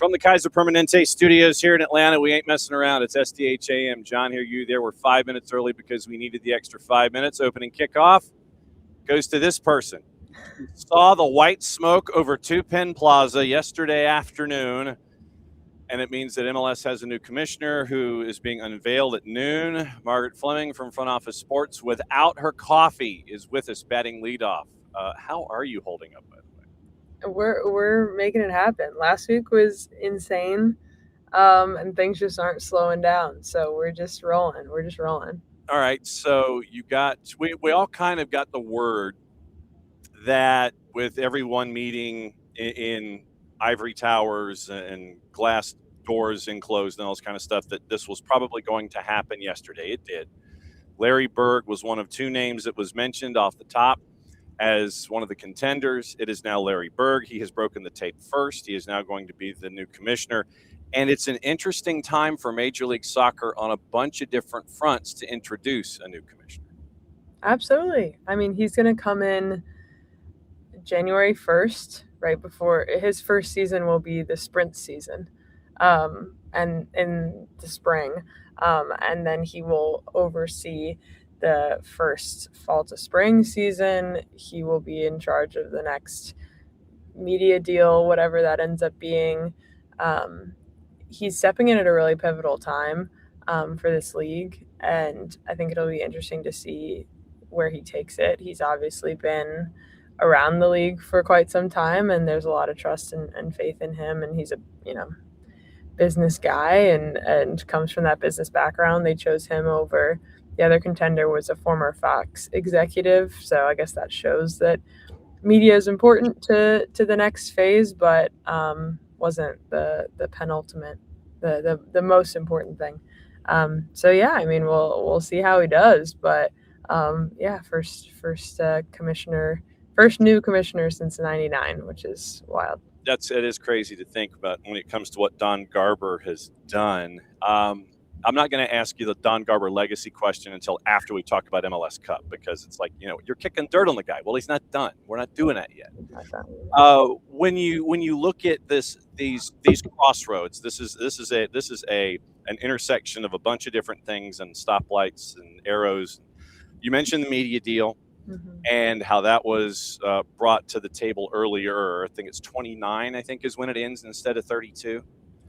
From the Kaiser Permanente studios here in Atlanta, we ain't messing around. It's SDH AM. John here, you there. We're 5 minutes early because we needed the extra 5 minutes. Opening kickoff goes to this person. Saw the white smoke over Two Penn Plaza yesterday afternoon, and it means that MLS has a new commissioner who is being unveiled at noon. Margaret Fleming from Front Office Sports, without her coffee, is with us batting leadoff. How are you holding up, by the way? We're making it happen. Last week was insane, and things just aren't slowing down. So we're just rolling. All right. So we all kind of got the word that with everyone meeting in ivory towers and glass doors enclosed and all this kind of stuff, that this was probably going to happen yesterday. It did. Larry Berg was one of two names that was mentioned off the top as one of the contenders. It is now Larry Berg. He has broken the tape first. He is now going to be the new commissioner. And it's an interesting time for Major League Soccer on a bunch of different fronts to introduce a new commissioner. Absolutely. I mean, he's going to come in January 1st, right before his first season will be the sprint season, and in the spring. And then he will oversee the first fall to spring season. He will be in charge of the next media deal, whatever that ends up being. He's stepping in at a really pivotal time for this league, and I think it'll be interesting to see where he takes it. He's obviously been around the league for quite some time, and there's a lot of trust and faith in him, and he's a business guy and comes from that business background. They chose him over the other contender was a former Fox executive, so I guess that shows that media is important to the next phase, but wasn't the penultimate, the most important thing. So yeah, I mean, we'll see how he does, but first commissioner, first new commissioner since '99, which is wild. It is crazy to think about when it comes to what Don Garber has done. I'm not going to ask you the Don Garber legacy question until after we talk about MLS Cup, because it's like, you're kicking dirt on the guy. Well, he's not done. We're not doing that yet. When you look at these crossroads, this is an intersection of a bunch of different things and stoplights and arrows. You mentioned the media deal. Mm-hmm. And how that was brought to the table earlier. I think it's 29, I think, is when it ends instead of 32.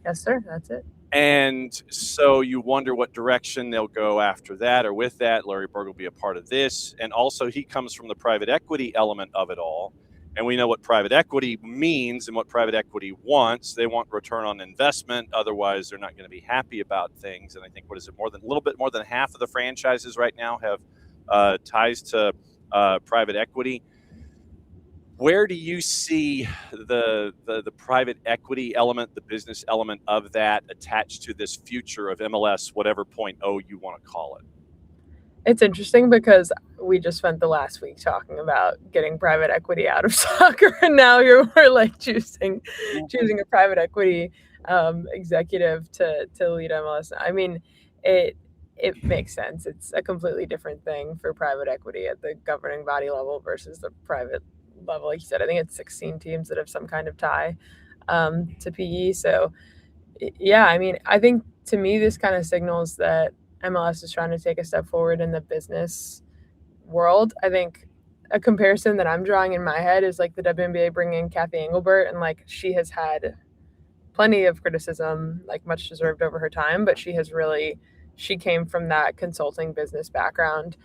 Yes, sir. That's it. And so you wonder what direction they'll go after that or with that. Larry Berg will be a part of this. And also he comes from the private equity element of it all. And we know what private equity means and what private equity wants. They want return on investment. Otherwise, they're not going to be happy about things. And I think, a little bit more than half of the franchises right now have ties to private equity. Where do you see the private equity element, the business element of that attached to this future of MLS, whatever 0.0 you want to call it? It's interesting because we just spent the last week talking about getting private equity out of soccer, and now we're like choosing a private equity executive to lead MLS. I mean, it makes sense. It's a completely different thing for private equity at the governing body level versus the private level. Like you said, I think it's 16 teams that have some kind of tie to PE. So, yeah, I mean, I think to me, this kind of signals that MLS is trying to take a step forward in the business world. I think a comparison that I'm drawing in my head is like the WNBA bringing in Kathy Engelbert, and like she has had plenty of criticism, like much deserved over her time, but she came from that consulting business background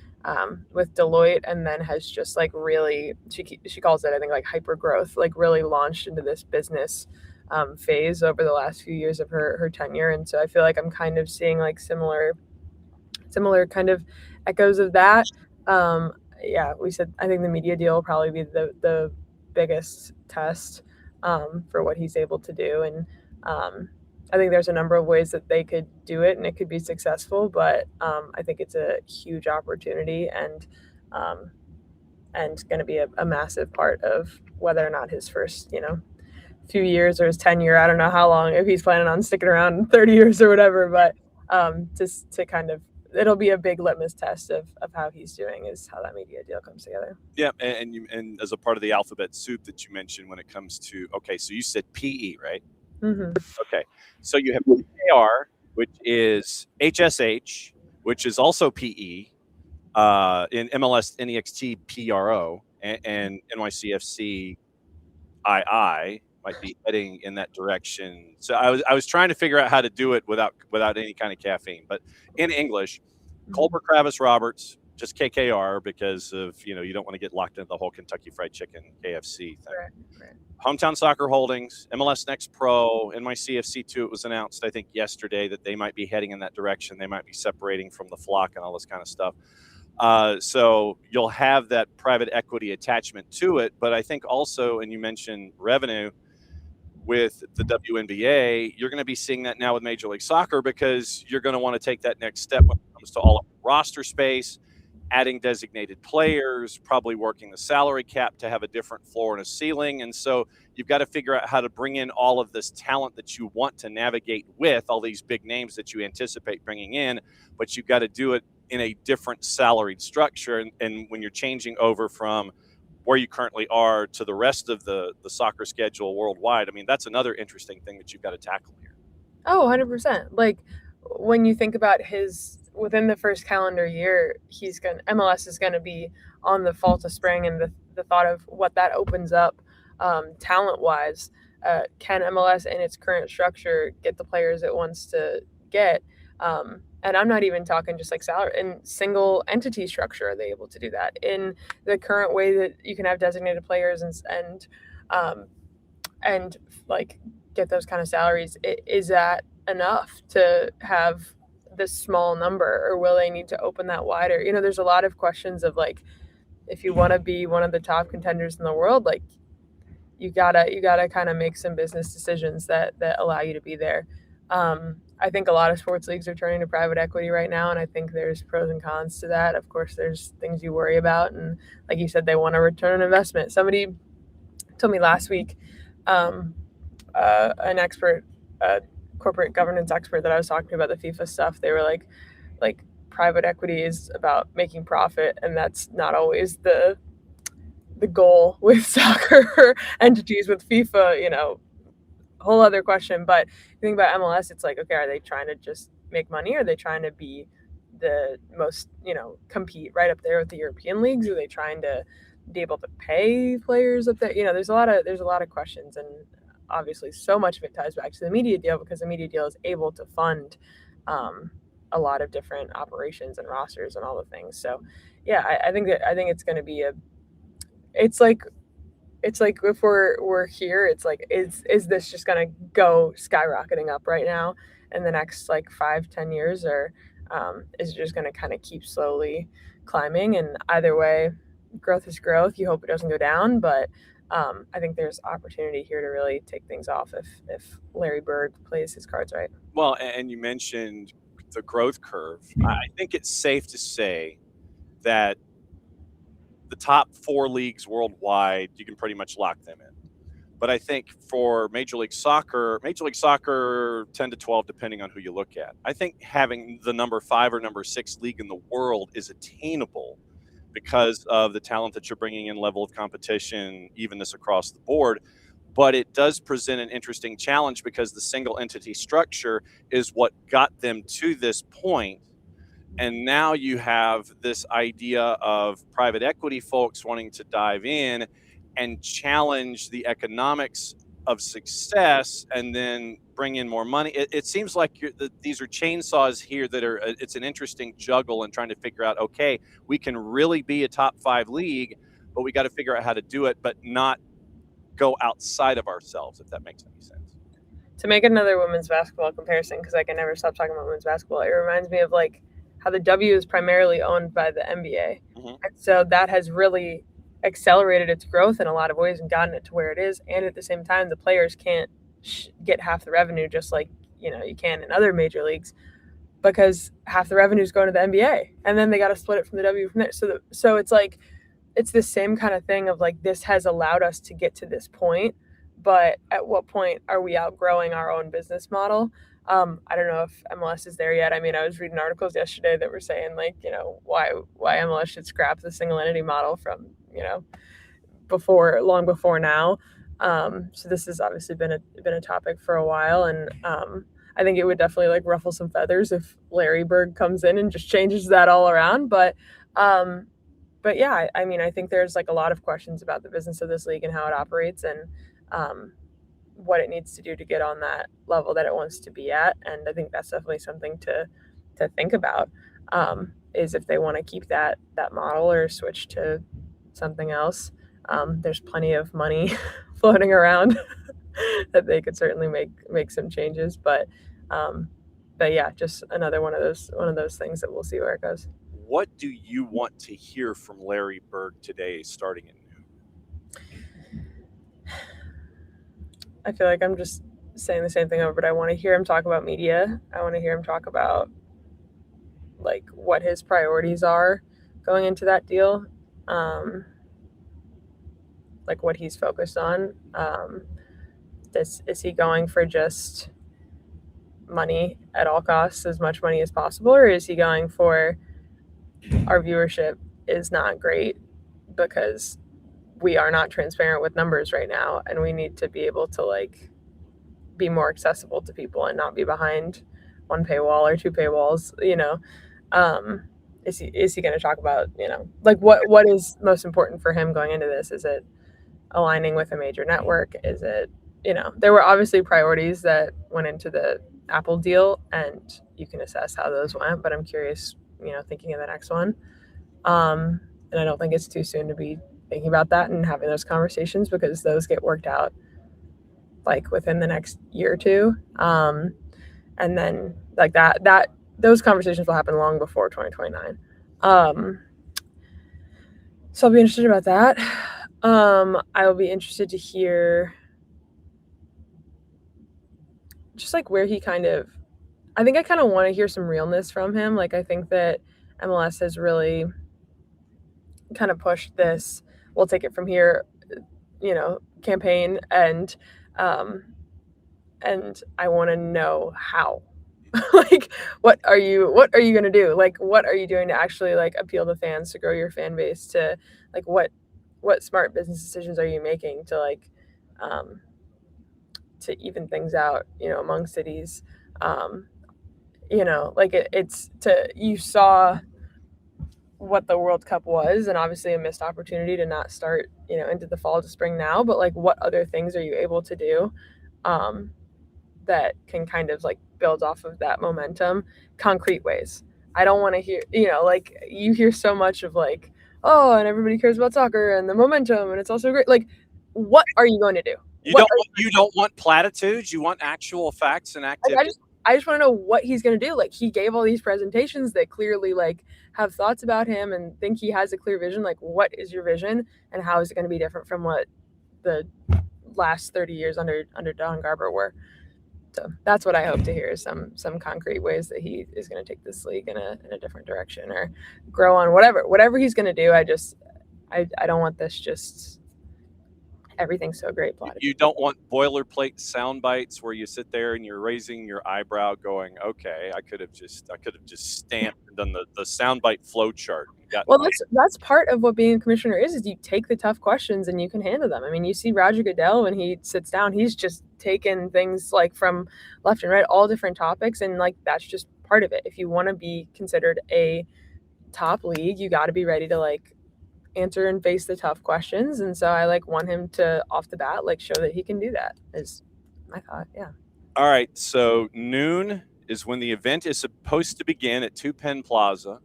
with Deloitte, and then has just like really, she calls it, I think, like hyper growth, like really launched into this business phase over the last few years of her tenure. And so I feel like I'm kind of seeing like similar kind of echoes of that. We said, I think the media deal will probably be the biggest test for what he's able to do. And I think there's a number of ways that they could do it and it could be successful, but I think it's a huge opportunity and going to be a massive part of whether or not his first, few years or his tenure, I don't know how long, if he's planning on sticking around 30 years or whatever, but just to kind of, it'll be a big litmus test of how he's doing, is how that media deal comes together. Yeah, and as a part of the alphabet soup that you mentioned when it comes to, okay, so you said PE, right? Mm-hmm. Okay. So you have PKR, which is HSH, which is also PE, in MLS NEXT PRO, and NYCFC II might be heading in that direction. So I was trying to figure out how to do it without any kind of caffeine. But in English, Colbert Kravis Roberts, just KKR, because of, you don't want to get locked into the whole Kentucky Fried Chicken KFC thing. Right. Hometown Soccer Holdings, MLS Next Pro, NYCFC2. It was announced, I think, yesterday that they might be heading in that direction. They might be separating from the flock and all this kind of stuff. So you'll have that private equity attachment to it. But I think also, and you mentioned revenue with the WNBA, you're going to be seeing that now with Major League Soccer, because you're going to want to take that next step when it comes to all of the roster space, adding designated players, probably working the salary cap to have a different floor and a ceiling. And so you've got to figure out how to bring in all of this talent that you want to navigate with, all these big names that you anticipate bringing in, but you've got to do it in a different salaried structure. And when you're changing over from where you currently are to the rest of the soccer schedule worldwide, I mean, that's another interesting thing that you've got to tackle here. Oh, 100%. Like, when you think about within the first calendar year, MLS is going to be on the fall to spring, and the thought of what that opens up talent-wise. Can MLS in its current structure get the players it wants to get? And I'm not even talking just like salary. In single entity structure, are they able to do that? In the current way that you can have designated players and like get those kind of salaries, is that enough to have this small number, or will they need to open that wider? There's a lot of questions of, like, if you want to be one of the top contenders in the world, like, you gotta kind of make some business decisions that allow you to be there. I think a lot of sports leagues are turning to private equity right now, and I think there's pros and cons to that. Of course, there's things you worry about, and like you said, they want a return on investment. Somebody told me last week, an expert, corporate governance expert that I was talking to about the FIFA stuff, they were like private equity is about making profit, and that's not always the goal with soccer entities. With FIFA, whole other question. But you think about MLS, it's like, okay, are they trying to just make money? Are they trying to be the most, compete right up there with the European leagues? Are they trying to be able to pay players up there? There's a lot of questions, and obviously so much of it ties back to the media deal, because the media deal is able to fund a lot of different operations and rosters and all the things. So yeah, I think it's going to be it's like if we're here, it's like, is this just going to go skyrocketing up right now in the next 5-10 years, or is it just going to kind of keep slowly climbing? And either way, growth is growth. You hope it doesn't go down, but I think there's opportunity here to really take things off if Larry Berg plays his cards right. Well, and you mentioned the growth curve. I think it's safe to say that the top 4 leagues worldwide, you can pretty much lock them in. But I think for Major League Soccer 10 to 12, depending on who you look at, I think having the number 5 or number 6 league in the world is attainable because of the talent that you're bringing in, level of competition, evenness across the board. But it does present an interesting challenge, because the single entity structure is what got them to this point. And now you have this idea of private equity folks wanting to dive in and challenge the economics of success and then bring in more money. It seems like these are chainsaws here that are, it's an interesting juggle and trying to figure out, okay, we can really be a top 5 league, but we got to figure out how to do it, but not go outside of ourselves, if that makes any sense. To make another women's basketball comparison, because I can never stop talking about women's basketball, it reminds me of how the W is primarily owned by the NBA. Mm-hmm. And so that has really accelerated its growth in a lot of ways and gotten it to where it is. And at the same time, the players can't get half the revenue, just like, you can in other major leagues, because half the revenue is going to the NBA. And then they got to split it from the W from there. So it's it's the same kind of thing of this has allowed us to get to this point, but at what point are we outgrowing our own business model? I don't know if MLS is there yet. I mean, I was reading articles yesterday that were saying why MLS should scrap the single entity model from, long before now. So this has obviously been a topic for a while, and I think it would definitely like ruffle some feathers if Larry Berg comes in and just changes that all around. But yeah, I mean, I think there's like a lot of questions about the business of this league and how it operates, and what it needs to do to get on that level that it wants to be at. And I think that's definitely something to think about, is if they want to keep that model or switch to something else. There's plenty of money floating around that they could certainly make some changes, but yeah, just another one of those things that we'll see where it goes. What do you want to hear from Larry Berg today, starting at noon? I feel like I'm just saying the same thing over, but I want to hear him talk about media. I want to hear him talk about like what his priorities are going into that deal, like what he's focused on. Is he going for just money at all costs, as much money as possible, or is he going for our viewership is not great because we are not transparent with numbers right now, and we need to be able to like be more accessible to people and not be behind one paywall or two paywalls, you know? Is he going to talk about, you know, like what is most important for him going into this? Is it aligning with a major network? Is it, you know, there were obviously priorities that went into the Apple deal, and you can assess how those went, but I'm curious, you know, thinking of the next one. And I don't think it's too soon to be thinking about that and having those conversations, because those get worked out like within the next year or two. And then like that those conversations will happen long before 2029. So I'll be interested about that. I will be interested to hear just like where he I think I kind of want to hear some realness from him. Like, I think that MLS has really kind of pushed this, we'll take it from here, you know, campaign. And I want to know how. Like, what are you going to do? Like, what are you doing to actually like appeal to fans, to grow your fan base, to like what smart business decisions are you making to like to even things out, you know, among cities? You know, like you saw what the World Cup was, and obviously a missed opportunity to not start, you know, into the fall to spring now, but like what other things are you able to do that can kind of like build off of that momentum, concrete ways. I don't want to hear, you know, like you hear so much of like, oh, and everybody cares about soccer and the momentum and it's also great. Like, what are you going to do? You don't want platitudes. You want actual facts and activity. I just want to know what he's going to do. Like, he gave all these presentations that clearly like have thoughts about him and think he has a clear vision. Like, what is your vision and how is it going to be different from what the last 30 years under Don Garber were? So that's what I hope to hear, is some concrete ways that he is going to take this league in a different direction or grow on whatever he's going to do. I don't want this just everything's so great. You don't want boilerplate sound bites where you sit there and you're raising your eyebrow going, okay, I could have just stamped and done the soundbite flow chart. Well, that's part of what being a commissioner is you take the tough questions and you can handle them. I mean, you see Roger Goodell when he sits down, he's just taking things like from left and right, all different topics, and like that's just part of it. If you want to be considered a top league, you got to be ready to like answer and face the tough questions. And so I like want him to off the bat like show that he can do that, is my thought. Yeah. All right, so noon is when the event is supposed to begin at 2 Penn Plaza,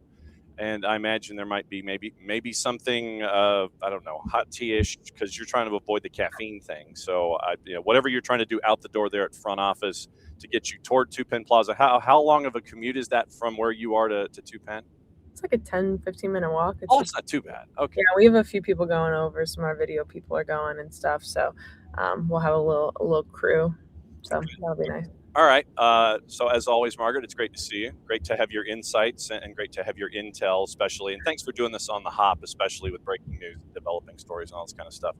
and I imagine there might be maybe something I don't know, hot tea-ish, because you're trying to avoid the caffeine thing. So whatever you're trying to do out the door there at front office to get you toward 2 Penn Plaza. How long of a commute is that from where you are to 2 Penn? It's like a 10-15 minute walk. It's not too bad. Okay. Yeah, we have a few people going over. Some of our video people are going and stuff. So we'll have a little crew. So that'll be nice. All right. So as always, Margaret, it's great to see you. Great to have your insights and great to have your intel, especially. And thanks for doing this on the hop, especially with breaking news, developing stories, and all this kind of stuff.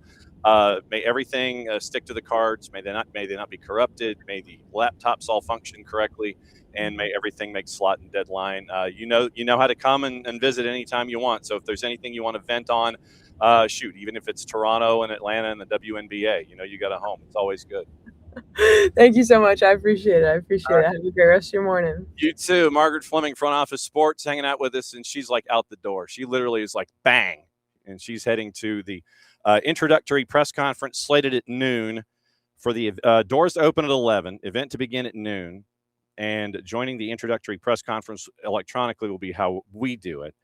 May everything stick to the cards. May they not be corrupted. May the laptops all function correctly, and may everything make slot and deadline. You know how to come and visit anytime you want. So if there's anything you want to vent on, shoot, even if it's Toronto and Atlanta and the WNBA, you got a home. It's always good. Thank you so much. I appreciate it. Have a great rest of your morning. You too. Margaret Fleming, Front Office Sports, hanging out with us, and she's like out the door. She literally is like bang, and she's heading to the introductory press conference slated at noon for the doors to open at 11, event to begin at noon, and joining the introductory press conference electronically will be how we do it.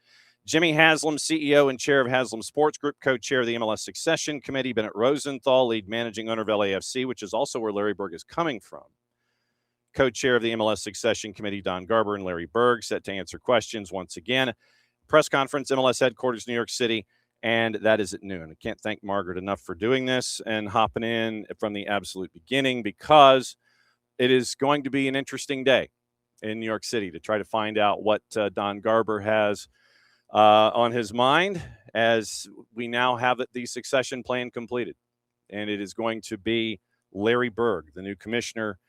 Jimmy Haslam, CEO and chair of Haslam Sports Group, co-chair of the MLS Succession Committee. Bennett Rosenthal, lead managing owner of LAFC, which is also where Larry Berg is coming from. Co-chair of the MLS Succession Committee, Don Garber and Larry Berg, set to answer questions once again. Press conference, MLS headquarters, New York City, and that is at noon. I can't thank Margaret enough for doing this and hopping in from the absolute beginning, because it is going to be an interesting day in New York City to try to find out what Don Garber has on his mind, as we now have the succession plan completed. And it is going to be Larry Berg, the new commissioner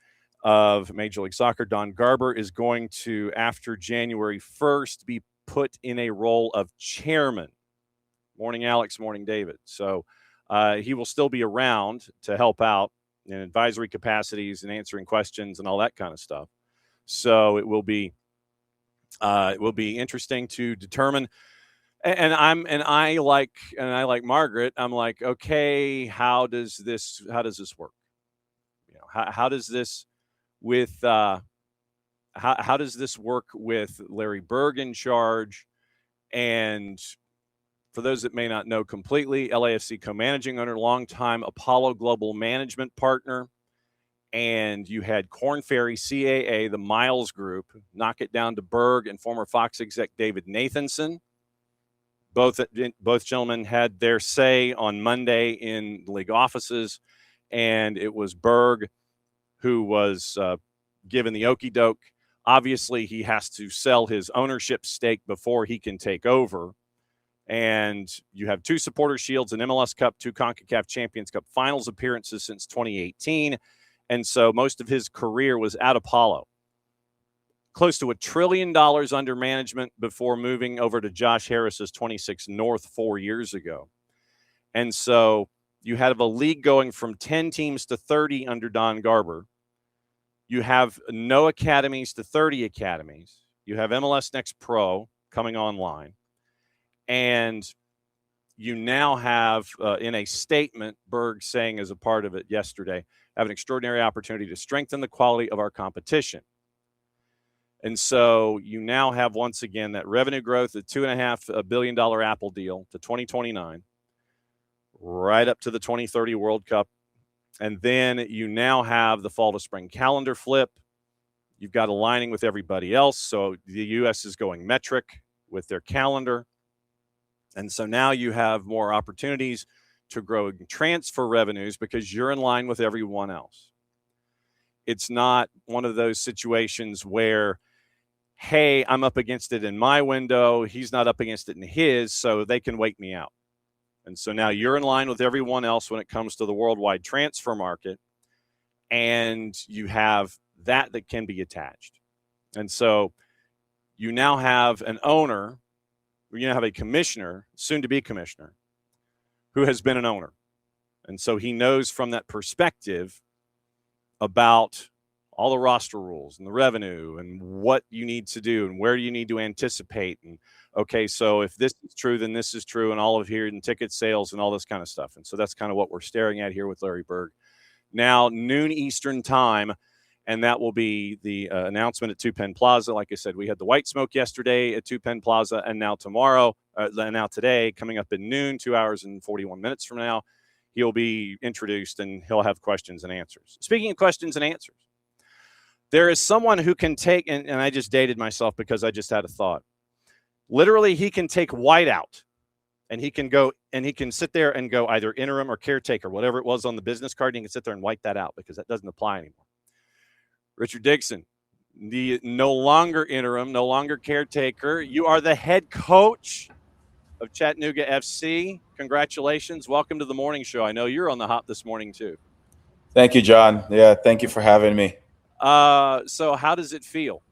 of Major League Soccer. Don Garber is going to, after January 1st, be put in a role of chairman. Morning, Alex. Morning, David. So he will still be around to help out in advisory capacities and answering questions and all that kind of stuff. So it will be interesting to determine. And I like Margaret. I'm like, okay, how does this work? How does this with how does this work with Larry Berg in charge? And for those that may not know completely, LAFC co-managing owner, longtime Apollo Global management partner. And you had Korn Ferry, CAA, the Miles Group, knock it down to Berg, and former Fox exec David Nathanson. Both gentlemen had their say on Monday in league offices, and it was Berg who was given the okie doke. Obviously, he has to sell his ownership stake before he can take over. And you have 2 Supporter Shields, an MLS Cup, 2 CONCACAF Champions Cup finals appearances since 2018. And so most of his career was at Apollo. Close to $1 trillion under management before moving over to Josh Harris's 26 North 4 years ago. And so you have a league going from 10 teams to 30 under Don Garber. You have no academies to 30 academies. You have MLS Next Pro coming online. And you now have, in a statement, Berg saying as a part of it yesterday, have an extraordinary opportunity to strengthen the quality of our competition. And so you now have, once again, that revenue growth, the $2.5 billion Apple deal to 2029, right up to the 2030 World Cup. And then you now have the fall to spring calendar flip. You've got aligning with everybody else. So the U.S. is going metric with their calendar. And so now you have more opportunities to grow and transfer revenues because you're in line with everyone else. It's not one of those situations where, hey, I'm up against it in my window, he's not up against it in his, so they can wait me out. And so now you're in line with everyone else when it comes to the worldwide transfer market, and you have that can be attached. And so you now have an owner, you now have a commissioner, soon-to-be commissioner, who has been an owner. And so he knows from that perspective about all the roster rules and the revenue and what you need to do and where you need to anticipate. And, okay, so if this is true, then this is true, and all of here and ticket sales and all this kind of stuff. And so that's kind of what we're staring at here with Larry Berg. Now, noon Eastern time, and that will be the announcement at Two Penn Plaza. Like I said, we had the White Smoke yesterday at Two Penn Plaza, and now today, coming up at noon, 2 hours and 41 minutes from now, he'll be introduced and he'll have questions and answers. Speaking of questions and answers, there is someone who can take, and I just dated myself because I just had a thought. Literally, he can take white out, and he can go, and he can sit there and go either interim or caretaker, whatever it was on the business card, and he can sit there and white that out because that doesn't apply anymore. Richard Dixon, no longer interim, no longer caretaker. You are the head coach of Chattanooga FC. Congratulations. Welcome to the morning show. I know you're on the hop this morning too. Thank you, John. Yeah, thank you for having me. So how does it feel?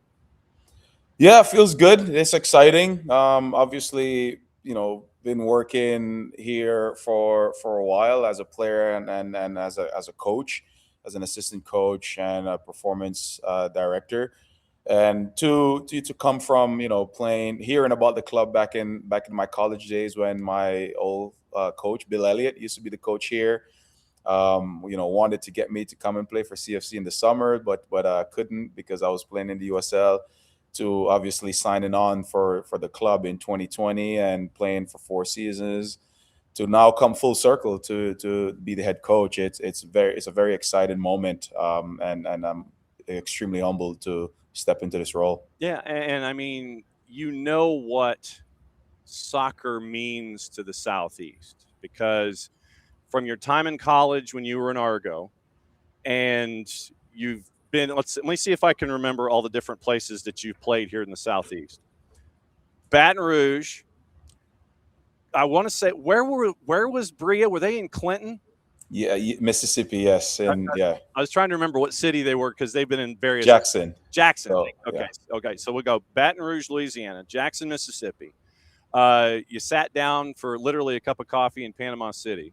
Yeah, it feels good. It's exciting. Obviously, been working here for a while as a player and as a coach, as an assistant coach and a performance director. And to come from playing, hearing about the club back in my college days, when my old coach Bill Elliott used to be the coach here. Wanted to get me to come and play for CFC in the summer, but couldn't because I was playing in the USL. To obviously signing on for the club in 2020 and playing for 4 seasons, to now come full circle to be the head coach. It's a very exciting moment, and I'm extremely humbled to step into this role. Yeah, and I mean, what soccer means to the Southeast, because from your time in college when you were in Argo, and you've been, let me see if I can remember all the different places that you've played here in the Southeast. Baton Rouge. I want to say, where was Bria? Were they in Clinton? Yeah, Mississippi, yes, and yeah. I was trying to remember what city they were because they've been in various. Jackson. So, okay, yeah. Okay. So we'll go Baton Rouge, Louisiana, Jackson, Mississippi. You sat down for literally a cup of coffee in Panama City.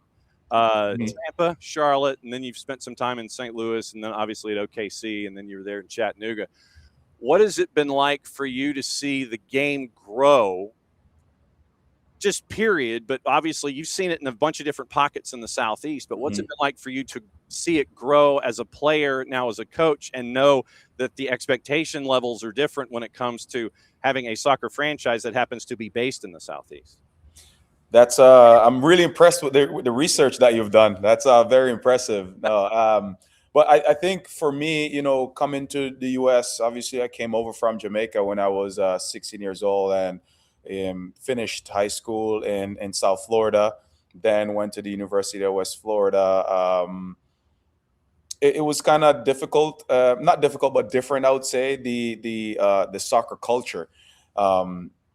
Tampa, Charlotte, and then you've spent some time in St. Louis, and then obviously at OKC, and then you were there in Chattanooga. What has it been like for you to see the game grow? Just period, but obviously you've seen it in a bunch of different pockets in the Southeast. But what's it been like for you to see it grow as a player, now as a coach, and know that the expectation levels are different when it comes to having a soccer franchise that happens to be based in the Southeast? That's I'm really impressed with the research that you've done. That's very impressive. No, but I think for me, coming to the U.S., obviously I came over from Jamaica when I was 16 years old and finished high school in South Florida. Then went to the University of West Florida. It was kind of difficult, not difficult, but different, I would say. The soccer culture.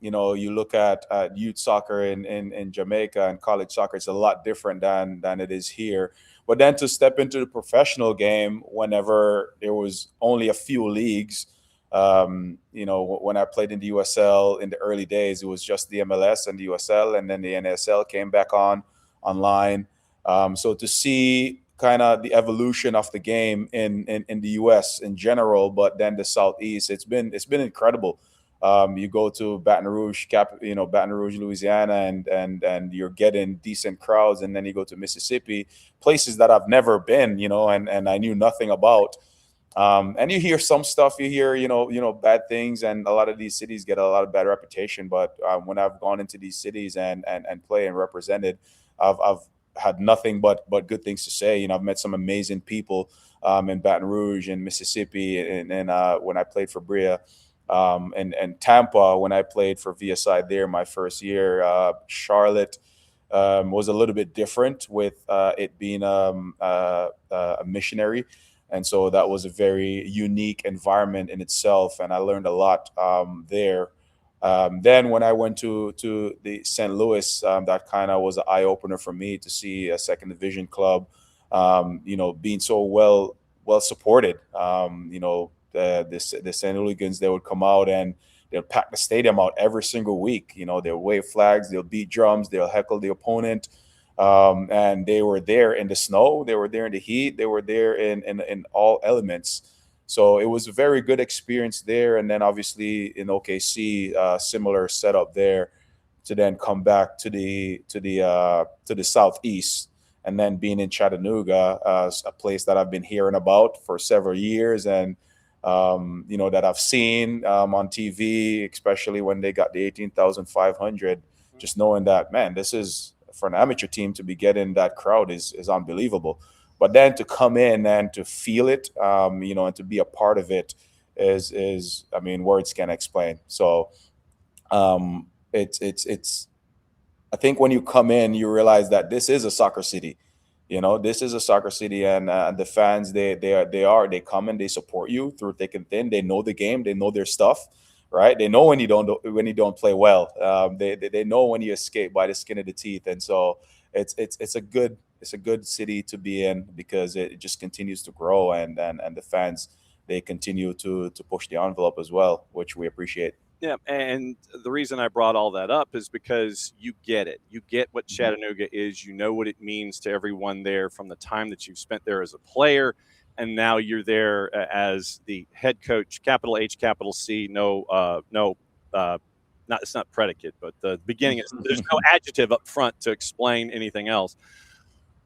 You look at youth soccer in Jamaica and college soccer, it's a lot different than it is here. But then to step into the professional game whenever there was only a few leagues, when I played in the USL in the early days, it was just the MLS and the USL, and then the NPSL came back online. So to see kind of the evolution of the game in the US in general, but then the Southeast, it's been incredible. You go to Baton Rouge, Louisiana, and you're getting decent crowds, and then you go to Mississippi, places that I've never been, and I knew nothing about. And you hear some stuff, you hear, bad things, and a lot of these cities get a lot of bad reputation. But when I've gone into these cities and play and represented, I've had nothing but good things to say. I've met some amazing people in Baton Rouge and Mississippi, and when I played for Bria. And Tampa, when I played for VSI there my first year. Charlotte was a little bit different with it being a missionary. And so that was a very unique environment in itself. And I learned a lot there. Then when I went to the St. Louis, that kind of was an eye opener for me to see a second division club, being so well supported. The St. Hooligans, they would come out and they'll pack the stadium out every single week. They'll wave flags, they'll beat drums, they'll heckle the opponent. And they were there in the snow, they were there in the heat, they were there in all elements. So it was a very good experience there. And then obviously in OKC, similar setup there, to then come back to the Southeast, and then being in Chattanooga, a place that I've been hearing about for several years, and that I've seen on TV, especially when they got the 18,500. Just knowing that, man, this is, for an amateur team to be getting that crowd is unbelievable. But then to come in and to feel it, and to be a part of it is I mean, words can't explain. So it's I think when you come in, you realize that this is a soccer city. This is a soccer city, and the fans, they come and they support you through thick and thin. They know the game, they know their stuff, right? They know when you don't play well. They know when you escape by the skin of the teeth, and so it's a good city to be in, because it just continues to grow, and the fans, they continue to push the envelope as well, which we appreciate. Yeah, and the reason I brought all that up is because you get it. You get what Chattanooga is. You know what it means to everyone there from the time that you've spent there as a player, and now you're there as the head coach. Capital H, capital C. Not it's not predicate, but the beginning. There's no adjective up front to explain anything else.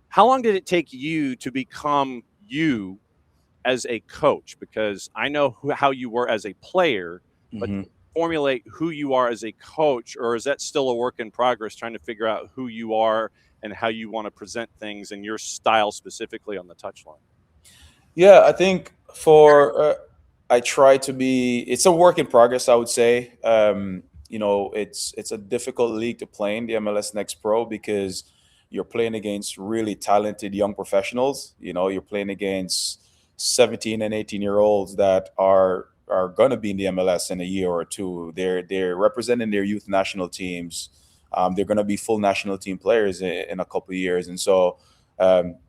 How long did it take you to become you as a coach? Because I know how you were as a player, but formulate who you are as a coach, or is that still a work in progress, trying to figure out who you are and how you want to present things and your style specifically on the touchline? Yeah, I think I try to be. It's a work in progress, I would say. It's a difficult league to play in, the MLS Next Pro, because you're playing against really talented young professionals. You're playing against 17 and 18-year-olds that are going to be in the MLS in a year or two. They're representing their youth national teams. They're going to be full national team players in a couple of years, and so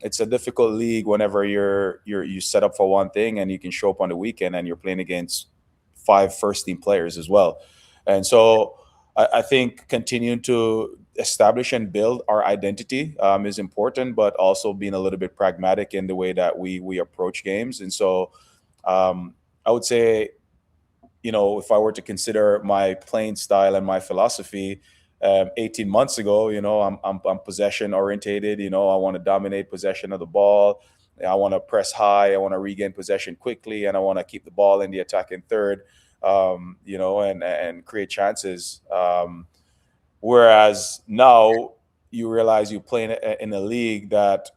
it's a difficult league whenever you set up for one thing and you can show up on the weekend and you're playing against 5 first team players as well. And so I think continuing to establish and build our identity is important, but also being a little bit pragmatic in the way that we approach games. And so I would say, if I were to consider my playing style and my philosophy, 18 months ago, I'm possession orientated. I want to dominate possession of the ball. I want to press high. I want to regain possession quickly, and I want to keep the ball in the attacking third, and create chances. Whereas now you realize you play in a league that,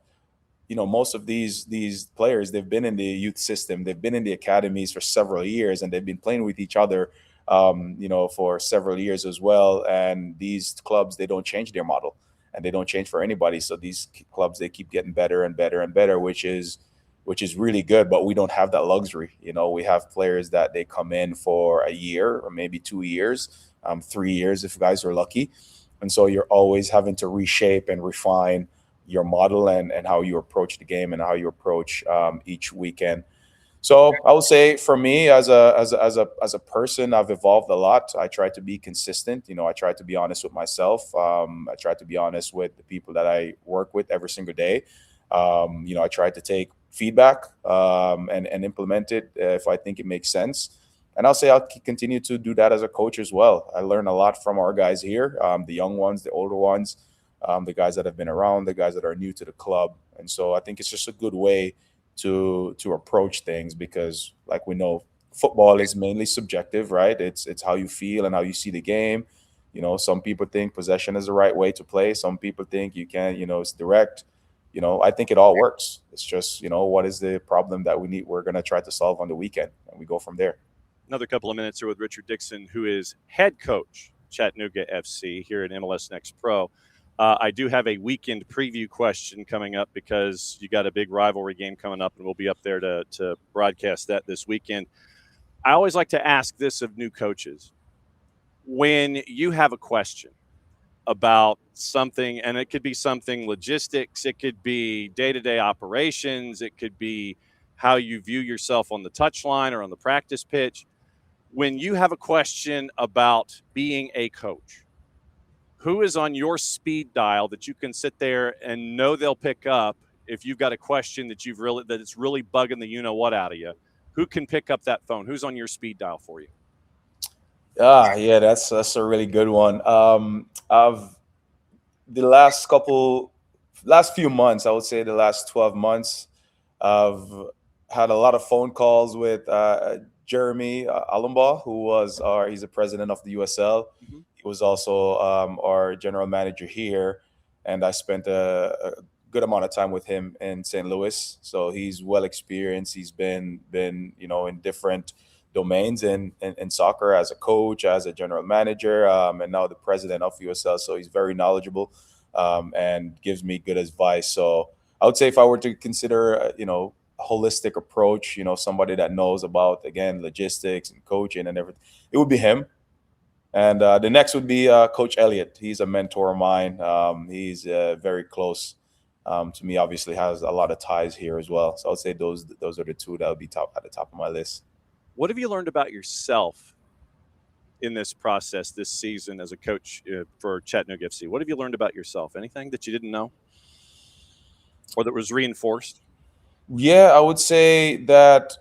most of these players, they've been in the youth system, they've been in the academies for several years, and they've been playing with each other for several years as well. And these clubs, they don't change their model, and they don't change for anybody. So these clubs, they keep getting better and better and better, which is really good. But we don't have that luxury. We have players that they come in for a year or maybe 2 years, 3 years if guys are lucky. And so you're always having to reshape and refine your model and how you approach the game and how you approach each weekend. So I would say for me as a person, I've evolved a lot. I try to be consistent. I try to be honest with myself. I try to be honest with the people that I work with every single day. I try to take feedback and implement it if I think it makes sense. And I'll say I'll continue to do that as a coach as well. I learn a lot from our guys here, the young ones, the older ones, the guys that have been around, the guys that are new to the club. And so I think it's just a good way to approach things, because like we know, football is mainly subjective, right? It's how you feel and how you see the game. Some people think possession is the right way to play. Some people think you can, it's direct. I think it all works. It's just, what is the problem that we're going to try to solve on the weekend, and we go from there. Another couple of minutes here with Richard Dixon, who is head coach Chattanooga FC here at MLS Next Pro. I do have a weekend preview question coming up, because you got a big rivalry game coming up, and we'll be up there to broadcast that this weekend. I always like to ask this of new coaches. When you have a question about something, and it could be something logistics, it could be day-to-day operations, it could be how you view yourself on the touchline or on the practice pitch. When you have a question about being a coach, who is on your speed dial that you can sit there and know they'll pick up if you've got a question that it's really bugging the you-know-what out of you? Who can pick up that phone? Who's on your speed dial for you? Yeah, that's a really good one. The last few months, I would say the last 12 months, I've had a lot of phone calls with Jeremy Allenbaugh, he's the president of the USL. Mm-hmm. He was also our general manager here, and I spent a good amount of time with him in St. Louis. So he's well experienced. He's been in different domains in soccer, as a coach, as a general manager, and now the president of USL. So he's very knowledgeable and gives me good advice. So I would say if I were to consider, a holistic approach, somebody that knows about, again, logistics and coaching and everything, it would be him. And the next would be Coach Elliott. He's a mentor of mine. He's very close to me, obviously has a lot of ties here as well. So I would say those are the two that would be at the top of my list. What have you learned about yourself in this process this season as a coach for Chattanooga FC? What have you learned about yourself? Anything that you didn't know or that was reinforced? Yeah, I would say that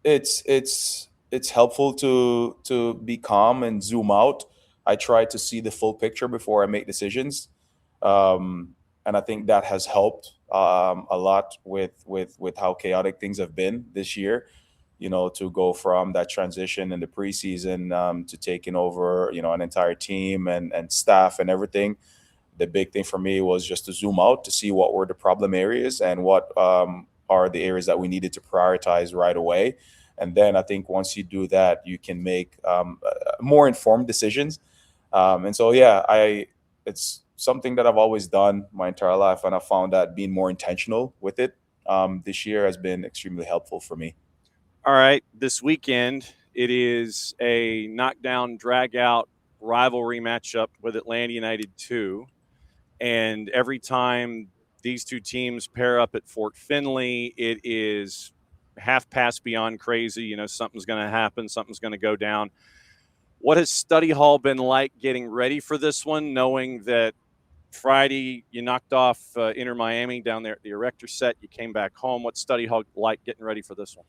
it's helpful to be calm and zoom out. I try to see the full picture before I make decisions, and I think that has helped a lot with how chaotic things have been this year. To go from that transition in the preseason to taking over, an entire team and staff and everything. The big thing for me was just to zoom out to see what were the problem areas and what are the areas that we needed to prioritize right away. And then I think once you do that, you can make more informed decisions. And so, yeah, it's something that I've always done my entire life. And I found that being more intentional with it this year has been extremely helpful for me. All right. This weekend, it is a knockdown, drag-out rivalry matchup with Atlanta United 2. And every time these two teams pair up at Fort Finley, it is half past beyond crazy. Something's going to happen. Something's going to go down. What has study hall been like getting ready for this one, knowing that Friday you knocked off Inter Miami down there at the Erector set? You came back home. What's study hall like getting ready for this one?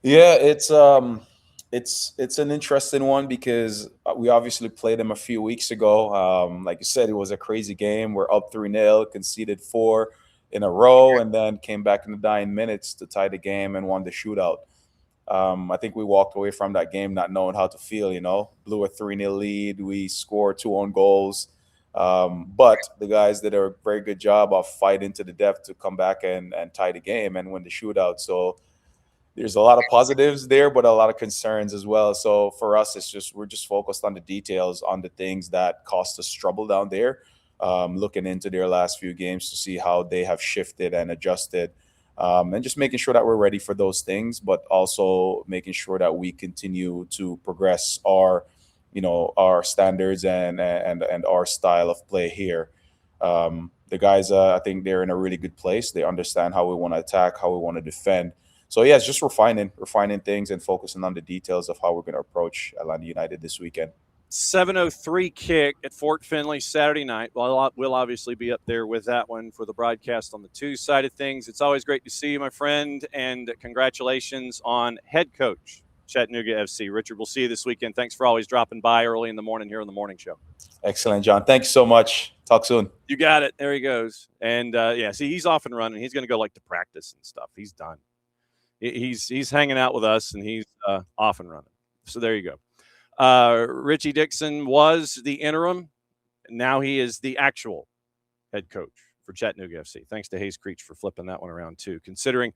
Yeah, it's an interesting one because we obviously played them a few weeks ago. Like you said, it was a crazy game. We're up 3-0, conceded 4 in a row, and then came back in the dying minutes to tie the game and won the shootout. I think we walked away from that game not knowing how to feel, blew a 3-0 lead. We scored 2 own goals. But the guys did a very good job of fighting to the death to come back and tie the game and win the shootout. So there's a lot of positives there, but a lot of concerns as well. So for us, we're just focused on the details, on the things that cost us trouble down there, looking into their last few games to see how they have shifted and adjusted, and just making sure that we're ready for those things, but also making sure that we continue to progress our standards and our style of play here. The guys, I think they're in a really good place. They understand how we want to attack, how we want to defend. So, yeah, it's just refining things and focusing on the details of how we're going to approach Atlanta United this weekend. 7:03 kick at Fort Finley Saturday night. Well, we'll obviously be up there with that one for the broadcast on the 2 side of things. It's always great to see you, my friend, and congratulations on head coach Chattanooga FC. Richard, we'll see you this weekend. Thanks for always dropping by early in the morning here on the morning show. Excellent, John. Thank you so much. Talk soon. You got it. There he goes. And, see, he's off and running. He's going to go, to practice and stuff. He's done. He's hanging out with us, and he's off and running. So there you go. Richie Dixon was the interim. Now he is the actual head coach for Chattanooga FC. Thanks to Hayes Creech for flipping that one around, too, considering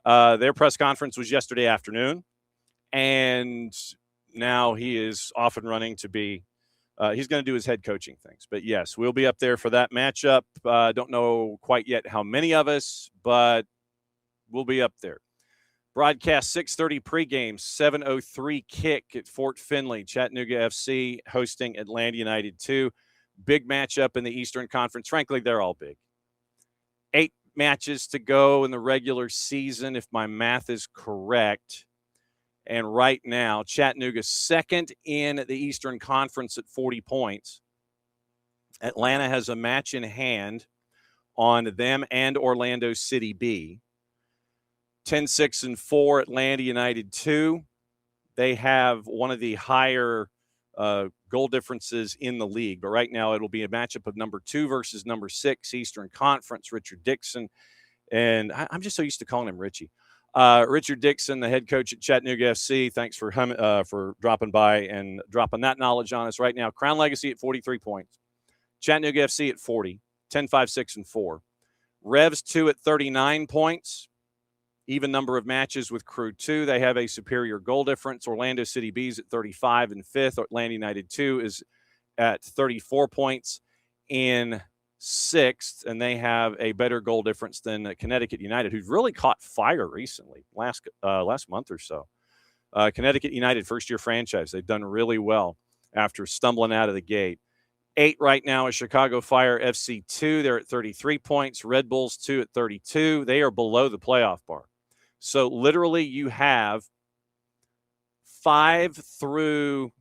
their press conference was yesterday afternoon, and now he is off and running to be he's going to do his head coaching things. But, yes, we'll be up there for that matchup. Don't know quite yet how many of us, but we'll be up there. Broadcast 6:30 pregame, 7:03 kick at Fort Finley. Chattanooga FC hosting Atlanta United 2. Big matchup in the Eastern Conference. Frankly, they're all big. 8 matches to go in the regular season, if my math is correct. And right now, Chattanooga's second in the Eastern Conference at 40 points. Atlanta has a match in hand on them and Orlando City B. 10-6-4 Atlanta United 2. They have one of the higher goal differences in the league. But right now it'll be a matchup of number 2 versus number 6 Eastern Conference, Richard Dixon. And I'm just so used to calling him Richie. Richard Dixon, the head coach at Chattanooga FC. Thanks for dropping by and dropping that knowledge on us right now. Crown Legacy at 43 points. Chattanooga FC at 40. 10-5-6-4. Revs 2 at 39 points. Even number of matches with Crew 2. They have a superior goal difference. Orlando City B's at 35 and 5th. Atlanta United 2 is at 34 points in 6th, and they have a better goal difference than Connecticut United, who's really caught fire recently, last month or so. Connecticut United, first-year franchise. They've done really well after stumbling out of the gate. 8 right now is Chicago Fire FC 2. They're at 33 points. Red Bulls 2 at 32. They are below the playoff bar. So literally you have 5 through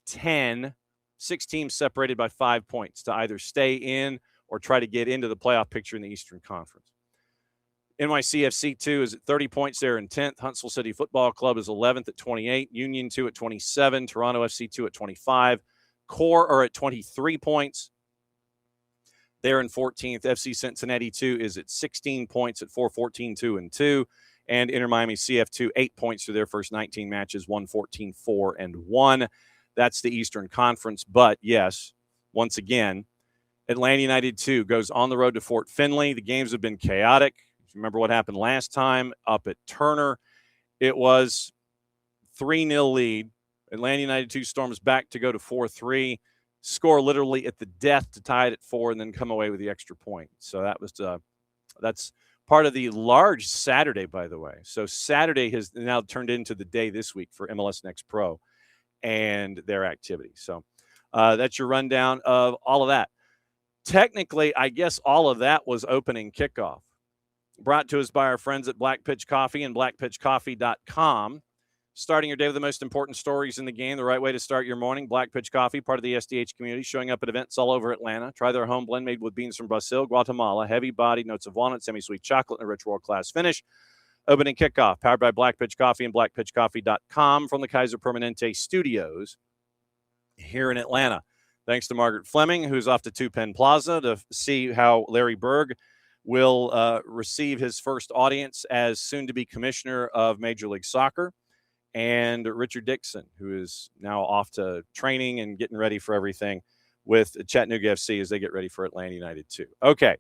10, 6 teams separated by 5 points to either stay in or try to get into the playoff picture in the Eastern Conference. NYCFC 2 is at 30 points there in 10th. Huntsville City Football Club is 11th at 28. Union 2 at 27. Toronto FC 2 at 25. Core are at 23 points. They're in 14th. FC Cincinnati 2 is at 16 points at 4-14, 2-2. And Inter Miami CF2, 8 points through their first 19 matches, 1-14, 4-1. That's the Eastern Conference. But, yes, once again, Atlanta United 2 goes on the road to Fort Finley. The games have been chaotic. Remember what happened last time up at Turner. It was 3-0 lead. Atlanta United 2 storms back to go to 4-3. Score literally at the death to tie it at 4 and then come away with the extra point. So that's part of the large Saturday, by the way. So Saturday has now turned into the day this week for MLS Next Pro and their activity. So that's your rundown of all of that. Technically, I guess all of that was opening kickoff. Brought to us by our friends at Black Pitch Coffee and blackpitchcoffee.com. Starting your day with the most important stories in the game, the right way to start your morning. Black Pitch Coffee, part of the SDH community, showing up at events all over Atlanta. Try their home blend made with beans from Brazil, Guatemala, heavy-bodied notes of walnut, semi-sweet chocolate, and a rich world-class finish. Opening kickoff, powered by Black Pitch Coffee and blackpitchcoffee.com from the Kaiser Permanente Studios here in Atlanta. Thanks to Margaret Fleming, who's off to Two Penn Plaza to see how Larry Berg will receive his first audience as soon-to-be commissioner of Major League Soccer. And Richard Dixon, who is now off to training and getting ready for everything with Chattanooga FC as they get ready for Atlanta United 2. Okay,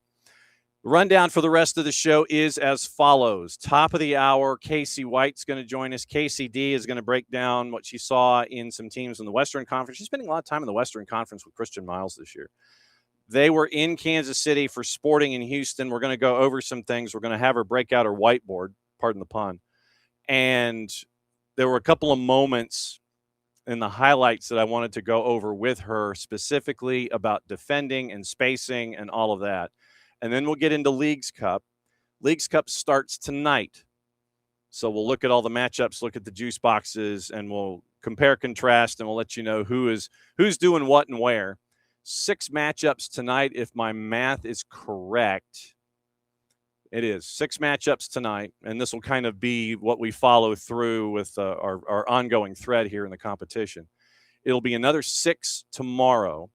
rundown for the rest of the show is as follows. Top of the hour, Kacey White's going to join us. Kacey D is going to break down what she saw in some teams in the Western Conference. She's spending a lot of time in the Western Conference with Christian Miles this year. They were in Kansas City for Sporting in Houston. We're going to go over some things. We're going to have her break out her whiteboard, pardon the pun. And there were a couple of moments in the highlights that I wanted to go over with her, specifically about defending and spacing and all of that. And then we'll get into Leagues Cup. Leagues Cup starts tonight. So we'll look at all the matchups, look at the juice boxes, and we'll compare, contrast, and we'll let you know who's doing what and where. 6 matchups tonight, if my math is correct. It is 6 matchups tonight, and this will kind of be what we follow through with our ongoing thread here in the competition. It'll be another 6 tomorrow.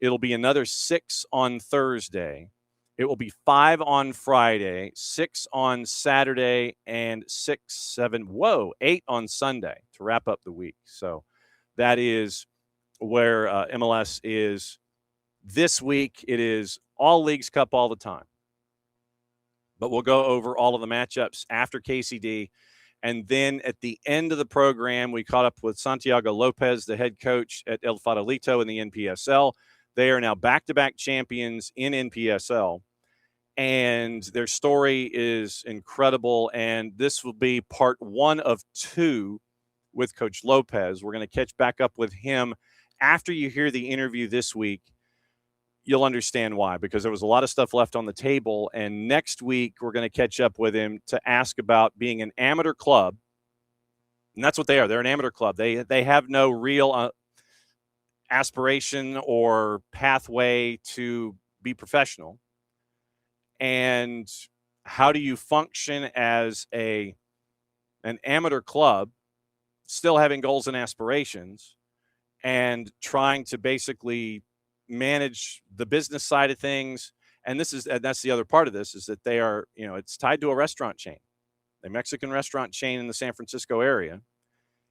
It'll be another 6 on Thursday. It will be 5 on Friday, 6 on Saturday, and 8 on Sunday to wrap up the week. So that is where MLS is this week. It is all Leagues Cup all the time. But we'll go over all of the matchups after KCD. And then at the end of the program, we caught up with Santiago Lopez, the head coach at El Farolito in the NPSL. They are now back-to-back champions in NPSL. And their story is incredible. And this will be part 1 of 2 with Coach Lopez. We're going to catch back up with him after you hear the interview this week. You'll understand why, because there was a lot of stuff left on the table. And next week, we're going to catch up with him to ask about being an amateur club. And that's what they are. They're an amateur club. They have no real aspiration or pathway to be professional. And how do you function as an amateur club, still having goals and aspirations, and trying to basically manage the business side of things? And that's the other part of this, is that they are, it's tied to a restaurant chain, a Mexican restaurant chain in the San Francisco area.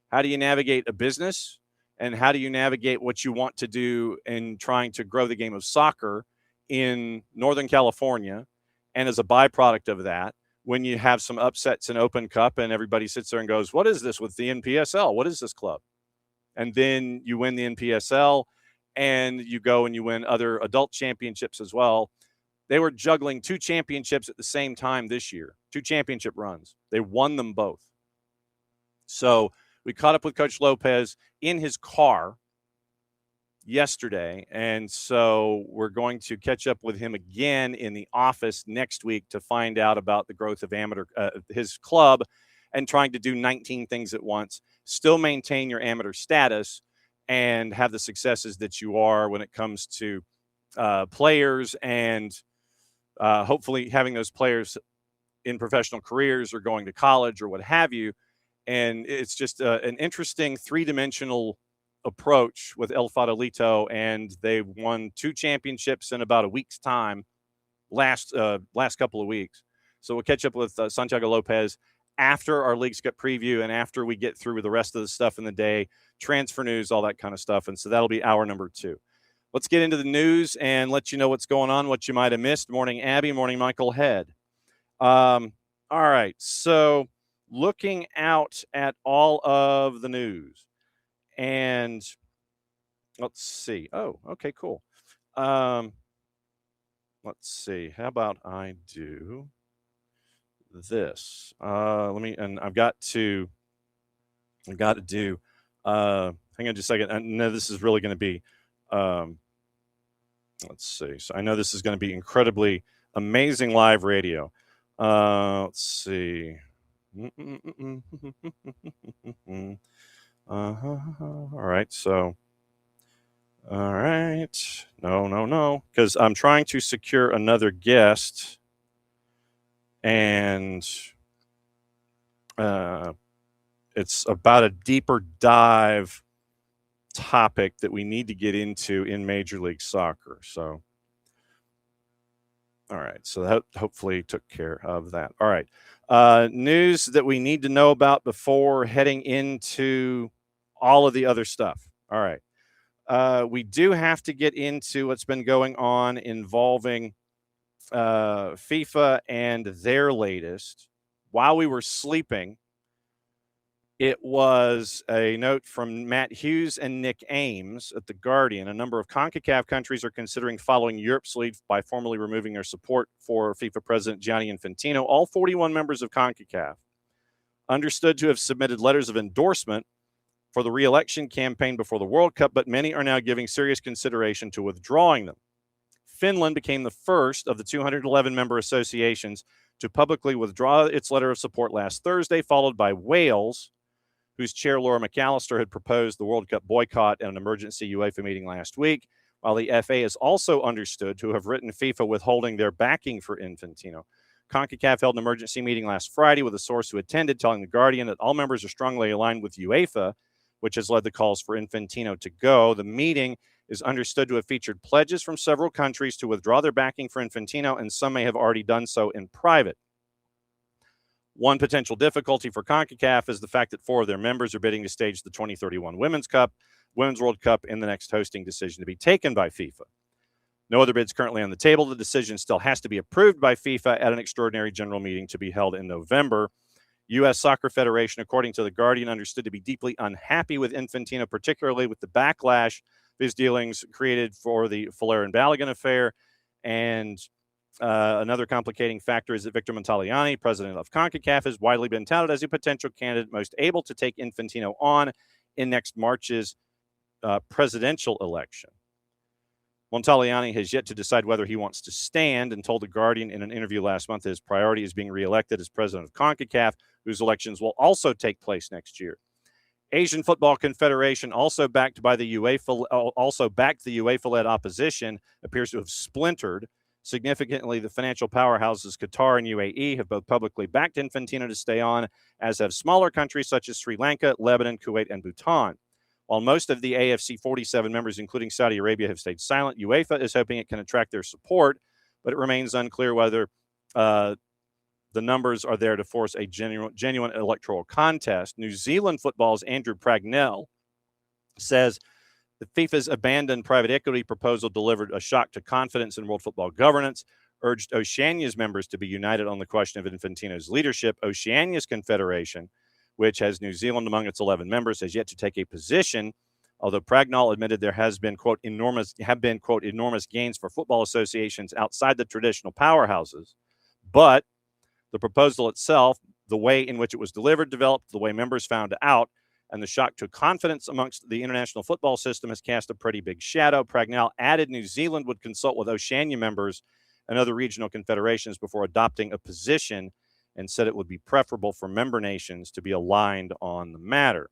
How do you navigate a business, and how do you navigate what you want to do in trying to grow the game of soccer in Northern California? And as a byproduct of that, when you have some upsets in Open Cup and everybody sits there and goes, what is this with the NPSL? What is this club? And then you win the NPSL, and you go and you win other adult championships as well. They were juggling 2 championships at the same time this year, 2 championship runs. They won them both. So we caught up with Coach Lopez in his car yesterday, and so we're going to catch up with him again in the office next week to find out about the growth of his club and trying to do 19 things at once. still maintain your amateur status and have the successes that you are when it comes to players and hopefully having those players in professional careers or going to college or what have you. And it's just an interesting three-dimensional approach with El Farolito, and they won 2 championships in about a week's time last couple of weeks. So we'll catch up with Santiago Lopez after our Leagues Cup preview and after we get through with the rest of the stuff in the day, transfer news, all that kind of stuff. And so that'll be hour number 2. Let's get into the news and let you know what's going on, what you might have missed. Morning, Abby. Morning, Michael Head. All right. So looking out at all of the news, and let's see. Oh, okay, cool. Let's see. How about I do this? I've got to do, hang on just a second. I know this is really going to be, let's see. So I know this is going to be incredibly amazing live radio. Let's see. All right. So, all right. No. Because I'm trying to secure another guest. And it's about a deeper dive topic that we need to get into in Major League Soccer. So, all right. So that hopefully took care of that. All right. News that we need to know about before heading into all of the other stuff. All right. We do have to get into what's been going on involving FIFA and their latest. While we were sleeping, it was a note from Matt Hughes and Nick Ames at The Guardian. A number of CONCACAF countries are considering following Europe's lead by formally removing their support for FIFA President Gianni Infantino. All 41 members of CONCACAF understood to have submitted letters of endorsement for the re-election campaign before the World Cup, but many are now giving serious consideration to withdrawing them. Finland became the first of the 211 member associations to publicly withdraw its letter of support last Thursday, followed by Wales, whose chair Laura McAllister had proposed the World Cup boycott at an emergency UEFA meeting last week, while the FA is also understood to have written FIFA withholding their backing for Infantino. CONCACAF held an emergency meeting last Friday with a source who attended telling The Guardian that all members are strongly aligned with UEFA, which has led the calls for Infantino to go. The meeting is understood to have featured pledges from several countries to withdraw their backing for Infantino, and some may have already done so in private. One potential difficulty for CONCACAF is the fact that 4 of their members are bidding to stage the 2031 Women's World Cup in the next hosting decision to be taken by FIFA. No other bids currently on the table. The decision still has to be approved by FIFA at an extraordinary general meeting to be held in November. U.S. Soccer Federation, according to The Guardian, understood to be deeply unhappy with Infantino, particularly with the backlash of his dealings created for the Fuller and Balogun affair. And another complicating factor is that Victor Montaliani, president of CONCACAF, has widely been touted as a potential candidate most able to take Infantino on in next March's presidential election. Montaliani has yet to decide whether he wants to stand and told The Guardian in an interview last month that his priority is being reelected as president of CONCACAF, whose elections will also take place next year. Asian Football Confederation, also backed the UEFA-led opposition, appears to have splintered. Significantly, the financial powerhouses Qatar and UAE have both publicly backed Infantino to stay on, as have smaller countries such as Sri Lanka, Lebanon, Kuwait, and Bhutan. While most of the AFC 47 members, including Saudi Arabia, have stayed silent, UEFA is hoping it can attract their support, but it remains unclear whether the numbers are there to force a genuine electoral contest. New Zealand Football's Andrew Pragnell says that FIFA's abandoned private equity proposal delivered a shock to confidence in world football governance, urged Oceania's members to be united on the question of Infantino's leadership. Oceania's confederation, which has New Zealand among its 11 members, has yet to take a position, although Pragnall admitted there have been, quote, enormous gains for football associations outside the traditional powerhouses. But the proposal itself, the way in which it was delivered, developed, the way members found out, and the shock to confidence amongst the international football system has cast a pretty big shadow. Pragnell added New Zealand would consult with Oceania members and other regional confederations before adopting a position, and said it would be preferable for member nations to be aligned on the matter.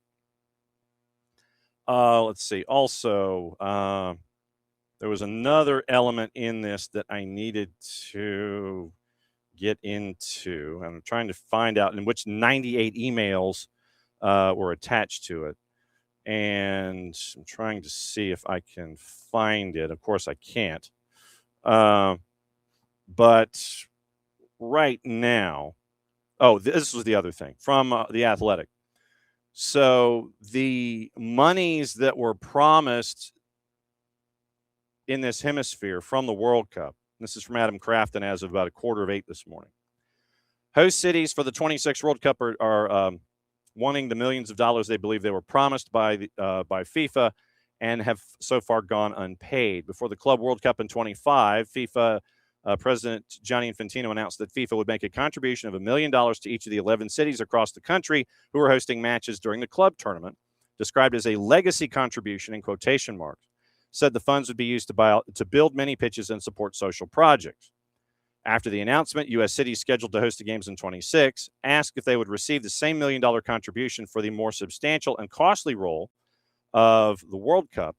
Let's see. Also, there was another element in this that I needed to get into. I'm trying to find out in which 98 emails were attached to it. And I'm trying to see if I can find it. Of course, I can't. But right now, this was the other thing from The Athletic. So the monies that were promised in this hemisphere from the World Cup, this is from Adam Crafton as of about 7:45 this morning. Host cities for the 26 World Cup are wanting the millions of dollars they believe they were promised by FIFA and have so far gone unpaid. Before the Club World Cup in 25, FIFA President Gianni Infantino announced that FIFA would make a contribution of $1 million to each of the 11 cities across the country who are hosting matches during the club tournament, described as a legacy contribution in quotation marks. Said the funds would be used to build many pitches and support social projects. After the announcement, U.S. cities scheduled to host the games in 26 asked if they would receive the same $1 million contribution for the more substantial and costly role of the World Cup.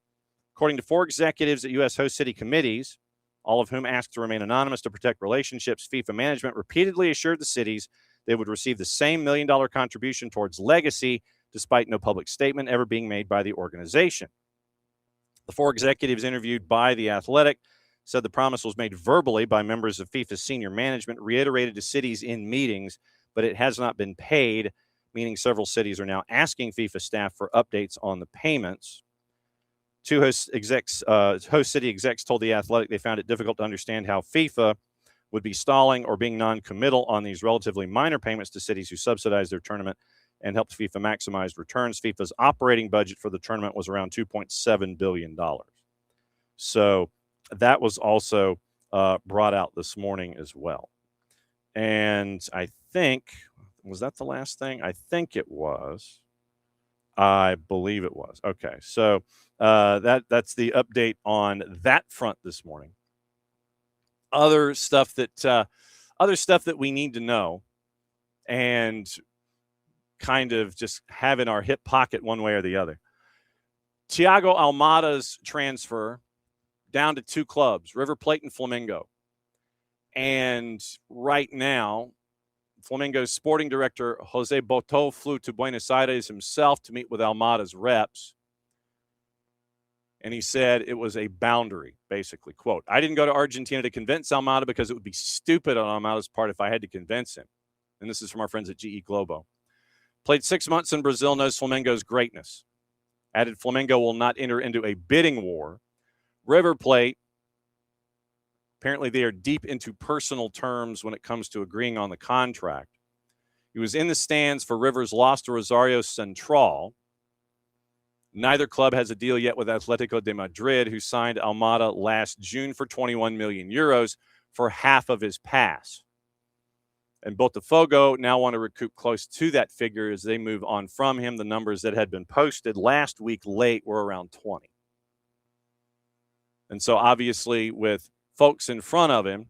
According to 4 executives at U.S. host city committees, all of whom asked to remain anonymous to protect relationships, FIFA management repeatedly assured the cities they would receive the same $1 million contribution towards legacy, despite no public statement ever being made by the organization. The 4 executives interviewed by The Athletic said the promise was made verbally by members of FIFA's senior management, reiterated to cities in meetings, but it has not been paid, meaning several cities are now asking FIFA staff for updates on the payments. 2 host city execs told The Athletic they found it difficult to understand how FIFA would be stalling or being non-committal on these relatively minor payments to cities who subsidize their tournament and helped FIFA maximize returns. FIFA's operating budget for the tournament was around $2.7 billion. So that was also brought out this morning as well. And I think, was that the last thing? I think it was. I believe it was. Okay, so that's the update on that front this morning. Other stuff that we need to know and kind of just have in our hip pocket one way or the other. Thiago Almada's transfer down to 2 clubs, River Plate and Flamengo. And right now, Flamengo's sporting director, Jose Boto, flew to Buenos Aires himself to meet with Almada's reps. And he said it was a boundary, basically. Quote, I didn't go to Argentina to convince Almada because it would be stupid on Almada's part if I had to convince him. And this is from our friends at GE Globo. Played 6 months in Brazil, knows Flamengo's greatness. Added Flamengo will not enter into a bidding war. River Plate, apparently they are deep into personal terms when it comes to agreeing on the contract. He was in the stands for River's loss to Rosario Central. Neither club has a deal yet with Atletico de Madrid, who signed Almada last June for 21 million euros for half of his pass. And Botafogo now want to recoup close to that figure as they move on from him. The numbers that had been posted last week late were around 20. And so obviously with folks in front of him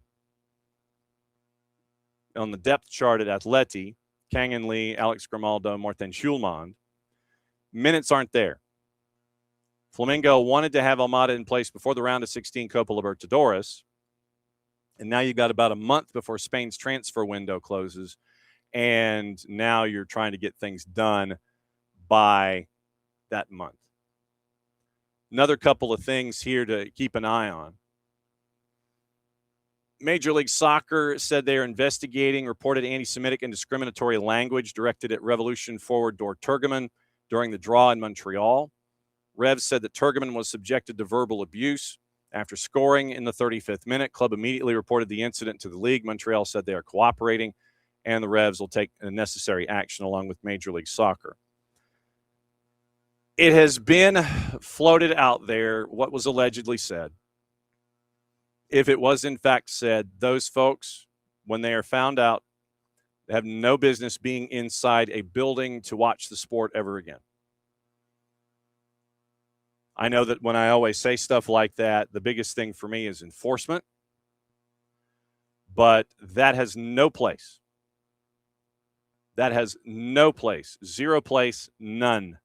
on the depth chart at Atleti, Kangan Lee, Alex Grimaldo, Martin Schulman, minutes aren't there. Flamengo wanted to have Almada in place before the round of 16 Copa Libertadores. And now you've got about a month before Spain's transfer window closes. And now you're trying to get things done by that month. Another couple of things here to keep an eye on. Major League Soccer said they are investigating reported anti-Semitic and discriminatory language directed at Revolution forward Dor Turgeman during the draw in Montreal. Rev said that Turgeman was subjected to verbal abuse. After scoring in the 35th minute, club immediately reported the incident to the league. Montreal said they are cooperating, and the Revs will take necessary action along with Major League Soccer. It has been floated out there what was allegedly said. If it was in fact said, those folks, when they are found out, have no business being inside a building to watch the sport ever again. I know that when I always say stuff like that, the biggest thing for me is enforcement. But that has no place. That has no place. Zero place, none.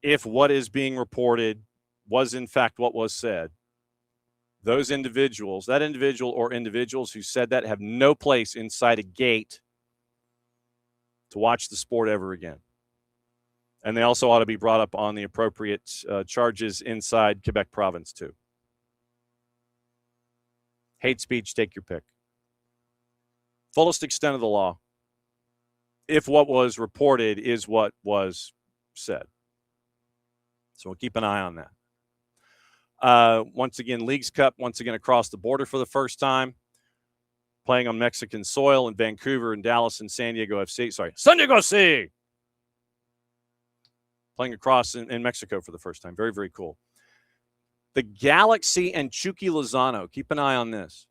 if what is being reported was in fact what was said, those individuals, that individual or individuals who said that, have no place inside a gate to watch the sport ever again. And they also ought to be brought up on the appropriate charges inside Quebec province too. Hate speech, take your pick. Fullest extent of the law, if what was reported is what was said. So we'll keep an eye on that. Once again, Leagues Cup, once again across the border for the first time, playing on Mexican soil in Vancouver and Dallas and San Diego FC. San Diego FC! Playing across in Mexico for the first time. Very, very cool. The Galaxy and Chucky Lozano. Keep an eye on this.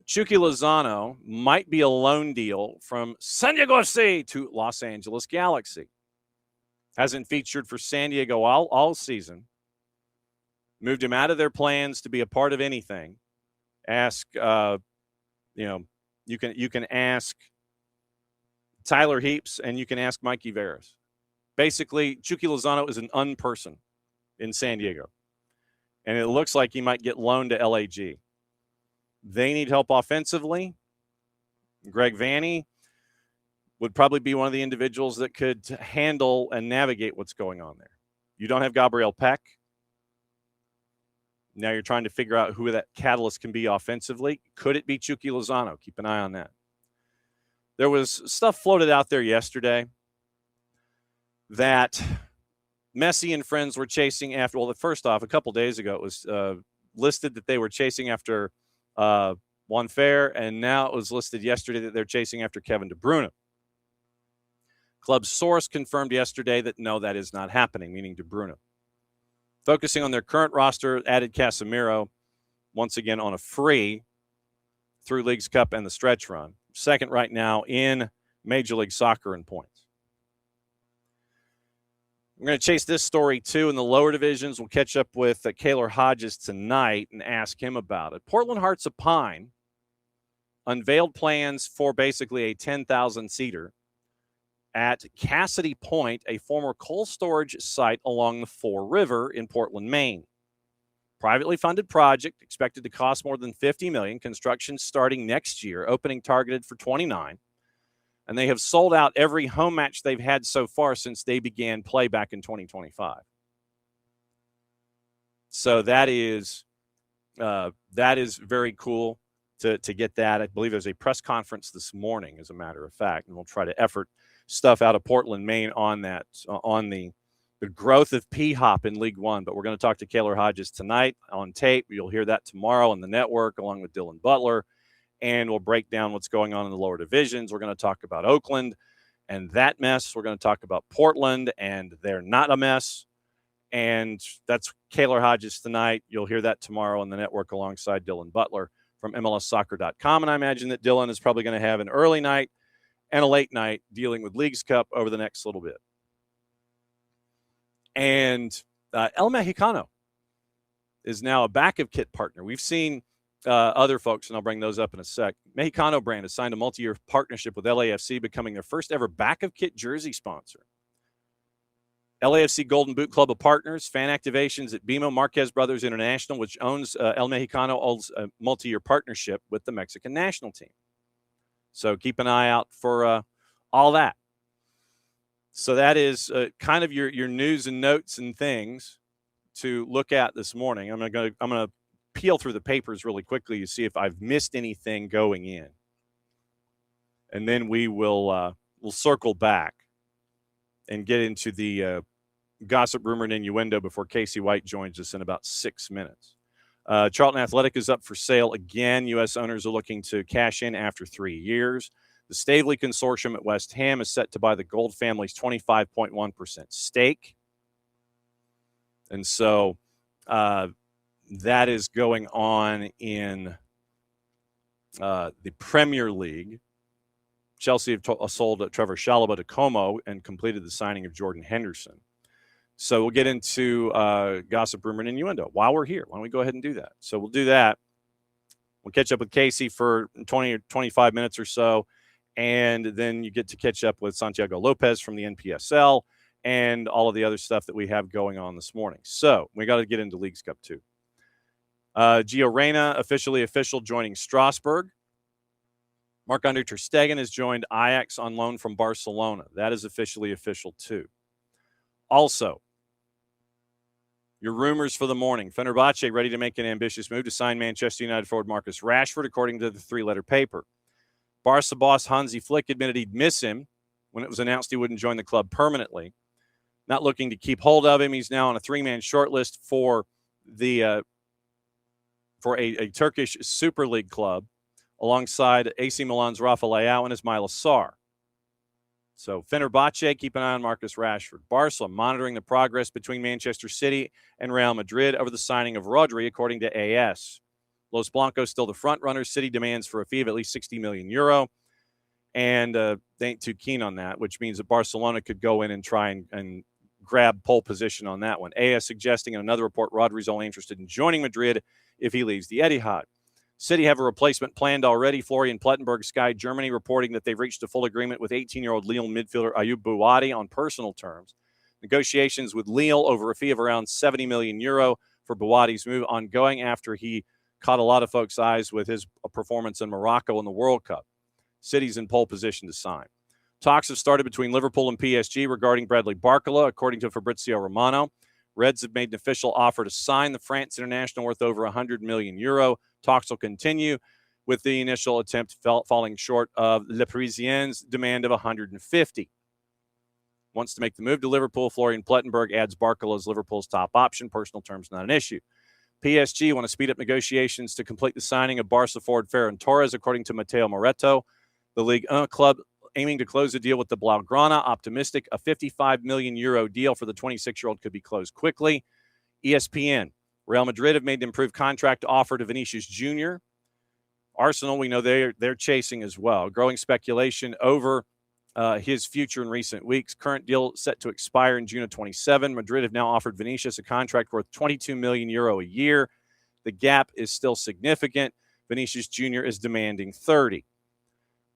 Chucky Lozano might be a loan deal from San Diego FC to Los Angeles Galaxy. Hasn't featured for San Diego all season. Moved him out of their plans to be a part of anything. Ask, you can ask Tyler Heaps and you can ask Mikey Veras. Basically, Chucky Lozano is an unperson in San Diego. And it looks like he might get loaned to LAG. They need help offensively. Greg Vanney would probably be one of the individuals that could handle and navigate what's going on there. You don't have Gabriel Peck. Now you're trying to figure out who that catalyst can be offensively. Could it be Chucky Lozano? Keep an eye on that. There was stuff floated out there yesterday that Messi and friends were chasing after. Well, first off, a couple days ago, it was listed that they were chasing after Juan Fer, and now it was listed yesterday that they're chasing after Kevin De Bruyne. Club source confirmed yesterday that no, that is not happening, meaning De Bruyne. Focusing on their current roster, added Casemiro once again on a free through Leagues Cup and the stretch run. Second right now in Major League Soccer in points. We're going to chase this story, too, in the lower divisions. We'll catch up with Kaylor Hodges tonight and ask him about it. Portland Hearts of Pine unveiled plans for basically a 10,000-seater at Cassidy Point, a former coal storage site along the Fore River in Portland, Maine. Privately funded project, expected to cost more than $50 million. Construction starting next year, opening targeted for 29. And they have sold out every home match they've had so far since they began play back in 2025. So that is very cool to get that. I believe there's a press conference this morning, as a matter of fact, and we'll try to effort stuff out of Portland, Maine on that, on the growth of P-Hop in League One. But we're going to talk to Kaylor Hodges tonight on tape. You'll hear that tomorrow on the network along with Dylan Butler. And we'll break down what's going on in the lower divisions. We're going to talk about Oakland and that mess. We're going to talk about Portland, and they're not a mess. And that's Kaylor Hodges tonight. You'll hear that tomorrow on the network alongside Dylan Butler from MLSsoccer.com. And I imagine that Dylan is probably going to have an early night and a late night dealing with Leagues Cup over the next little bit. And El Mexicano is now a backup kit partner. We've seen other folks, and I'll bring those up in a sec. Mexicano brand has signed a multi-year partnership with LAFC, becoming their first ever backup kit jersey sponsor. LAFC Golden Boot Club of Partners, fan activations at BMO Marquez Brothers International, which owns El Mexicano, owns a multi-year partnership with the Mexican national team. So keep an eye out for all that. So that is kind of your news and notes and things to look at this morning. I'm gonna peel through the papers really quickly to see if I've missed anything going in, and then we'll circle back and get into the gossip, rumor, and innuendo before Kacey White joins us in about 6 minutes. Charlton Athletic is up for sale again. U.S. owners are looking to cash in after 3 years. The Stavely Consortium at West Ham is set to buy the Gold family's 25.1% stake. And so that is going on in the Premier League. Chelsea have sold Trevor Chalobah to Como and completed the signing of Jordan Henderson. So we'll get into gossip, rumor, and innuendo while we're here. Why don't we go ahead and do that? So we'll do that. We'll catch up with Kacey for 20 or 25 minutes or so, and then you get to catch up with Santiago Lopez from the NPSL and all of the other stuff that we have going on this morning. So we got to get into Leagues Cup 2. Gio Reyna, official, joining Strasbourg. Marc-Andre ter Stegen has joined Ajax on loan from Barcelona. That is official too. Also, your rumors for the morning. Fenerbahce ready to make an ambitious move to sign Manchester United forward Marcus Rashford, according to the three-letter paper. Barca boss Hansi Flick admitted he'd miss him when it was announced he wouldn't join the club permanently. Not looking to keep hold of him. He's now on a three-man shortlist for a Turkish Super League club alongside AC Milan's Rafa Leao and Ismail Assar. So Fenerbahce, keep an eye on Marcus Rashford. Barca monitoring the progress between Manchester City and Real Madrid over the signing of Rodri, according to AS. Los Blancos still the front runners. City demands for a fee of at least €60 million. And they ain't too keen on that, which means that Barcelona could go in and try and grab pole position on that one. AS suggesting in another report Rodri's only interested in joining Madrid if he leaves the Etihad. City have a replacement planned already. Florian Plettenberg, Sky Germany, reporting that they've reached a full agreement with 18-year-old Lille midfielder Ayoub Bouadi on personal terms. Negotiations with Lille over a fee of around €70 million for Bouadi's move ongoing after he caught a lot of folks' eyes with his performance in Morocco in the World Cup. City's in pole position to sign. Talks have started between Liverpool and PSG regarding Bradley Barcola, according to Fabrizio Romano. Reds have made an official offer to sign the France international worth over €100 million. Talks will continue, with the initial attempt falling short of Le Parisien's demand of 150. Wants to make the move to Liverpool. Florian Plettenberg adds Barcola as Liverpool's top option. Personal terms not an issue. PSG want to speed up negotiations to complete the signing of Barca forward Ferran Torres, according to Matteo Moretto. The Ligue 1 club aiming to close a deal with the Blaugrana, optimistic a €55 million deal for the 26-year-old could be closed quickly. ESPN. Real Madrid have made an improved contract offer to Vinicius Jr. Arsenal, we know they're chasing as well. Growing speculation over his future in recent weeks. Current deal set to expire in June of 27. Madrid have now offered Vinicius a contract worth €22 million a year. The gap is still significant. Vinicius Jr. is demanding 30.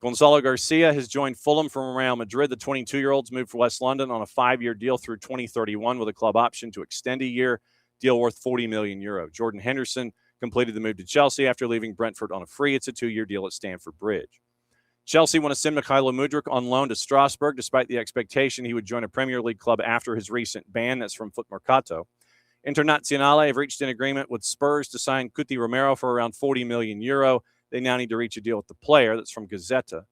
Gonzalo Garcia has joined Fulham from Real Madrid. The 22-year-old's moved for West London on a 5-year deal through 2031 with a club option to extend a year. Deal worth €40 million. Jordan Henderson completed the move to Chelsea after leaving Brentford on a free. It's a 2-year deal at Stamford Bridge. Chelsea want to send Mykhailo Mudryk on loan to Strasbourg, despite the expectation he would join a Premier League club after his recent ban. That's from Foot Mercato. Internazionale have reached an agreement with Spurs to sign Cuti Romero for around €40 million. They now need to reach a deal with the player. That's from Gazzetta.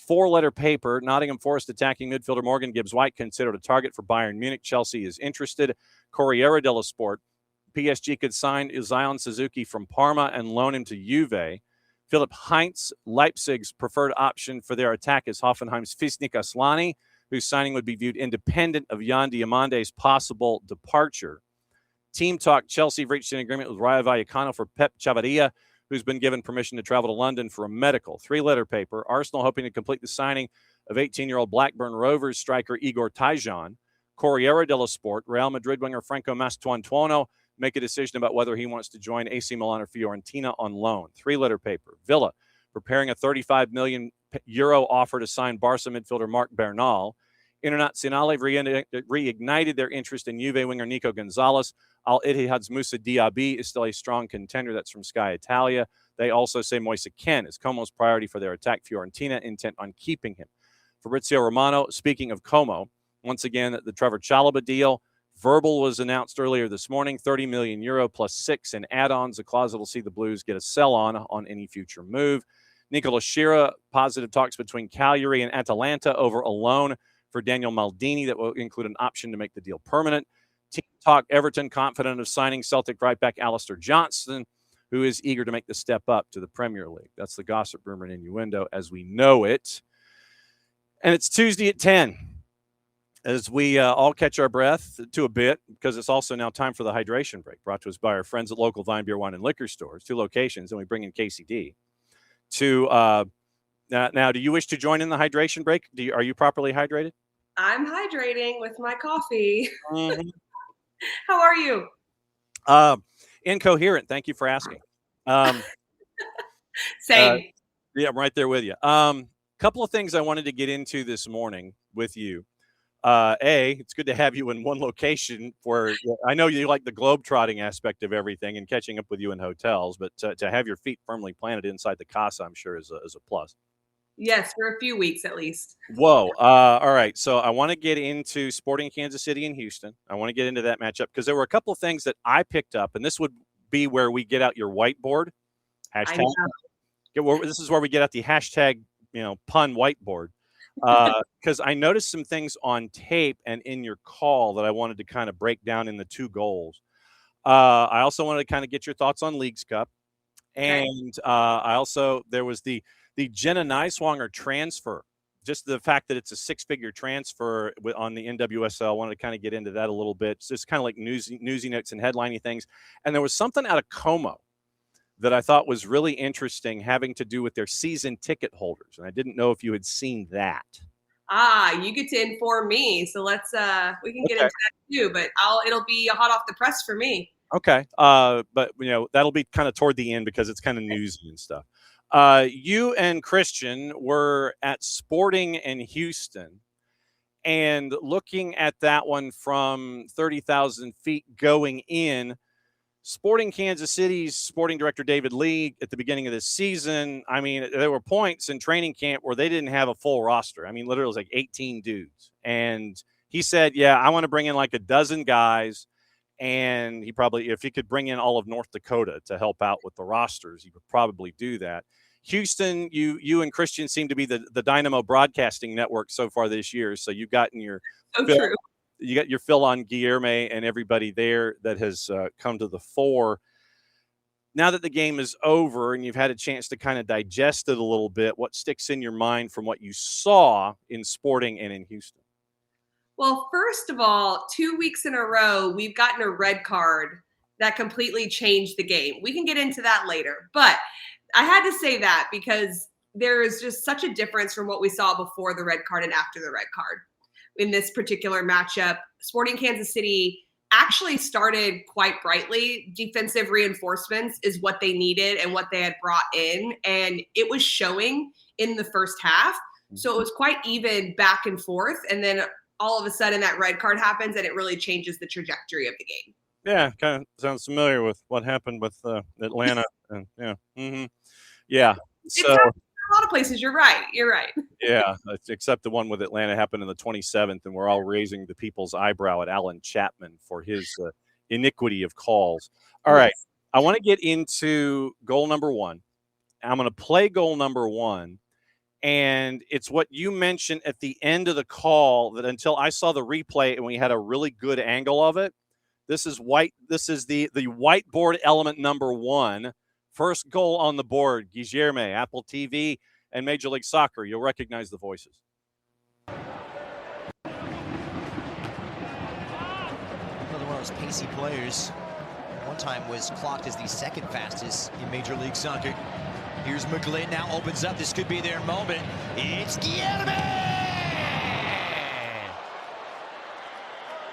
4-letter paper, Nottingham Forest attacking midfielder Morgan Gibbs-White considered a target for Bayern Munich. Chelsea is interested. Corriere dello Sport. PSG could sign Zion Suzuki from Parma and loan him to Juve. Philipp Heinz, Leipzig's preferred option for their attack is Hoffenheim's Fisnik Aslani, whose signing would be viewed independent of Yan Diamande's possible departure. Team Talk, Chelsea reached an agreement with Rayo Vallecano for Pep Chavarria, who's been given permission to travel to London for a medical. 3-letter paper, Arsenal hoping to complete the signing of 18-year-old Blackburn Rovers striker Igor Tyjon. Corriere dello Sport, Real Madrid winger Franco Mastantuono make a decision about whether he wants to join AC Milan or Fiorentina on loan. 3-letter paper, Villa preparing a €35 million offer to sign Barca midfielder Marc Bernal. Internazionale reignited their interest in Juve winger Nico Gonzalez. Al-Ittihad's Moussa Diaby is still a strong contender. That's from Sky Italia. They also say Moise Kean is Como's priority for their attack. Fiorentina intent on keeping him. Fabrizio Romano, speaking of Como, once again, the Trevor Chalobah deal. Verbal was announced earlier this morning, €30 million plus 6 in add-ons, a clause that will see the Blues get a sell on any future move. Nicola Shira, positive talks between Cagliari and Atalanta over a loan for Daniel Maldini that will include an option to make the deal permanent. Team Talk, Everton confident of signing Celtic right back Alistair Johnston, who is eager to make the step up to the Premier League. That's the gossip, rumor, and innuendo as we know it. And it's Tuesday at 10. As we all catch our breath to a bit, because it's also now time for the hydration break, brought to us by our friends at local Vine Beer, Wine, and Liquor stores, 2 locations, and we bring in Kacey D. Now, do you wish to join in the hydration break? Are you properly hydrated? I'm hydrating with my coffee. Mm-hmm. How are you? Incoherent. Thank you for asking. Same. Yeah, I'm right there with you. Couple of things I wanted to get into this morning with you. It's good to have you in one location for, I know you like the globe-trotting aspect of everything and catching up with you in hotels, but to have your feet firmly planted inside the casa, I'm sure is a plus. Yes, for a few weeks at least. Whoa. All right. So I want to get into Sporting Kansas City and Houston. I want to get into that matchup because there were a couple of things that I picked up, and this would be where we get out your whiteboard. Hashtag. This is where we get out the hashtag, pun whiteboard. Because I noticed some things on tape and in your call that I wanted to kind of break down in the two goals. I also wanted to kind of get your thoughts on Leagues Cup. And there was the Jenna Neiswanger transfer, just the fact that it's a six-figure transfer on the NWSL. I wanted to kind of get into that a little bit. It's just kind of like newsy notes and headliney things. And there was something out of Como that I thought was really interesting having to do with their season ticket holders. And I didn't know if you had seen that. You get to inform me. So let's, we can get into that too, but it'll be hot off the press for me. Okay. But that'll be kind of toward the end because it's kind of newsy and stuff. You and Christian were at Sporting in Houston and looking at that one from 30,000 feet going in. Sporting Kansas City's sporting director, David Lee, at the beginning of this season, I mean, there were points in training camp where they didn't have a full roster. I mean, literally it was like 18 dudes. And he said, I want to bring in like a dozen guys. And he probably, if he could bring in all of North Dakota to help out with the rosters, he would probably do that. Houston, you and Christian seem to be the Dynamo broadcasting network so far this year. So you've gotten your true. You got your fill on Guilherme and everybody there that has come to the fore. Now that the game is over and you've had a chance to kind of digest it a little bit, what sticks in your mind from what you saw in Sporting and in Houston? Well, first of all, 2 weeks in a row, we've gotten a red card that completely changed the game. We can get into that later, but I had to say that because there is just such a difference from what we saw before the red card and after the red card. In this particular matchup, Sporting Kansas City actually started quite brightly. Defensive reinforcements is what they needed and what they had brought in, and it was showing in the first half. So it was quite even back and forth, and then all of a sudden that red card happens and it really changes the trajectory of the game. Yeah, kind of sounds familiar with what happened with Atlanta. And yeah. So a lot of places, you're right. Yeah, except the one with Atlanta happened on the 27th, and we're all raising the people's eyebrow at Alan Chapman for his iniquity of calls. All right, I want to get into goal number one. I'm going to play goal number one, and it's what you mentioned at the end of the call that until I saw the replay and we had a really good angle of it. This is the whiteboard element number one. First goal on the board, Guilherme, Apple TV, and Major League Soccer. You'll recognize the voices. Another one of those pacey players. One time was clocked as the second fastest in Major League Soccer. Here's McGlynn, now opens up. This could be their moment. It's Guilherme!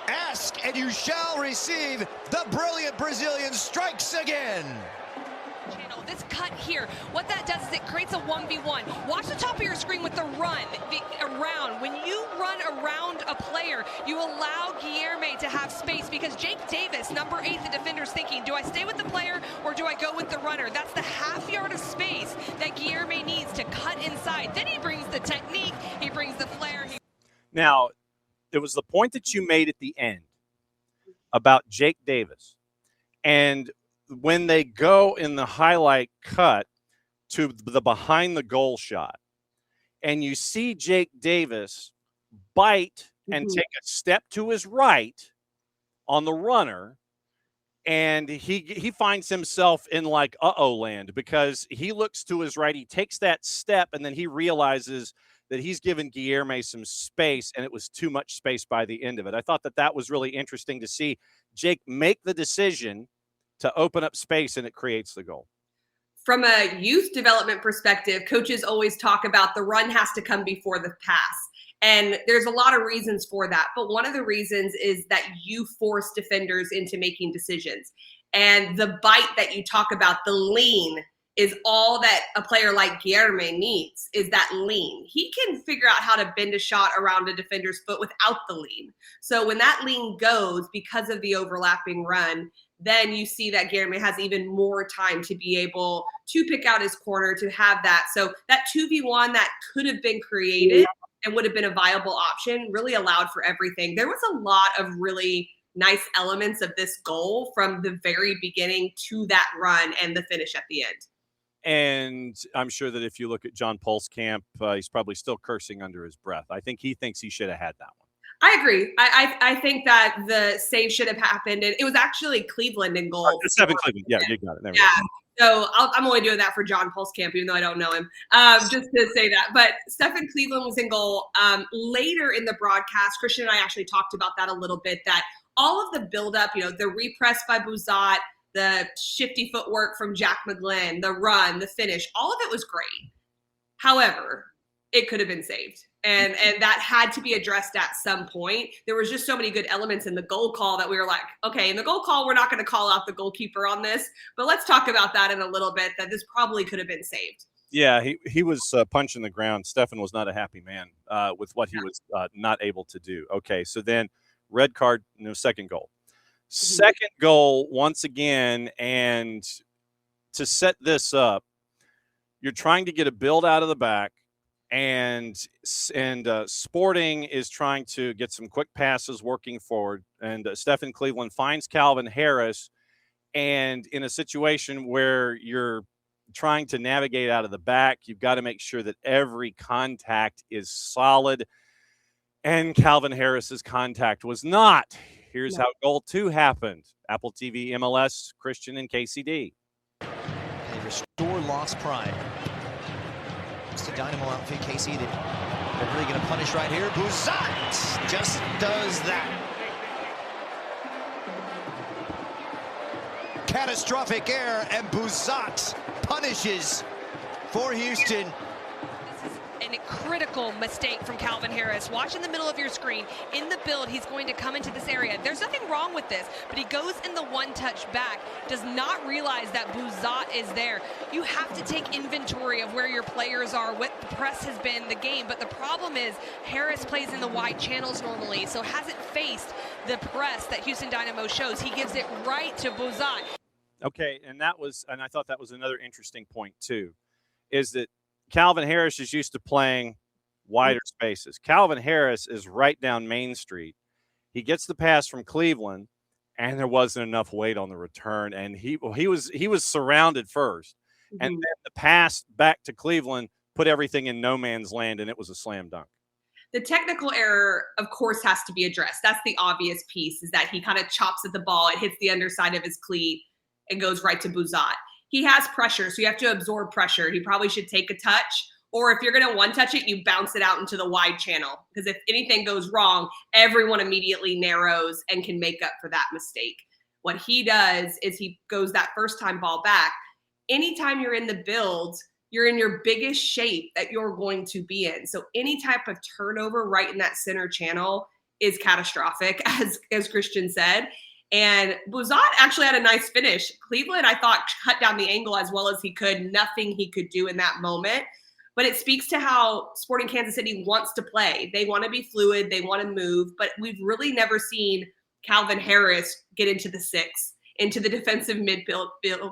Ask and you shall receive. The brilliant Brazilian strikes again. Channel. This cut here, what that does is it creates a 1v1. Watch the top of your screen with the run around. When you run around a player, you allow Guilherme to have space because Jake Davis, number 8, the defender's thinking, do I stay with the player or do I go with the runner? That's the half yard of space that Guilherme needs to cut inside. Then he brings the technique, he brings the flair. Now, it was the point that you made at the end about Jake Davis. And when they go in the highlight cut to the behind the goal shot and you see Jake Davis bite and take a step to his right on the runner, and he finds himself in like uh-oh land because he looks to his right, he takes that step, and then he realizes that he's given Guilherme some space, and it was too much space by the end of it. I thought that was really interesting to see Jake make the decision to open up space, and it creates the goal. From a youth development perspective, coaches always talk about the run has to come before the pass. And there's a lot of reasons for that. But one of the reasons is that you force defenders into making decisions. And the bite that you talk about, the lean, is all that a player like Guilherme needs is that lean. He can figure out how to bend a shot around a defender's foot without the lean. So when that lean goes because of the overlapping run, then you see that Guilherme has even more time to be able to pick out his corner, to have that. So that 2v1 that could have been created and would have been a viable option really allowed for everything. There was a lot of really nice elements of this goal from the very beginning to that run and the finish at the end. And I'm sure that if you look at John Pulskamp, he's probably still cursing under his breath. I think he thinks he should have had that one. I agree. I think that the save should have happened. And it was actually Cleveland in goal. Stephen Cleveland. Yeah, you got it. There we go. So I'm only doing that for John Pulskamp, even though I don't know him, just to say that. But Stephen Cleveland was in goal. Later in the broadcast, Christian and I actually talked about that a little bit, that all of the buildup, the repress by Bouzat, the shifty footwork from Jack McGlynn, the run, the finish, all of it was great. However, it could have been saved. And that had to be addressed at some point. There was just so many good elements in the goal call that we were like, okay, in the goal call, we're not going to call out the goalkeeper on this, but let's talk about that in a little bit, that this probably could have been saved. Yeah, he was punching the ground. Stefan was not a happy man with what he was not able to do. Okay, so then red card, second goal. Second goal, once again, and to set this up, you're trying to get a build out of the back, and Sporting is trying to get some quick passes working forward, and Stephen Cleveland finds Calvin Harris, and in a situation where you're trying to navigate out of the back, you've got to make sure that every contact is solid, and Calvin Harris's contact was not. Here's how goal 2 happened. Apple TV, MLS, Christian, and KCD. They restore lost pride. It's the Dynamo outfit, Kacey, that they're really going to punish right here. Bouzat just does that. Catastrophic error, and Bouzat punishes for Houston. This is a critical mistake from Calvin Harris. Watch in the middle of your screen. In the build, he's going to come into this area. There's nothing wrong with this, but he goes in the one-touch back, does not realize that Bouzat is there. You have to take inventory of where your players are, what the press has been, the game, but the problem is Harris plays in the wide channels normally, so hasn't faced the press that Houston Dynamo shows. He gives it right to Bouzat. Okay, and I thought that was another interesting point too, is that Calvin Harris is used to playing wider spaces. Calvin Harris is right down Main Street. He gets the pass from Cleveland, and there wasn't enough weight on the return, and he was surrounded first, and then the pass back to Cleveland put everything in no man's land, and it was a slam dunk. The technical error, of course, has to be addressed. That's the obvious piece, is that he kind of chops at the ball, it hits the underside of his cleat, and goes right to Bouzat. He has pressure, so you have to absorb pressure. He probably should take a touch, or if you're going to one-touch it, you bounce it out into the wide channel, because if anything goes wrong, everyone immediately narrows and can make up for that mistake. What he does is he goes that first-time ball back. Anytime you're in the build, you're in your biggest shape that you're going to be in. So any type of turnover right in that center channel is catastrophic, as Christian said. And Bouzat actually had a nice finish. Cleveland, I thought, cut down the angle as well as he could. Nothing he could do in that moment. But it speaks to how Sporting Kansas City wants to play. They want to be fluid. They want to move. But we've really never seen Calvin Harris get into the 6, into the defensive midfield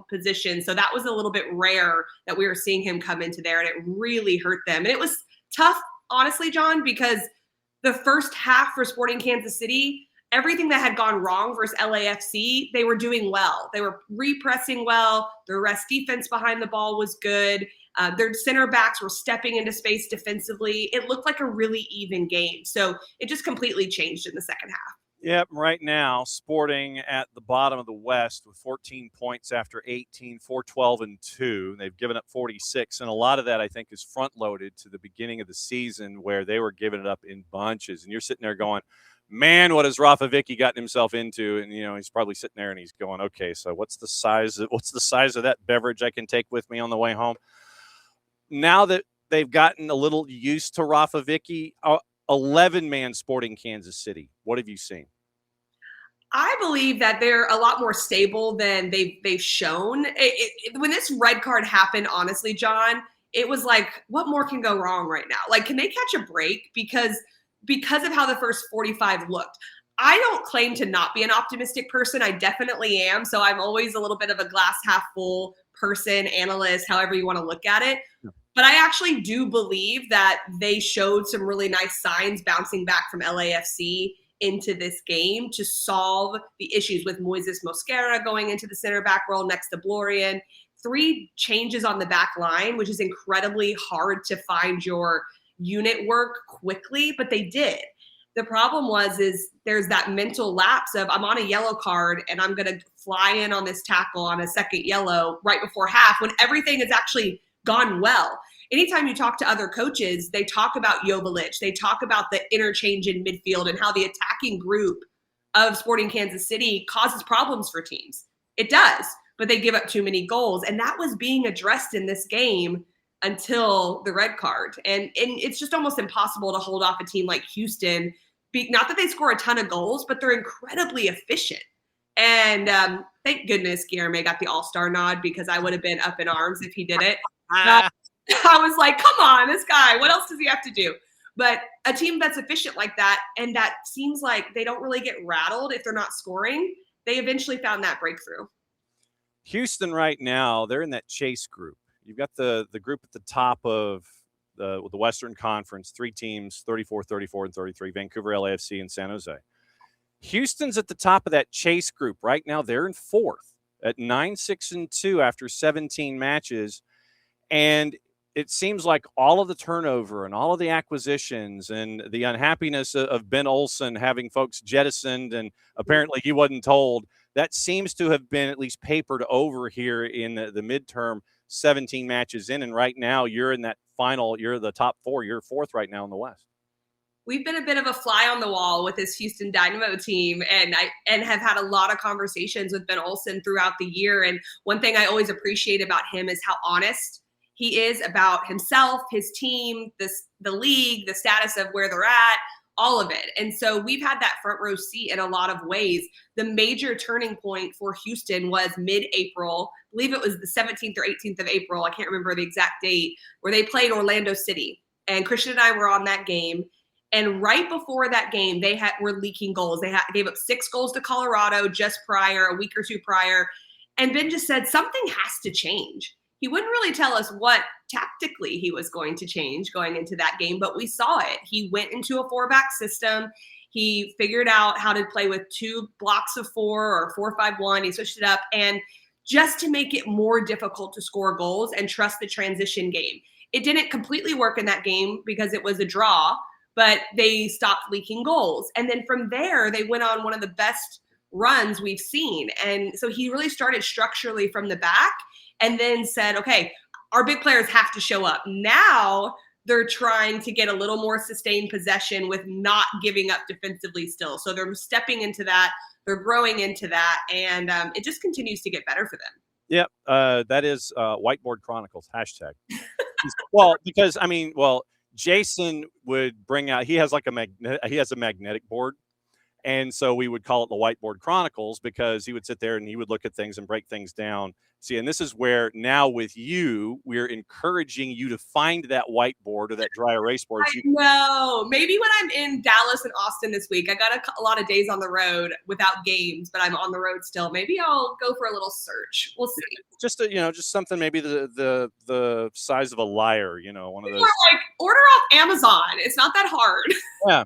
position. So that was a little bit rare that we were seeing him come into there. And it really hurt them. And it was tough, honestly, John, because the first half for Sporting Kansas City, everything that had gone wrong versus LAFC, they were doing well. They were repressing well. Their rest defense behind the ball was good. Their center backs were stepping into space defensively. It looked like a really even game. So it just completely changed in the second half. Yep, right now, Sporting at the bottom of the West with 14 points after 18, 4-12-2. They've given up 46, and a lot of that, I think, is front-loaded to the beginning of the season where they were giving it up in bunches. And you're sitting there going, man, what has Rafa Vicky gotten himself into? And, he's probably sitting there and he's going, okay, so what's the size of that beverage I can take with me on the way home? Now that they've gotten a little used to Rafa Vicky, 11-man Sporting Kansas City. What have you seen? I believe that they're a lot more stable than they've shown. When this red card happened, honestly, John, it was like, what more can go wrong right now? Like, can they catch a break? Because of how the first 45 looked. I don't claim to not be an optimistic person. I definitely am. So I'm always a little bit of a glass half full person, analyst, however you want to look at it. Yeah. But I actually do believe that they showed some really nice signs bouncing back from LAFC into this game to solve the issues with Moises Mosquera going into the center back role next to Blorian. 3 changes on the back line, which is incredibly hard to find your unit work quickly, but they did. The problem is there's that mental lapse of I'm on a yellow card and I'm going to fly in on this tackle on a second yellow right before half when everything has actually gone well. Anytime you talk to other coaches, they talk about Joveljic. They talk about the interchange in midfield and how the attacking group of Sporting Kansas City causes problems for teams. It does, but they give up too many goals. And that was being addressed in this game until the red card. And it's just almost impossible to hold off a team like Houston. Not that they score a ton of goals, but they're incredibly efficient. And thank goodness Guilherme got the all-star nod, because I would have been up in arms if he did it. I was like, come on, this guy, what else does he have to do? But a team that's efficient like that, and that seems like they don't really get rattled if they're not scoring, they eventually found that breakthrough. Houston right now, they're in that chase group. You've got the group at the top of the Western Conference, 3 teams, 34, 34, and 33, Vancouver, LAFC, and San Jose. Houston's at the top of that chase group. Right now, they're in 4th at 9-6-2 after 17 matches. And it seems like all of the turnover and all of the acquisitions and the unhappiness of Ben Olsen having folks jettisoned, and apparently he wasn't told, that seems to have been at least papered over here in the midterm, 17 matches in. And right now you're in that final, you're the top 4, you're 4th right now in the West. We've been a bit of a fly on the wall with this Houston Dynamo team, and have had a lot of conversations with Ben Olsen throughout the year. And one thing I always appreciate about him is how honest he is about himself, his team, the league, the status of where they're at, all of it. And so we've had that front row seat in a lot of ways. The major turning point for Houston was mid-April. I believe it was the 17th or 18th of April. I can't remember the exact date, where they played Orlando City. And Christian and I were on that game. And right before that game, they were leaking goals. They gave up 6 goals to Colorado just prior, a week or 2 prior. And Ben just said, something has to change. He wouldn't really tell us what tactically he was going to change going into that game, but we saw it. He went into a 4-back system. He figured out how to play with 2 blocks of 4 or 4-5-1. He switched it up, and just to make it more difficult to score goals and trust the transition game. It didn't completely work in that game because it was a draw, but they stopped leaking goals. And then from there, they went on one of the best runs we've seen. And so he really started structurally from the back, and then said, okay, our big players have to show up. Now they're trying to get a little more sustained possession with not giving up defensively still. So they're stepping into that. They're growing into that. And it just continues to get better for them. Yep. That is Whiteboard Chronicles, hashtag. Well, because, Jason would bring out, he has a magnetic board. And so we would call it the Whiteboard Chronicles, because he would sit there and he would look at things and break things down. See, and this is where now with you, we're encouraging you to find that whiteboard or that dry erase board. I know. Maybe when I'm in Dallas and Austin this week, I got a lot of days on the road without games, but I'm on the road still. Maybe I'll go for a little search. We'll see. Just something maybe the size of a lyre, one of those. Like, order off Amazon. It's not that hard. Yeah.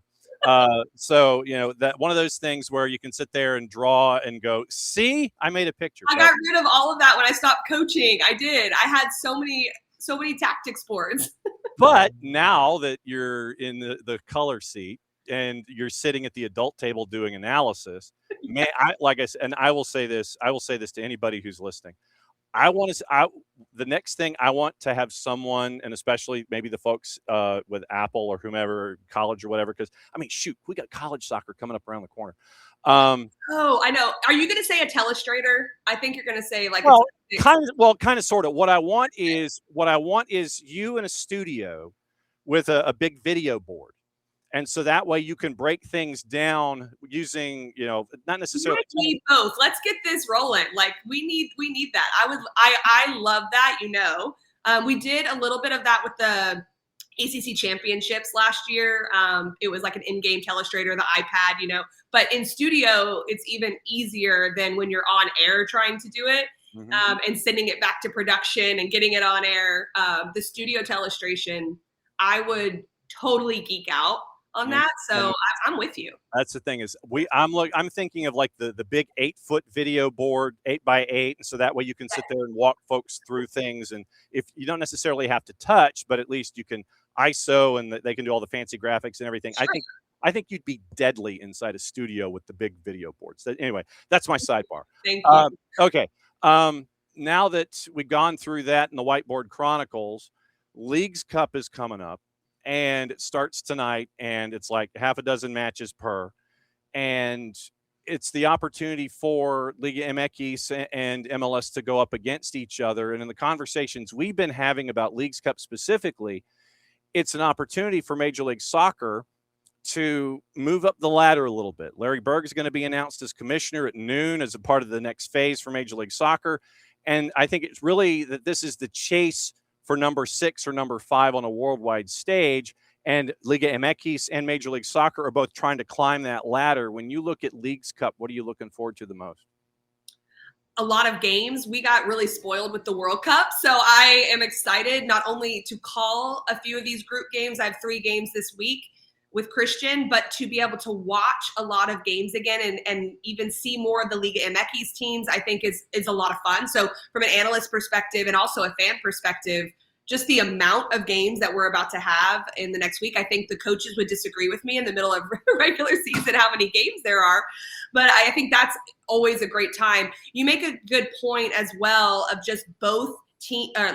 So that one of those things where you can sit there and draw and go, see, I made a picture. I got rid of all of that when I stopped coaching. I did. I had so many tactics boards. But now that you're in the color seat and you're sitting at the adult table doing analysis, man, like I said, and I will say this to anybody who's listening. The next thing I want to have someone, and especially maybe the folks with Apple or whomever, college or whatever, because we got college soccer coming up around the corner. Oh, I know. Are you going to say a telestrator? I think you're going to say like. Kind of, sort of. What I want is you in a studio with a big video board, And so that way you can break things down using, not necessarily. We need both. Let's get this rolling. Like we need that. I love that. We did a little bit of that with the ACC championships last year. It was like an in-game telestrator, the iPad, but in studio, it's even easier than when you're on air trying to do it. And sending it back to production and getting it on air. The studio telestration, I would totally geek out on that. So I'm with you. That's the thing is I'm thinking of like the big 8-foot video board, 8x8. And so that way you can sit there and walk folks through things. And if you don't necessarily have to touch, but at least you can ISO and they can do all the fancy graphics and everything. Sure. I think you'd be deadly inside a studio with the big video boards. Anyway, that's my sidebar. Thank you. Okay. Now that we've gone through that in the Whiteboard Chronicles, Leagues Cup is coming up and it starts tonight and it's like half a dozen matches per. And it's the opportunity for Liga MX and MLS to go up against each other. And in the conversations we've been having about Leagues Cup specifically, it's an opportunity for Major League Soccer to move up the ladder a little bit. Larry Berg is going to be announced as commissioner at noon as a part of the next phase for Major League Soccer. And I think it's really that this is the chase for number 6 or number 5 on a worldwide stage. And Liga MX and Major League Soccer are both trying to climb that ladder. When you look at Leagues Cup, what are you looking forward to the most? A lot of games. We got really spoiled with the World Cup. So I am excited not only to call a few of these group games. I have 3 games this week with Christian, but to be able to watch a lot of games again and even see more of the Liga MX teams, I think is a lot of fun. So from an analyst perspective and also a fan perspective, just the amount of games that we're about to have in the next week, I think the coaches would disagree with me in the middle of regular season how many games there are. But I think that's always a great time. You make a good point as well of just both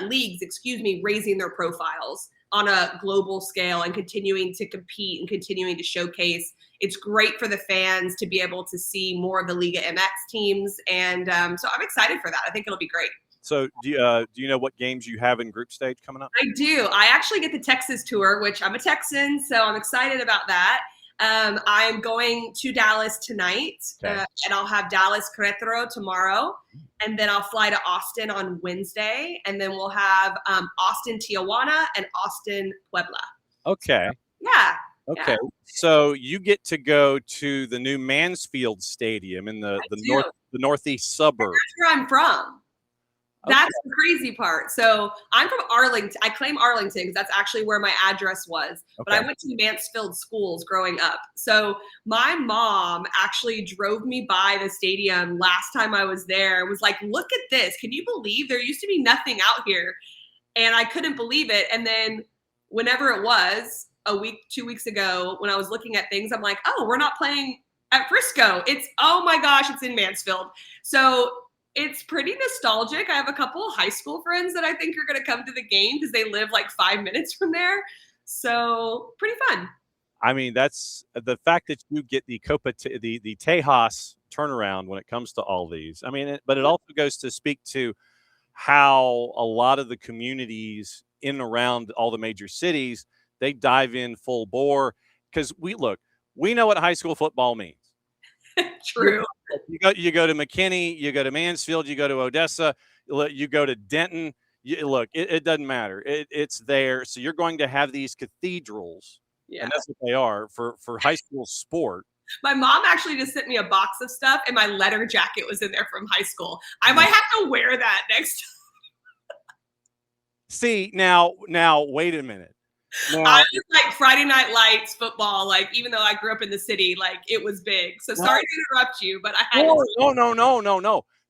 leagues, raising their profiles on a global scale and continuing to compete and continuing to showcase. It's great for the fans to be able to see more of the Liga MX teams. And so I'm excited for that. I think it'll be great. So do you know what games you have in group stage coming up? I do. I actually get the Texas tour, which I'm a Texan, so I'm excited about that. I'm going to Dallas tonight, and I'll have Dallas Querétaro tomorrow, and then I'll fly to Austin on Wednesday, and then we'll have Austin Tijuana and Austin Puebla. Okay. So, yeah. Okay. Yeah. So you get to go to the new Mansfield Stadium in the northeast suburb. That's where I'm from. That's the crazy part. So I'm from Arlington. I claim Arlington because that's actually where my address was. But I went to Mansfield schools growing up. So my mom actually drove me by the stadium last time I was there and was like, look at this. Can you believe there used to be nothing out here? And I couldn't believe it. And then whenever it was, 2 weeks ago, when I was looking at things, I'm like, oh, we're not playing at Frisco. Oh my gosh, it's in Mansfield. So it's pretty nostalgic. I have a couple of high school friends that I think are going to come to the game because they live like 5 minutes from there. So pretty fun. I mean, that's the fact that you get the the Tejas turnaround when it comes to all these. I mean, but it also goes to speak to how a lot of the communities in and around all the major cities, they dive in full bore because we know what high school football means. True. You go to McKinney, you go to Mansfield, you go to Odessa, you go to Denton. It doesn't matter. It's there. So you're going to have these cathedrals, and that's what they are for high school sport. My mom actually just sent me a box of stuff, and my letter jacket was in there from high school. I might have to wear that next time. See, now, wait a minute. Now, I was like Friday Night Lights football, like even though I grew up in the city, like it was big. So sorry to interrupt you, but I had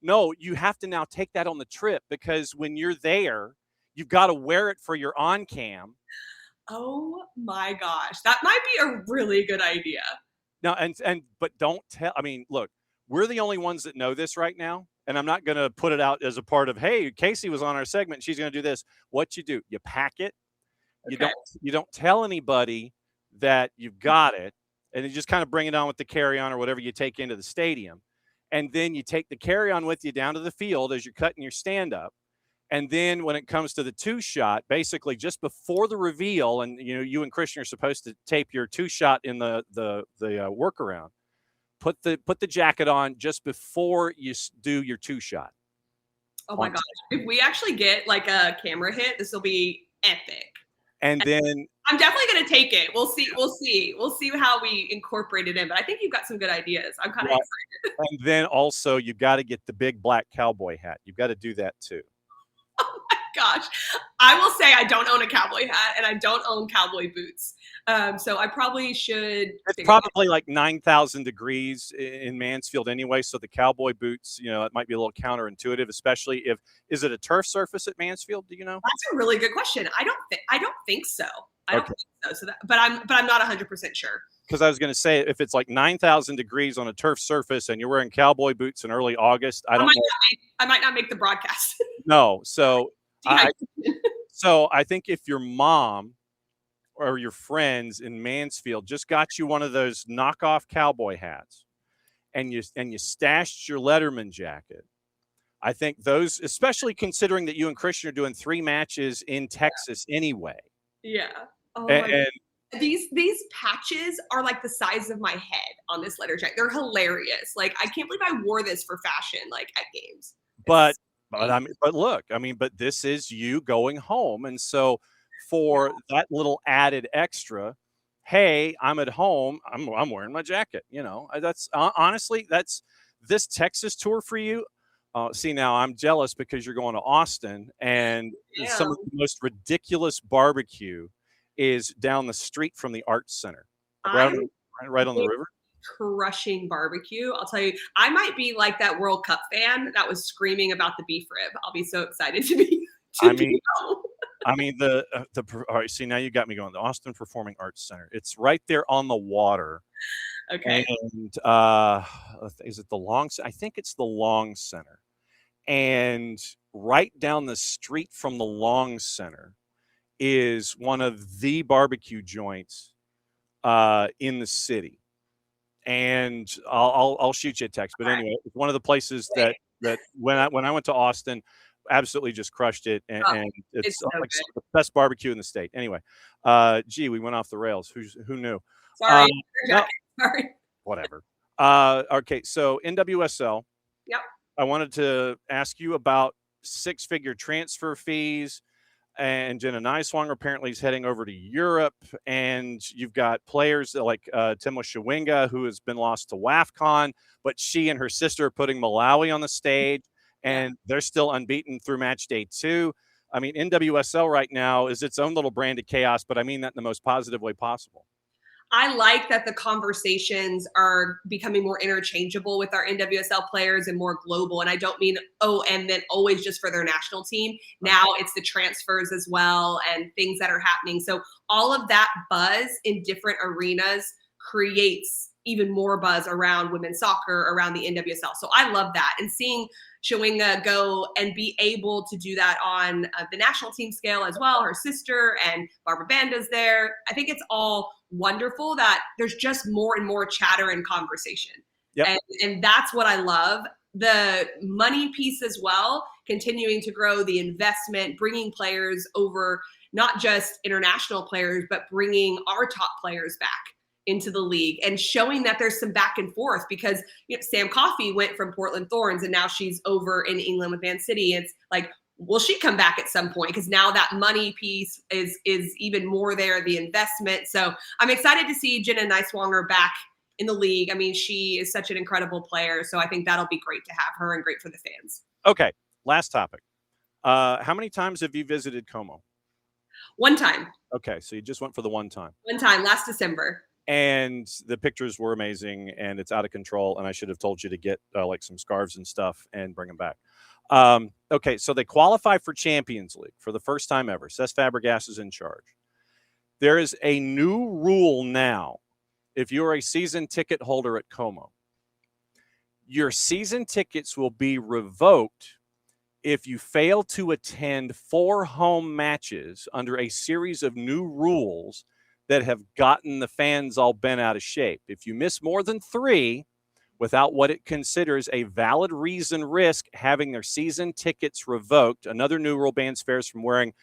No, you have to now take that on the trip because when you're there, you've got to wear it for your on cam. Oh my gosh, that might be a really good idea. No, but don't tell. I mean, look, we're the only ones that know this right now, and I'm not going to put it out as a part of, hey, Kacey was on our segment, and she's going to do this. What you do, you pack it. You don't tell anybody that you've got it, and you just kind of bring it on with the carry-on or whatever you take into the stadium. And then you take the carry-on with you down to the field as you're cutting your stand-up. And then when it comes to the 2-shot, basically just before the reveal, and you and Christian are supposed to tape your 2-shot in the workaround. Put the jacket on just before you do your 2-shot. Oh my gosh! If we actually get like a camera hit, this will be epic. And then I'm definitely going to take it. We'll see how we incorporate it in. But I think you've got some good ideas. I'm kind of excited. And then also you've got to get the big black cowboy hat. You've got to do that too. Oh my gosh. I will say I don't own a cowboy hat and I don't own cowboy boots. So I probably should. It's probably like 9,000 degrees in Mansfield anyway. So the cowboy boots, it might be a little counterintuitive, especially is it a turf surface at Mansfield? Do you know? That's a really good question. I don't think so. I don't think so. But I'm not 100% sure. Because I was going to say, if it's like 9,000 degrees on a turf surface and you're wearing cowboy boots in early August, I might not make the broadcast. No. So I think if your mom or your friends in Mansfield just got you one of those knockoff cowboy hats and you stashed your Letterman jacket, I think those, especially considering that you and Christian are doing 3 matches in Texas anyway. Yeah. Oh my God. These patches are like the size of my head on this letter jacket. They're hilarious. Like, I can't believe I wore this for fashion, like at games. But this is you going home. And so for that little added extra, hey, I'm at home, I'm wearing my jacket. That's honestly, that's this Texas tour for you. See, now I'm jealous because you're going to Austin, and some of the most ridiculous barbecue is down the street from the Arts Center, right on the river. Crushing barbecue. I'll tell you, I might be like that World Cup fan that was screaming about the beef rib. I'll be so excited to be. All right. See, now you got me going. The Austin Performing Arts Center. It's right there on the water. Okay. And is it the Long? I think it's the Long Center. And right down the street from the Long Center is one of the barbecue joints in the city. And I'll shoot you a text. But anyway, it's one of the places that when I went to Austin, absolutely just crushed it. And it's so like the best barbecue in the state. Anyway, we went off the rails. Who knew? Sorry. Sorry. Whatever. Okay, so NWSL. Yep. I wanted to ask you about 6-figure transfer fees. And Jenna Niswanger apparently is heading over to Europe. And you've got players like Timo Shawinga, who has been lost to WAFCON, but she and her sister are putting Malawi on the stage, and they're still unbeaten through match day 2. I mean, NWSL right now is its own little brand of chaos, but I mean that in the most positive way possible. I like that the conversations are becoming more interchangeable with our NWSL players and more global. And I don't mean, and then always just for their national team. Now it's the transfers as well and things that are happening. So all of that buzz in different arenas creates even more buzz around women's soccer, around the NWSL. So I love that. And seeing Shawinga go and be able to do that on the national team scale as well, her sister and Barbara Banda's there. I think it's all wonderful that there's just more and more chatter and conversation. Yep. And that's what I love. The money piece as well, continuing to grow the investment, bringing players over, not just international players, but bringing our top players back into the league and showing that there's some back and forth because Sam Coffey went from Portland Thorns and now she's over in England with Man City. It's like, will she come back at some point? Because now that money piece is even more there, the investment. So I'm excited to see Jenna Niswanger back in the league. I mean, she is such an incredible player. So I think that'll be great to have her and great for the fans. Okay, last topic. How many times have you visited Como? One time. Okay, so you just went for the one time. One time, last December. And the pictures were amazing, and it's out of control. And I should have told you to get like some scarves and stuff and bring them back. Okay, so they qualify for Champions League for the first time ever. Cesc Fabregas is in charge. There is a new rule now. If you're a season ticket holder at Como, your season tickets will be revoked if you fail to attend 4 home matches under a series of new rules that have gotten the fans all bent out of shape. If you miss more than 3, without what it considers a valid reason risk having their season tickets revoked. Another new rule bans fans from wearing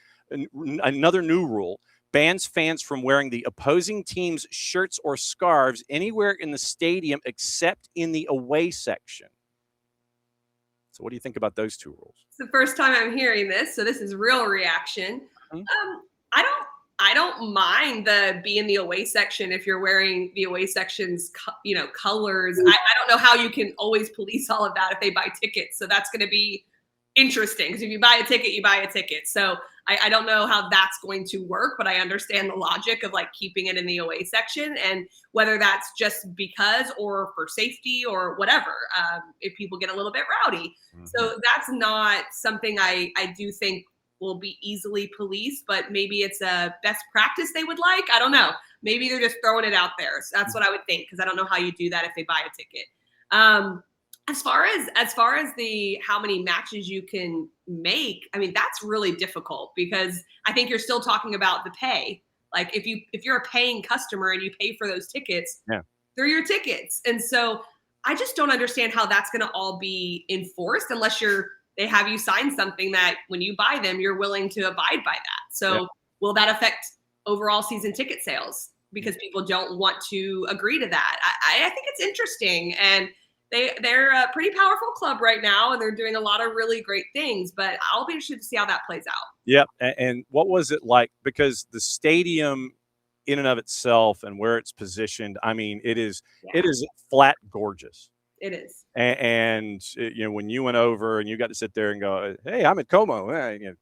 the opposing team's shirts or scarves anywhere in the stadium except in the away section. So what do you think about those two rules? It's the first time I'm hearing this, so this is real reaction. I don't mind the be in the away section if you're wearing the away section's colors. I don't know how you can always police all of that if they buy tickets. So that's going to be interesting, because if you buy a ticket, you buy a ticket. So I don't know how that's going to work, but I understand the logic of like keeping it in the away section, and whether that's just because or for safety or whatever, if people get a little bit rowdy. Mm-hmm. So that's not something I do think will be easily policed, but maybe it's a best practice they would like. I don't know. Maybe they're just throwing it out there. So that's what I would think, because I don't know how you do that if they buy a ticket. As far as the how many matches you can make, I mean, that's really difficult, because I think you're still talking about the pay. Like if you're a paying customer and you pay for those tickets, they're your tickets. And so I just don't understand how that's going to all be enforced unless they have you sign something that when you buy them, you're willing to abide by that. So will that affect overall season ticket sales because people don't want to agree to that? I think it's interesting, and they're a pretty powerful club right now, and they're doing a lot of really great things, but I'll be interested to see how that plays out. Yep. And what was it like? Because the stadium in and of itself and where it's positioned, I mean, it is flat gorgeous. It is. And when you went over and you got to sit there and go, hey, I'm at Como,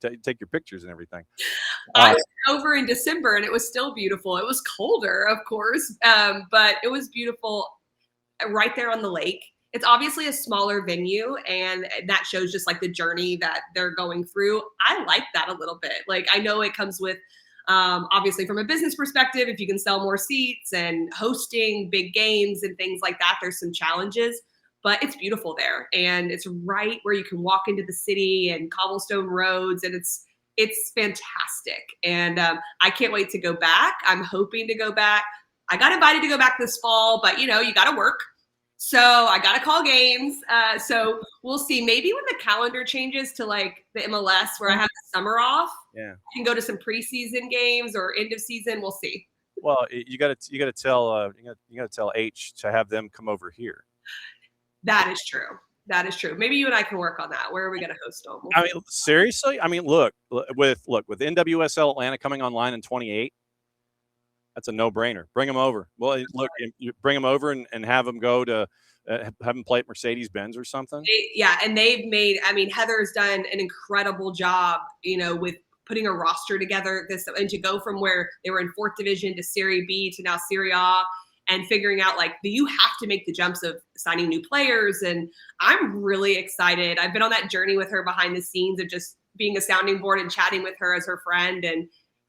take your pictures and everything. I was over in December and it was still beautiful. It was colder, of course, but it was beautiful right there on the lake. It's obviously a smaller venue, and that shows just like the journey that they're going through. I like that a little bit. Like, I know it comes with, obviously from a business perspective, if you can sell more seats and hosting big games and things like that, there's some challenges, but it's beautiful there. And it's right where you can walk into the city and cobblestone roads, and it's fantastic. And I can't wait to go back. I'm hoping to go back. I got invited to go back this fall, but you got to work. So I got to call games. So we'll see. Maybe when the calendar changes to like the MLS where I have the summer off, I can go to some preseason games or end of season. We'll see. Well, you got to tell H to have them come over here. That is true. That is true. Maybe you and I can work on that. Where are we going to host them? I mean, seriously? I mean, look with NWSL Atlanta coming online in 28. That's a no-brainer. Bring them over. Well, look, you bring them over and have them go to have them play at Mercedes-Benz or something. And they've made. I mean, Heather's done an incredible job, with putting a roster together. And to go from where they were in 4th division to Serie B to now Serie A, and figuring out like you have to make the jumps of signing new players. And I'm really excited. I've been on that journey with her behind the scenes of just being a sounding board and chatting with her as her friend,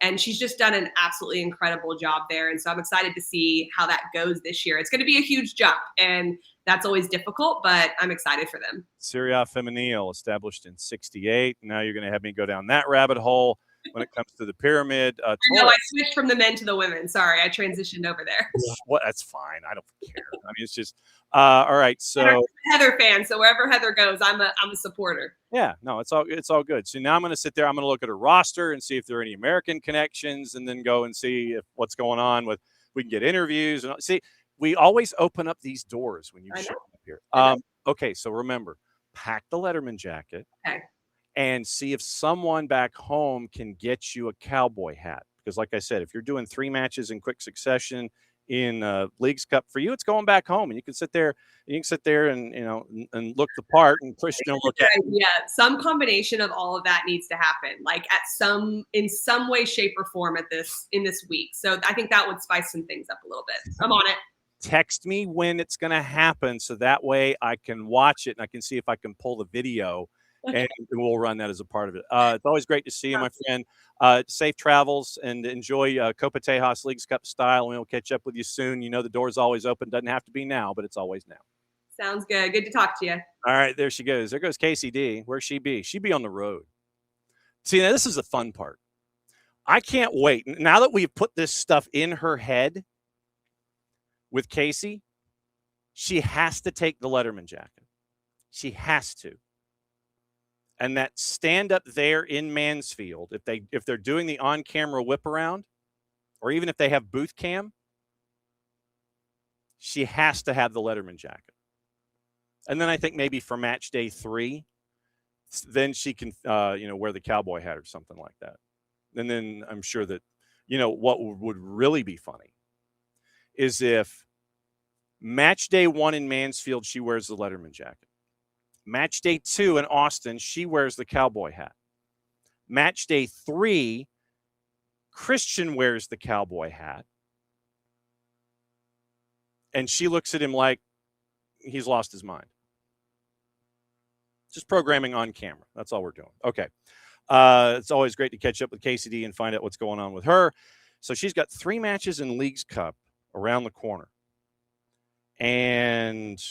and she's just done an absolutely incredible job there. And so I'm excited to see how that goes this year. It's going to be a huge jump, and that's always difficult, but I'm excited for them. Serie A Femenil established in 68. Now you're going to have me go down that rabbit hole when it comes to the pyramid. No, I switched from the men to the women. Sorry, I transitioned over there. What? That's fine. I don't care. I mean, it's just all right. So Heather fan. So wherever Heather goes, I'm a supporter. Yeah, no, it's all good. So now I'm going to sit there. I'm going to look at her roster and see if there are any American connections, and then go and see if what's going on with. We can get interviews and see. We always open up these doors when you show up here. Okay, so remember, pack the Letterman jacket. Okay. And see if someone back home can get you a cowboy hat. Because like I said, if you're doing 3 matches in quick succession in Leagues Cup, for you, it's going back home, and you can sit there and and look the part, and Christian look at Yeah, some combination of all of that needs to happen, like in some way, shape, or form in this week. So I think that would spice some things up a little bit. I'm on it. Text me when it's going to happen, so that way I can watch it and I can see if I can pull the video. And we'll run that as a part of it. It's always great to see you, my friend. Safe travels, and enjoy Copa Tejas Leagues Cup style. And we'll catch up with you soon. The door's always open. Doesn't have to be now, but it's always now. Sounds good. Good to talk to you. All right, there she goes. There goes Kacey D. Where'd she be? She'd be on the road. See, now this is the fun part. I can't wait. Now that we've put this stuff in her head with Kacey, She has to take the Letterman jacket. She has to. And that stand up there in Mansfield, if they're doing the on-camera whip around, or even if they have booth cam, she has to have the Letterman jacket. And then I think maybe for match day 3, then she can, wear the cowboy hat or something like that. And then I'm sure that, what would really be funny is if match day 1 in Mansfield, she wears the Letterman jacket. Match day 2 in Austin, she wears the cowboy hat. Match day 3, Christian wears the cowboy hat. And she looks at him like he's lost his mind. Just programming on camera. That's all we're doing. Okay. It's always great to catch up with Kacey and find out what's going on with her. So she's got 3 matches in Leagues Cup around the corner. And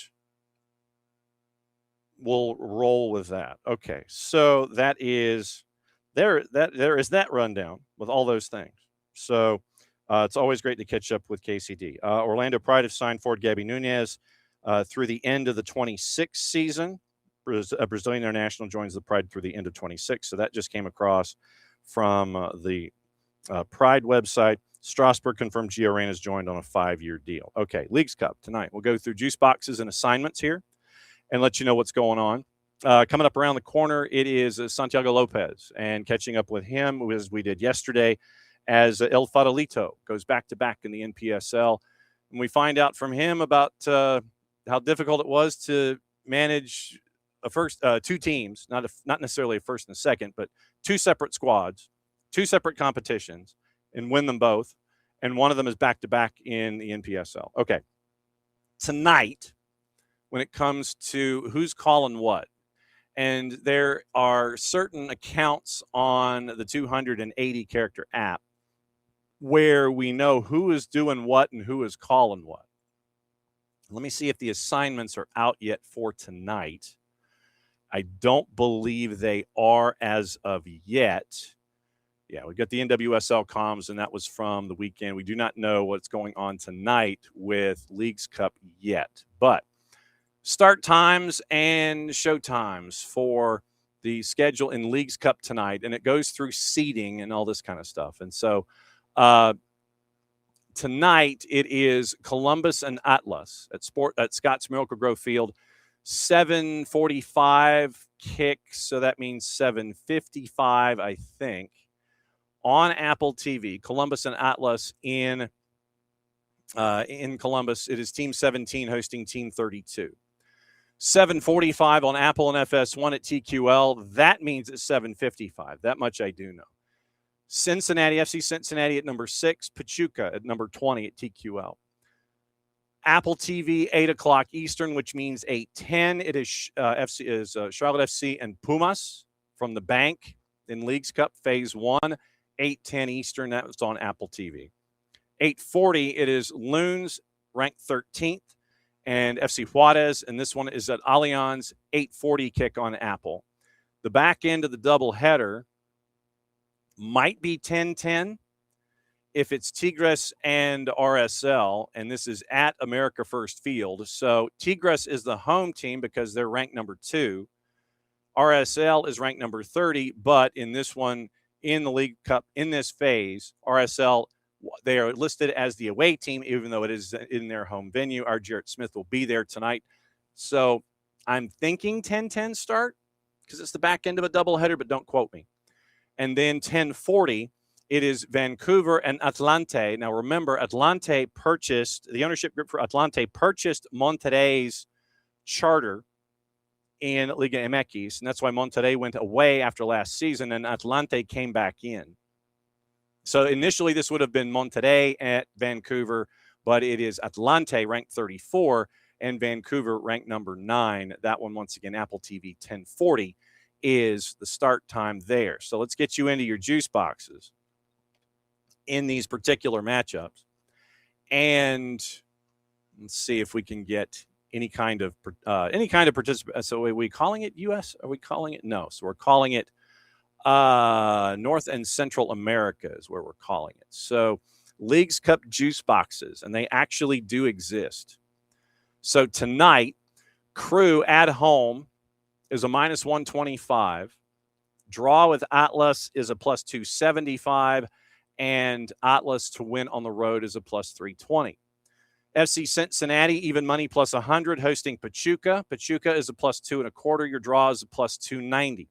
we'll roll with that. Okay. So that is there is that rundown with all those things. So it's always great to catch up with KCD. Orlando Pride have signed forward Gabby Nunez through the end of the 26 season. A Brazilian international joins the Pride through the end of 26. So that just came across from the Pride website. Strasbourg confirmed Gio Reyna's joined on a 5-year deal. Okay, Leagues Cup tonight. We'll go through juice boxes and assignments here and let you know what's going on. Coming up around the corner, it is Santiago Lopez, and catching up with him as we did yesterday as El Farolito goes back-to-back in the NPSL. And we find out from him about how difficult it was to manage two teams, not necessarily a first and a second, but 2 separate squads, 2 separate competitions, and win them both. And one of them is back-to-back in the NPSL. Okay. Tonight, when it comes to who's calling what, and there are certain accounts on the 280-character app where we know who is doing what and who is calling what. Let me see if the assignments are out yet for tonight. I don't believe they are as of yet. Yeah, we got the NWSL comms, and that was from the weekend. We do not know what's going on tonight with Leagues Cup yet. But start times and show times for the schedule in Leagues Cup tonight, and it goes through seeding and all this kind of stuff. And so tonight it is Columbus and Atlas at Scotts Miracle-Gro Field. 7:45 kick, so that means 7:55, I think, on Apple TV. Columbus and Atlas in Columbus. It is Team 17 hosting Team 32. 7:45 on Apple and FS1 at TQL. That means it's 7:55. That much I do know. Cincinnati, FC Cincinnati at number 6, Pachuca at number 20 at TQL. Apple TV, 8 o'clock Eastern, which means 8:10. It is Charlotte FC and Pumas from the bank in Leagues Cup Phase 1, 8:10 Eastern. That was on Apple TV. 8:40, it is Loons, ranked 13th, and FC Juarez, and this one is at Allianz, 8:40 kick on Apple. The back end of the doubleheader might be 10:10 if it's Tigres and RSL, and this is at America First Field. So Tigres is the home team because they're ranked number 2. RSL is ranked number 30, but in this one, in the League Cup, in this phase, RSL, they are listed as the away team, even though it is in their home venue. Our Jarrett Smith will be there tonight. So I'm thinking 10:10 start because it's the back end of a doubleheader, but don't quote me. And then 10:40, it is Vancouver and Atlante. Now, remember, the ownership group for Atlante purchased Monterrey's charter in Liga MX, and that's why Monterrey went away after last season, and Atlante came back in. So initially, this would have been Monterrey at Vancouver, but it is Atlante ranked 34 and Vancouver ranked number 9. That one, once again, Apple TV 10:40 is the start time there. So let's get you into your juice boxes in these particular matchups, and let's see if we can get any kind of participant. So are we calling it U.S.? Are we calling it? No. So we're calling it North and Central America is where we're calling it. So Leagues Cup juice boxes, and they actually do exist. So tonight, Crew at home is a minus 125. Draw with Atlas is a plus 275. And Atlas to win on the road is a plus 320. FC Cincinnati, even money plus 100, hosting Pachuca. Pachuca is a plus 2.25. Your draw is a plus 290.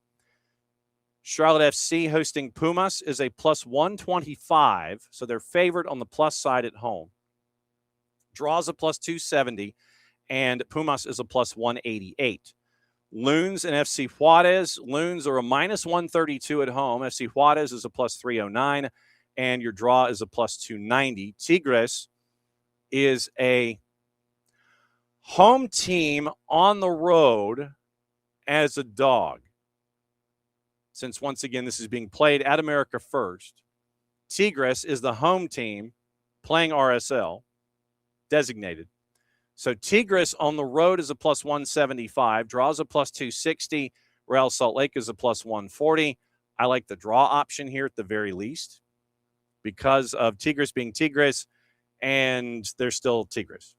Charlotte FC hosting Pumas is a plus 125. So they're favored on the plus side at home. Draw is a plus 270. And Pumas is a plus 188. Loons and FC Juarez. Loons are a minus 132 at home. FC Juarez is a plus 309. And your draw is a plus 290. Tigres is a home team on the road as a dog. Since, once again, this is being played at America First, Tigres is the home team playing RSL, designated. So Tigres on the road is a plus 175, draws a plus 260. Real Salt Lake is a plus 140. I like the draw option here at the very least because of Tigres being Tigres, and they're still Tigres.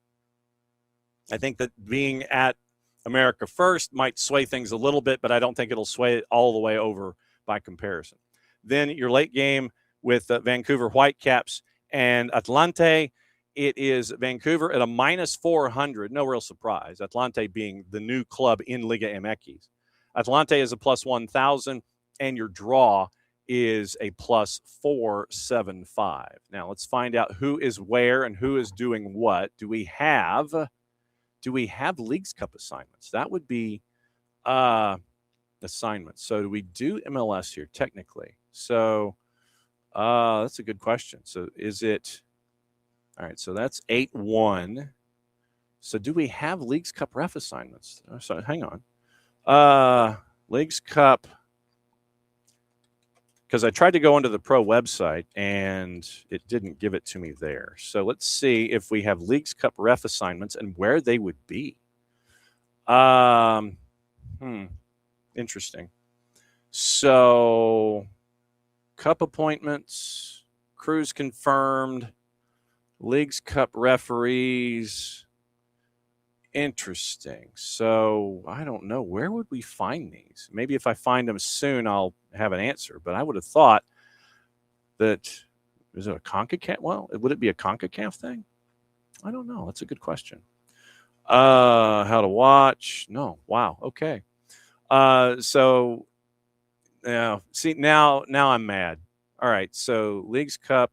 I think that being at America First might sway things a little bit, but I don't think it'll sway it all the way over by comparison. Then your late game with Vancouver Whitecaps and Atlante. It is Vancouver at a minus 400. No real surprise. Atlante being the new club in Liga MX. Atlante is a plus 1,000, and your draw is a plus 475. Now let's find out who is where and who is doing what. Do we have Leagues Cup assignments? That would be assignments. So do we do MLS here technically? So that's a good question. So is it all right? So that's 8-1. So do we have Leagues Cup ref assignments? So hang on. Leagues Cup. Because I tried to go into the pro website and it didn't give it to me there. So let's see if we have Leagues Cup ref assignments and where they would be. Interesting. So Cup appointments, Crews confirmed, Leagues Cup referees. Interesting. So I don't know. Where would we find these? Maybe if I find them soon, I'll have an answer. But I would have thought that, is it a CONCACAF? Well, would it be a CONCACAF thing? I don't know. That's a good question. How to watch? No. Wow. Okay. So yeah. See, now I'm mad. All right. So Leagues Cup,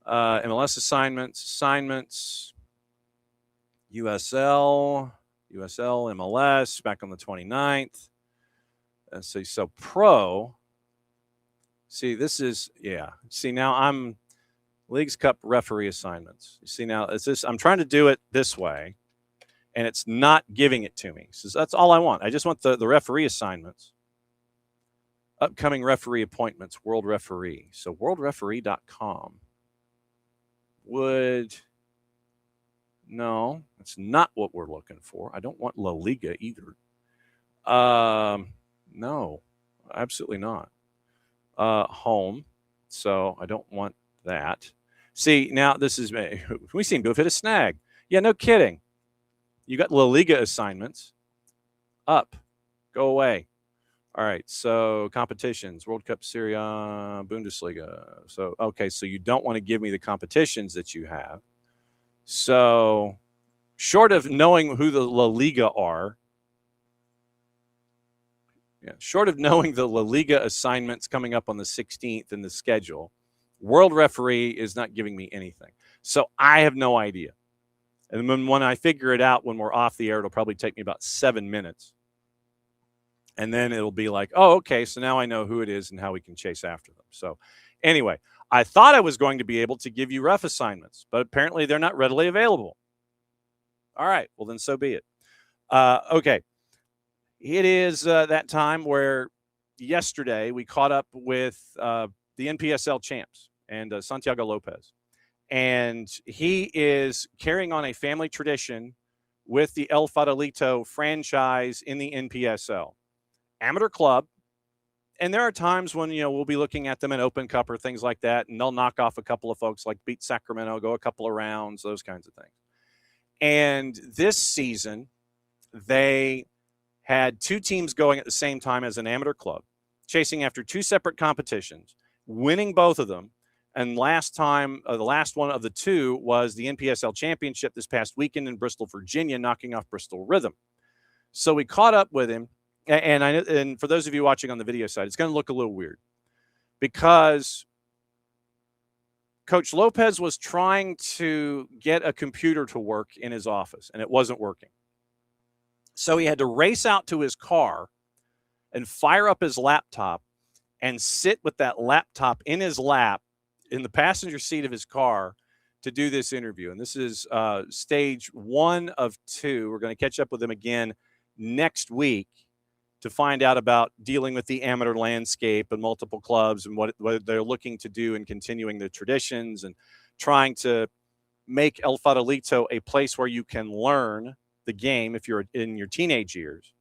MLS assignments. USL, MLS back on the 29th. So pro. See, this is, yeah. See, now I'm Leagues Cup referee assignments. You see, now it's this. I'm trying to do it this way, and it's not giving it to me. So that's all I want. I just want the referee assignments. Upcoming referee appointments, World Referee. So worldreferee.com would... No, that's not what we're looking for. I don't want La Liga either. No, absolutely not. Home. So I don't want that. See, now this is, we seem to have hit a snag. Yeah, no kidding. You got La Liga assignments. Up. Go away. All right, so competitions, World Cup, Serie A, Bundesliga. So, okay, so you don't want to give me the competitions that you have. So, short of knowing who the La Liga are, short of knowing the La Liga assignments coming up on the 16th in the schedule, World Referee is not giving me anything. So, I have no idea. And when I figure it out when we're off the air, it'll probably take me about 7 minutes. And then it'll be like, oh, okay, so now I know who it is and how we can chase after them. So, anyway. I thought I was going to be able to give you ref assignments, but apparently they're not readily available. All right, well, then so be it. Okay, it is that time where yesterday we caught up with the NPSL champs and Santiago Lopez. And he is carrying on a family tradition with the El Farolito franchise in the NPSL. Amateur club. And there are times when, we'll be looking at them in Open Cup or things like that, and they'll knock off a couple of folks, like beat Sacramento, go a couple of rounds, those kinds of things. And this season, they had 2 teams going at the same time as an amateur club, chasing after 2 separate competitions, winning both of them. And last time, the last one of the 2 was the NPSL championship this past weekend in Bristol, Virginia, knocking off Bristol Rhythm. So we caught up with him. And for those of you watching on the video side, it's going to look a little weird because Coach Lopez was trying to get a computer to work in his office, and it wasn't working. So he had to race out to his car and fire up his laptop and sit with that laptop in his lap in the passenger seat of his car to do this interview. And this is stage 1 of 2. We're going to catch up with him again next week to find out about dealing with the amateur landscape and multiple clubs and what they're looking to do in continuing the traditions and trying to make El Farolito a place where you can learn the game if you're in your teenage years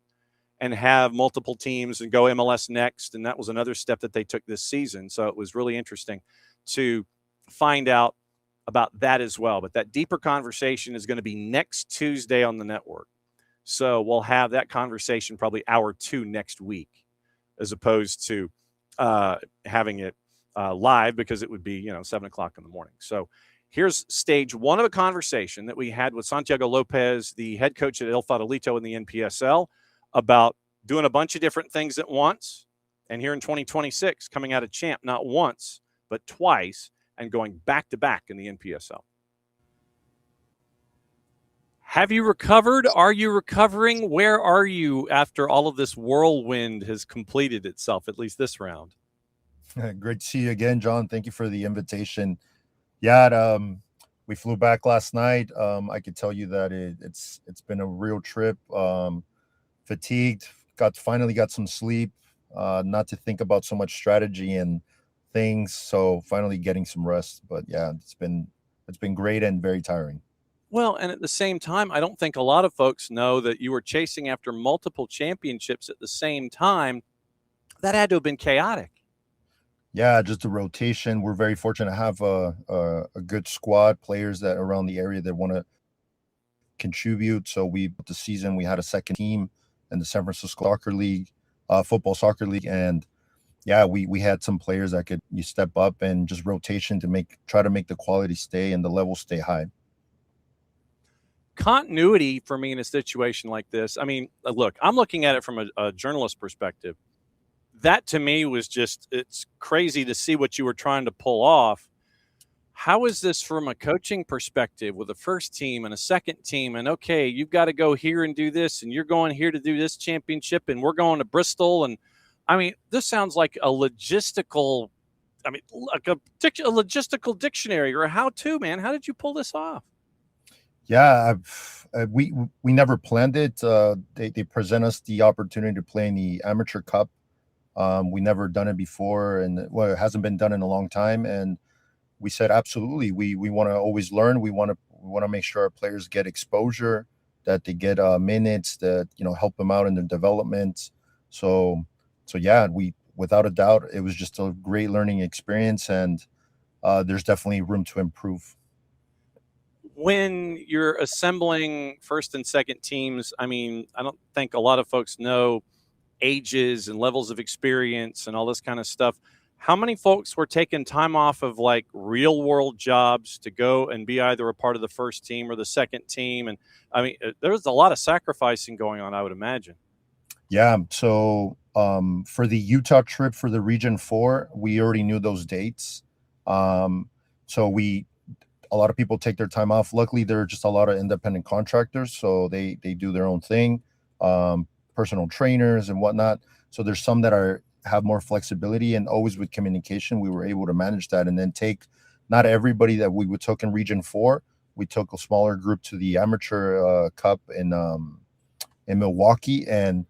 and have multiple teams and go MLS next. And that was another step that they took this season. So it was really interesting to find out about that as well. But that deeper conversation is going to be next Tuesday on the network. So we'll have that conversation probably hour 2 next week, as opposed to having it live because it would be 7:00 in the morning. So here's stage 1 of a conversation that we had with Santiago Lopez, the head coach at El Farolito in the NPSL, about doing a bunch of different things at once. And here in 2026, coming out of champ, not once, but twice, and going back to back in the NPSL. Have you recovered? Are you recovering? Where are you after all of this whirlwind has completed itself, at least this round? Great to see you again, John. Thank you for the invitation. Yeah, we flew back last night. I could tell you that it's been a real trip. Fatigued, finally got some sleep, not to think about so much strategy and things. So finally getting some rest. But yeah, it's been great and very tiring. Well, and at the same time, I don't think a lot of folks know that you were chasing after multiple championships at the same time. That had to have been chaotic. Yeah, just a rotation. We're very fortunate to have a good squad, players that are around the area that want to contribute. So the season we had a second team in the San Francisco Soccer League, football soccer league, and yeah, we had some players that could step up and just rotation to try to make the quality stay and the level stay high. Continuity for me in a situation like this. I mean, look, I'm looking at it from a journalist perspective. That to me was it's crazy to see what you were trying to pull off. How is this from a coaching perspective with a first team and a second team? And okay, you've got to go here and do this, and you're going here to do this championship, and we're going to Bristol. And I mean, this sounds like a logistical, like a logistical dictionary or a how-to, man. How did you pull this off? Yeah, we never planned it. They present us the opportunity to play in the Amateur Cup. We never done it before, and it hasn't been done in a long time. And we said, absolutely, we want to always learn. We want to make sure our players get exposure, that they get minutes, that help them out in their development. So yeah, without a doubt, it was just a great learning experience, and there's definitely room to improve. When you're assembling first and second teams, I mean, I don't think a lot of folks know ages and levels of experience and all this kind of stuff. How many folks were taking time off of like real world jobs to go and be either a part of the first team or the second team? And I mean, there's a lot of sacrificing going on, I would imagine. Yeah. So for the Utah trip for the Region 4, we already knew those dates. So a lot of people take their time off. Luckily, there are just a lot of independent contractors, so they do their own thing, personal trainers and whatnot. So there's some that have more flexibility, and always with communication, we were able to manage that and then take not everybody that we would took in Region 4. We took a smaller group to the Amateur Cup in Milwaukee, and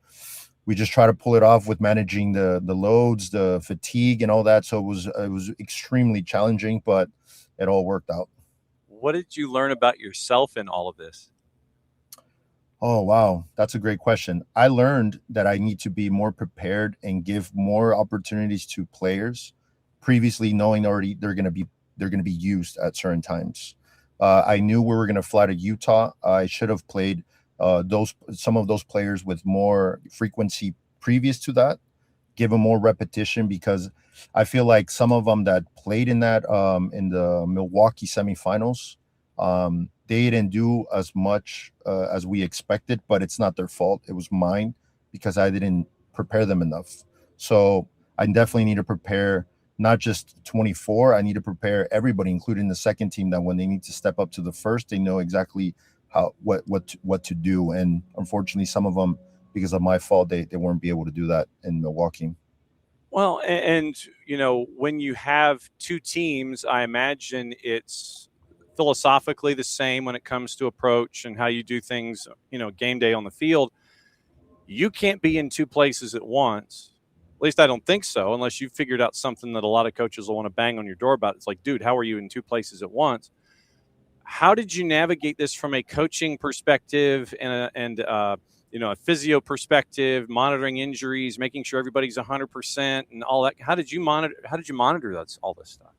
we just try to pull it off with managing the loads, the fatigue, and all that. So it was extremely challenging, but it all worked out. What did you learn about yourself in all of this? Oh, wow. That's a great question. I learned that I need to be more prepared and give more opportunities to players, previously knowing already they're going to be used at certain times. I knew we were going to fly to Utah. I should have played some of those players with more frequency previous to that, give them more repetition, because I feel like some of them that played in that in the Milwaukee semifinals, they didn't do as much as we expected, but it's not their fault. It was mine because I didn't prepare them enough. So I definitely need to prepare not just 24. I need to prepare everybody, including the second team, that when they need to step up to the first, they know exactly what to do. And unfortunately, some of them, because of my fault, they weren't be able to do that in Milwaukee. Well, and you know, when you have two teams, I imagine it's philosophically the same when it comes to approach and how you do things, you know, game day on the field. You can't be in two places at once. At least I don't think so, unless you've figured out something that a lot of coaches will want to bang on your door about. It's like, dude, how are you in two places at once? How did you navigate this from a coaching perspective and you know, a physio perspective, monitoring injuries, making sure everybody's 100% and all that? How did you monitor that, all this stuff?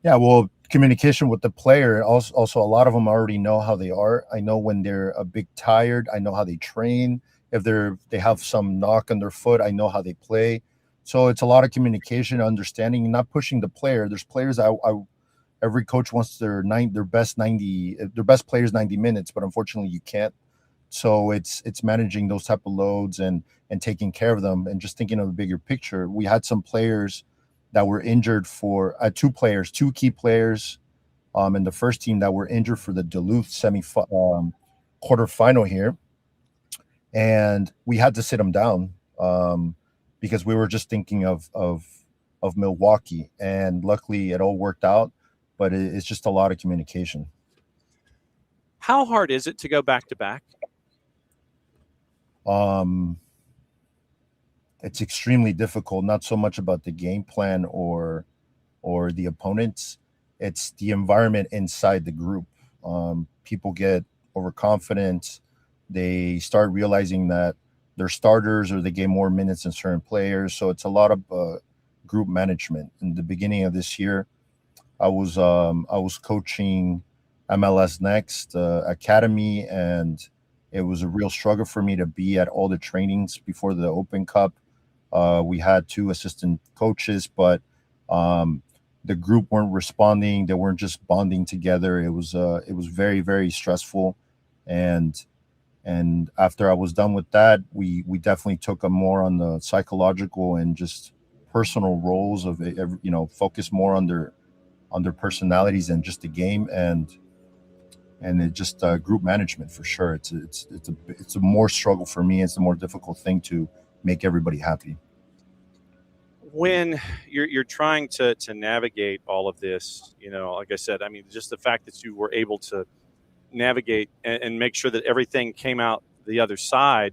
Yeah, well, communication with the player. Also, a lot of them already know how they are. I know when they're a bit tired. I know how they train. If they have some knock on their foot, I know how they play. So it's a lot of communication, understanding, and not pushing the player. There's players every coach wants their best players 90 minutes, but unfortunately you can't. So it's managing those type of loads and taking care of them, and just thinking of the bigger picture. We had some players that were injured for two key players in the first team that were injured for the Duluth quarterfinal here. And we had to sit them down because we were just thinking of Milwaukee, and luckily it all worked out. But it's just a lot of communication. How hard is it to go back to back? It's extremely difficult. Not so much about the game plan or the opponents. It's the environment inside the group. People get overconfident. They start realizing that they're starters, or they get more minutes than certain players. So it's a lot of group management. In the beginning of this year, I was coaching MLS Next Academy, and it was a real struggle for me to be at all the trainings before the Open Cup. We had 2 assistant coaches, but the group weren't responding. They weren't just bonding together. It was very, very stressful. And after I was done with that, we definitely took a more on the psychological and just personal roles of, you know, focus more on their personalities and just the game, and it just group management for sure. It's a more struggle for me. It's a more difficult thing to make everybody happy. When you're trying to navigate all of this, you know, like I said, I mean, just the fact that you were able to navigate and make sure that everything came out the other side.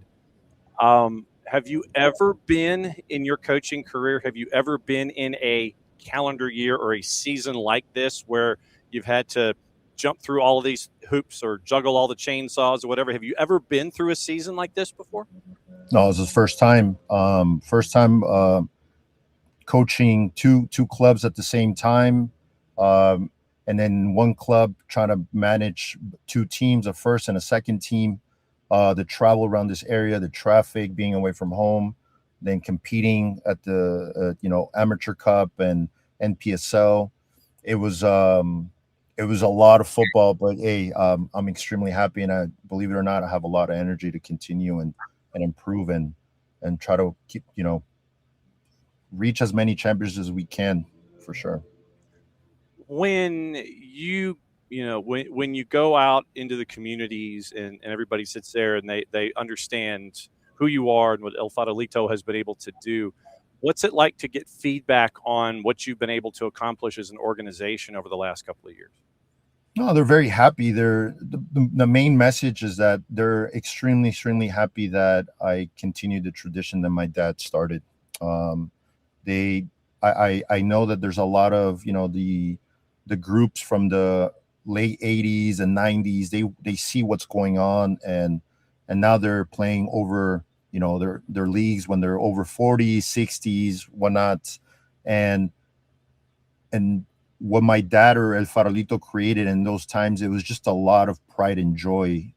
Have you ever been in your coaching career? Have you ever been in a calendar year or a season like this where you've had to jump through all of these hoops or juggle all the chainsaws or whatever? Have you ever been through a season like this before? No, it was his first time. Coaching two clubs at the same time, and then one club trying to manage 2 teams, a first and a second team. The travel around this area, the traffic, being away from home, then competing at the Amateur Cup and NPSL. It was a lot of football, but hey, I'm extremely happy, and I, believe it or not, I have a lot of energy to continue and improve and try to keep, you know, reach as many champions as we can, for sure. When you go out into the communities and everybody sits there and they understand who you are and what El Farolito has been able to do, what's it like to get feedback on what you've been able to accomplish as an organization over the last couple of years? No, they're very happy. The main message is that they're extremely, extremely happy that I continued the tradition that my dad started. I know that there's a lot of, you know, the groups from the late 80s and 90s, they see what's going on, and now they're playing over, you know, their leagues when they're over 40s, 60s, whatnot. And what my dad or El Farolito created in those times, it was just a lot of pride and joy.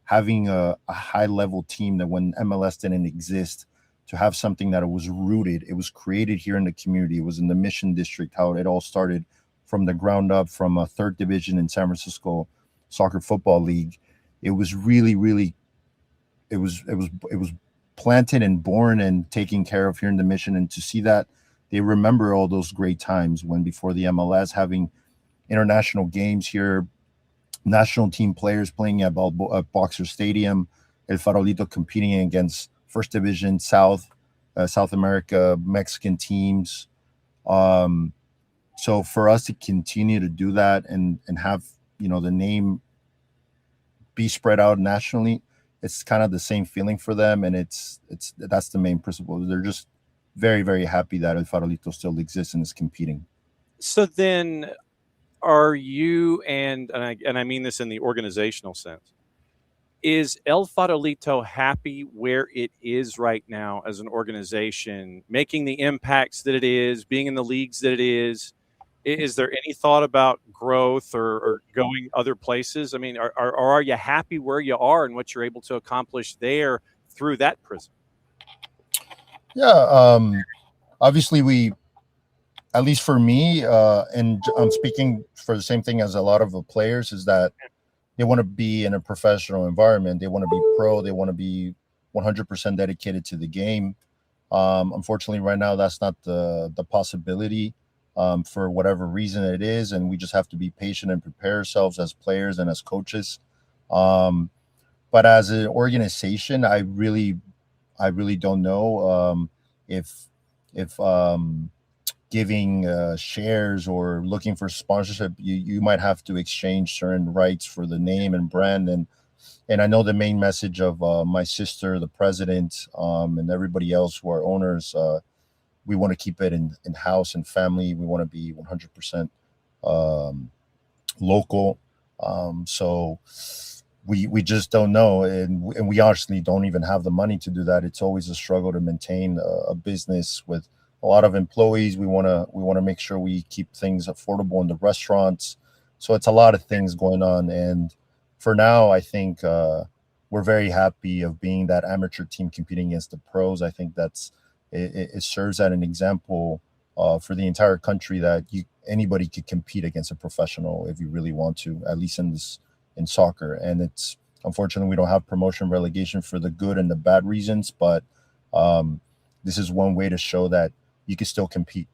Having a high level team that when MLS didn't exist, to have something that it was rooted, it was created here in the community. It was in the Mission District, how it all started from the ground up, from a third division in San Francisco Soccer Football League. It was really, really, it was planted and born and taken care of here in the Mission. And to see that they remember all those great times when before the MLS, having international games here, national team players playing at Boxer Stadium, El Farolito competing against First Division South America Mexican teams. So for us to continue to do that and have, you know, the name be spread out nationally, it's kind of the same feeling for them, and that's the main principle. They're just very, very happy that El Farolito still exists and is competing. So then, are you and I mean this in the organizational sense, is El Farolito happy where it is right now as an organization, making the impacts that it is, being in the leagues that it is? Is there any thought about growth or going other places? I mean, are you happy where you are and what you're able to accomplish there through that prism? Yeah, obviously we, at least for me, and I'm speaking for the same thing as a lot of the players, is that they want to be in a professional environment. They want to be pro. They want to be 100% dedicated to the game. Unfortunately, right now, that's not the possibility for whatever reason it is. And we just have to be patient and prepare ourselves as players and as coaches. But as an organization, I really don't know if giving shares or looking for sponsorship, you might have to exchange certain rights for the name and brand. And I know the main message of my sister, the president, and everybody else who are owners, we want to keep it in house and family. We want to be 100% local. So we just don't know, and we honestly don't even have the money to do that. It's always a struggle to maintain a business with a lot of employees. We want to make sure we keep things affordable in the restaurants. So it's a lot of things going on. And for now, I think we're very happy of being that amateur team competing against the pros. I think it serves as an example for the entire country that anybody could compete against a professional if you really want to, at least in soccer. And it's unfortunately we don't have promotion relegation for the good and the bad reasons, but this is one way to show that you can still compete.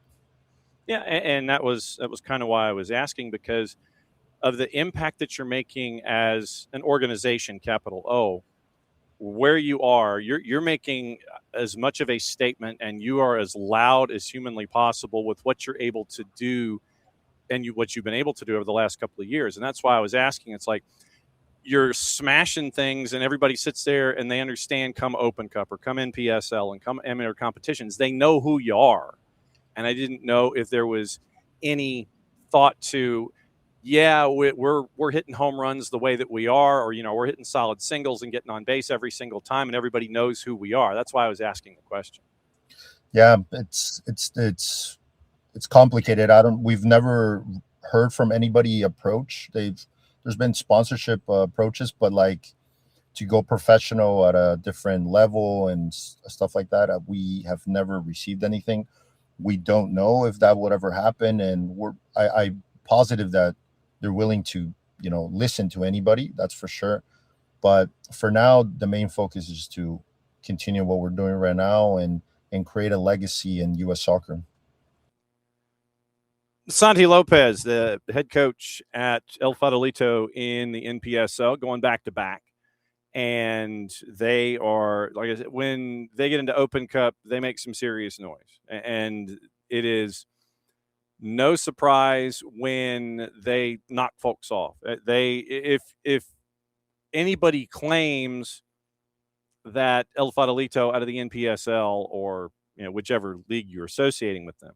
Yeah, and that was kind of why I was asking, because of the impact that you're making as an organization, capital O, where you are, you're making as much of a statement, and you are as loud as humanly possible with what you're able to do and what you've been able to do over the last couple of years. And that's why I was asking. It's like you're smashing things and everybody sits there and they understand come Open Cup or come NPSL and come amateur competitions. They know who you are. And I didn't know if there was any thought to, we're hitting home runs the way that we are, or, we're hitting solid singles and getting on base every single time and everybody knows who we are. That's why I was asking the question. Yeah, it's complicated. We've never heard from anybody approach. There's been sponsorship approaches, but like to go professional at a different level and stuff like that, we have never received anything. We don't know if that would ever happen, and I'm positive that they're willing to, listen to anybody. That's for sure. But for now, the main focus is to continue what we're doing right now and create a legacy in U.S. soccer. Santi Lopez, the head coach at El Farolito in the NPSL, going back to back. And they are, like I said, when they get into Open Cup, they make some serious noise. And it is no surprise when they knock folks off. If anybody claims that El Farolito out of the NPSL or whichever league you're associating with them,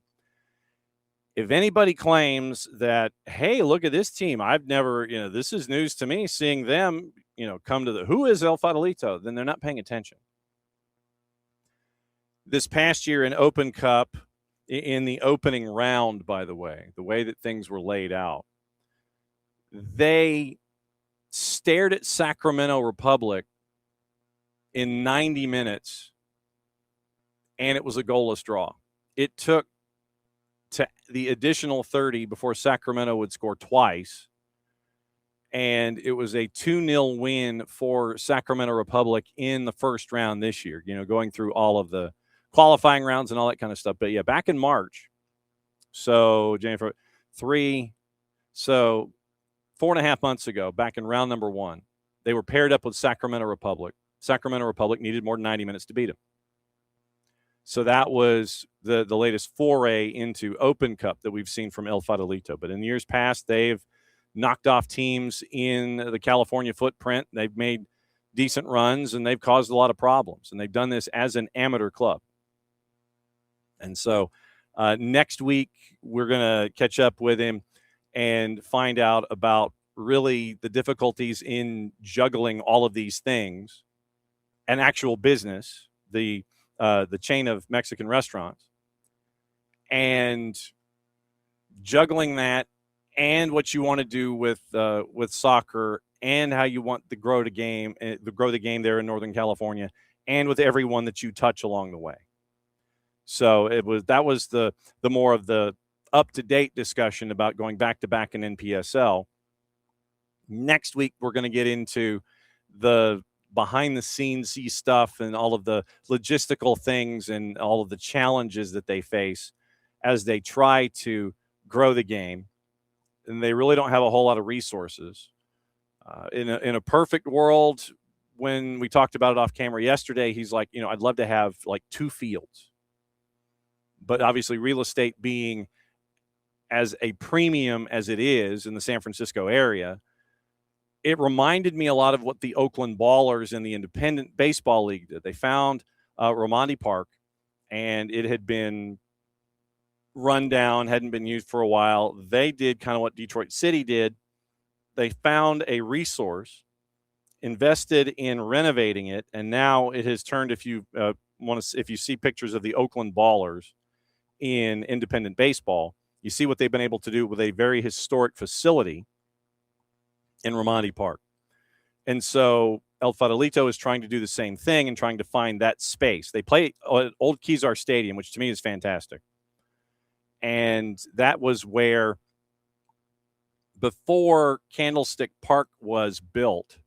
if anybody claims that, hey, look at this team, I've never, this is news to me, seeing them, come to who is El Farolito, then they're not paying attention. This past year in Open Cup, in the opening round, by the way that things were laid out, they stared at Sacramento Republic in 90 minutes, and it was a goalless draw. It took to the additional 30 before Sacramento would score twice, and it was a 2-0 win for Sacramento Republic in the first round this year, going through all of the qualifying rounds and all that kind of stuff. But yeah, back in March, so January 3, so 4.5 months ago, back in round number 1, they were paired up with Sacramento Republic. Sacramento Republic needed more than 90 minutes to beat them. So that was the latest foray into Open Cup that we've seen from El Farolito. But in years past, they've knocked off teams in the California footprint. They've made decent runs, and they've caused a lot of problems. And they've done this as an amateur club. And so next week, we're going to catch up with him and find out about really the difficulties in juggling all of these things and actual business, the chain of Mexican restaurants, and juggling that and what you want to do with soccer and how you want to grow the game there in Northern California and with everyone that you touch along the way. So that was the more of the up-to-date discussion about going back-to-back in NPSL. Next week, we're going to get into the behind-the-scenes stuff and all of the logistical things and all of the challenges that they face as they try to grow the game. And they really don't have a whole lot of resources. In a perfect world, when we talked about it off camera yesterday, he's like, I'd love to have like 2 fields. But obviously real estate being as a premium as it is in the San Francisco area, it reminded me a lot of what the Oakland Ballers in the Independent Baseball League did. They found Romandi Park, and it had been run down, hadn't been used for a while. They did kind of what Detroit City did. They found a resource, invested in renovating it, and now it has turned, if you see pictures of the Oakland Ballers in independent baseball, you see what they've been able to do with a very historic facility in Romandi Park. And so El Farolito is trying to do the same thing and trying to find that space. They play at Old Kezar Stadium, which to me is fantastic. And that was where, before Candlestick Park was built,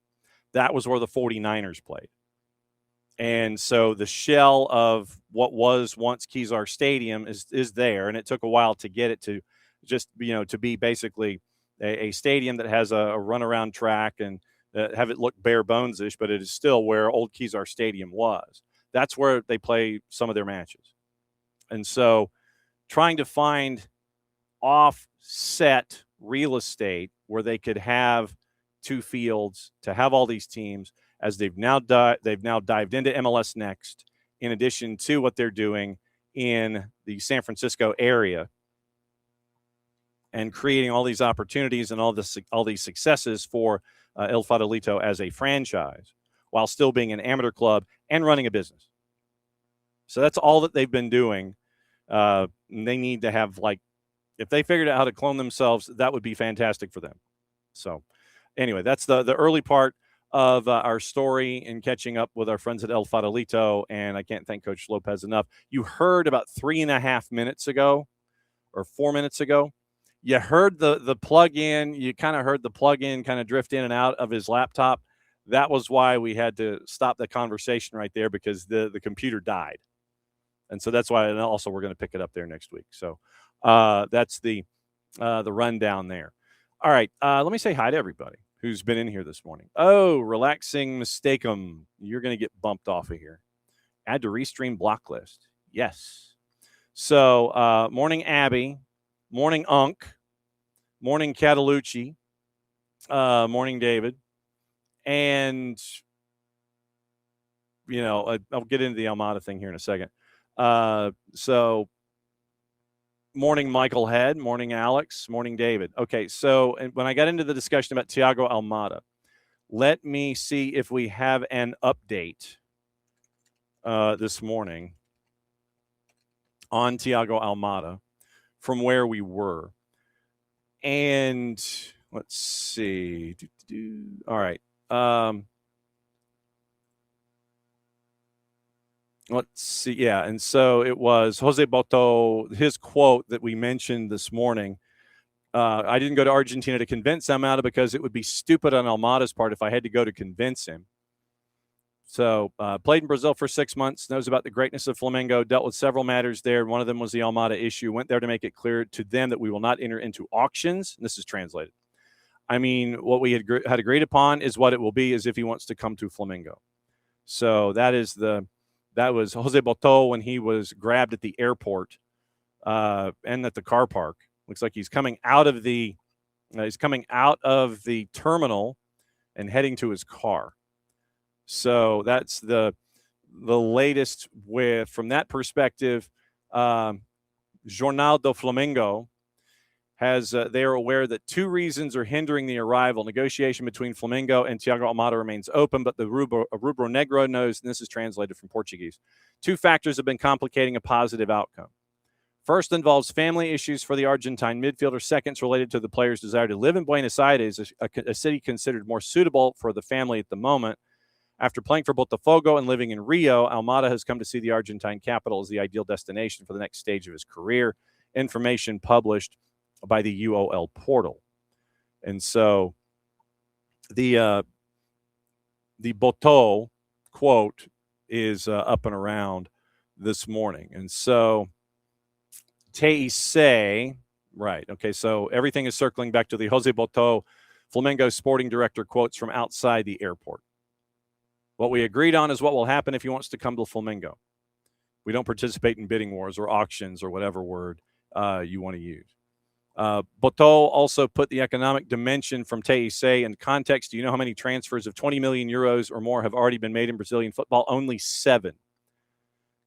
that was where the 49ers played. And so the shell of what was once Kezar Stadium is there, and it took a while to get it to just, to be basically a stadium that has a runaround track and have it look bare bones-ish, but it is still where Old Kezar Stadium was. That's where they play some of their matches. And so trying to find offset real estate where they could have 2 fields to have all these teams, as they've now dived into MLS Next, in addition to what they're doing in the San Francisco area, and creating all these opportunities and all these successes for El Farolito as a franchise, while still being an amateur club and running a business. So that's all that they've been doing. They need to have, if they figured out how to clone themselves, that would be fantastic for them. So anyway, that's the early part of our story and catching up with our friends at El Farolito. And I can't thank Coach Lopez enough. You heard about 3.5 minutes ago or 4 minutes ago, you heard the plug-in. You kind of heard the plug-in kind of drift in and out of his laptop. That was why we had to stop the conversation right there, because the computer died. And so that's why, and also we're going to pick it up there next week. So that's the rundown there. All right, let me say hi to everybody who's been in here this morning. Oh, relaxing mistakem. You're going to get bumped off of here. Add to restream block list. Yes. So morning, Abby. Morning, Unk. Morning, Catalucci. Morning, David. And, I'll get into the Almada thing here in a second. So morning, Michael Head. Morning, Alex. Morning, David. Okay, so when I got into the discussion about Thiago Almada, let me see if we have an update this morning on Thiago Almada from where we were. And let's see. All right. Let's see. Yeah. And so it was Jose Boto, his quote that we mentioned this morning. I didn't go to Argentina to convince Almada because it would be stupid on Almada's part if I had to go to convince him. So played in Brazil for 6 months, knows about the greatness of Flamengo, dealt with several matters there. One of them was the Almada issue. Went there to make it clear to them that we will not enter into auctions. And this is translated. I mean, what we had agreed upon is what it will be, as if he wants to come to Flamengo. So that was Jose Boto when he was grabbed at the airport and at the car park. Looks like he's coming out of the terminal and heading to his car. So that's the latest from that perspective. Jornal do Flamengo has they are aware that 2 reasons are hindering the arrival. Negotiation between Flamengo and Thiago Almada remains open, but the Rubro Negro knows, and this is translated from Portuguese, 2 factors have been complicating a positive outcome. First involves family issues for the Argentine midfielder. Second, related to the player's desire to live in Buenos Aires, a city considered more suitable for the family at the moment. After playing for Botafogo and living in Rio, Almada has come to see the Argentine capital as the ideal destination for the next stage of his career. Information published by the UOL portal. And so the Boto quote is up and around this morning. And so Kacey, right, okay, so everything is circling back to the Jose Boto, Flamengo sporting director quotes from outside the airport. What we agreed on is what will happen if he wants to come to Flamengo. We don't participate in bidding wars or auctions or whatever word you want to use. Boto also put the economic dimension from Kacey in context. Do you know how many transfers of 20 million euros or more have already been made in Brazilian football? Only 7.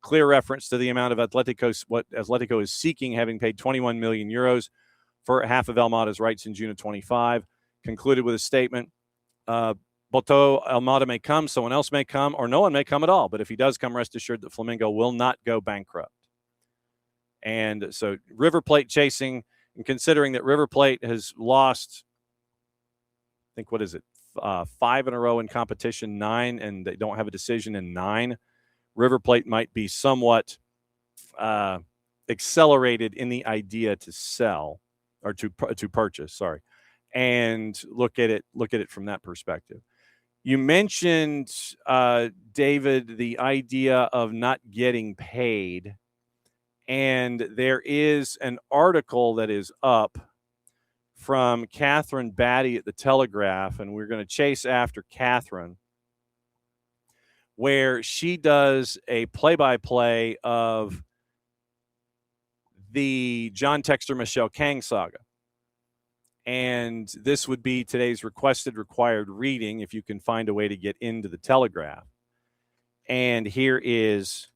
Clear reference to the amount of what Atletico is seeking, having paid 21 million euros for half of Almada's rights in June of 25. Concluded with a statement. Boto, Almada may come, someone else may come, or no one may come at all. But if he does come, rest assured that Flamengo will not go bankrupt. And so River Plate chasing, and considering that River Plate has lost, I think, 5 in a row in competition, 9, and they don't have a decision in 9. River Plate might be somewhat accelerated in the idea to sell or to purchase, and look at it from that perspective. You mentioned, David, the idea of not getting paid, and there is an article that is up from Catherine Batty at the Telegraph, and we're going to chase after Catherine, where she does a play-by-play of the John Textor Michelle Kang saga. And this would be today's required reading if you can find a way to get into the Telegraph. And here is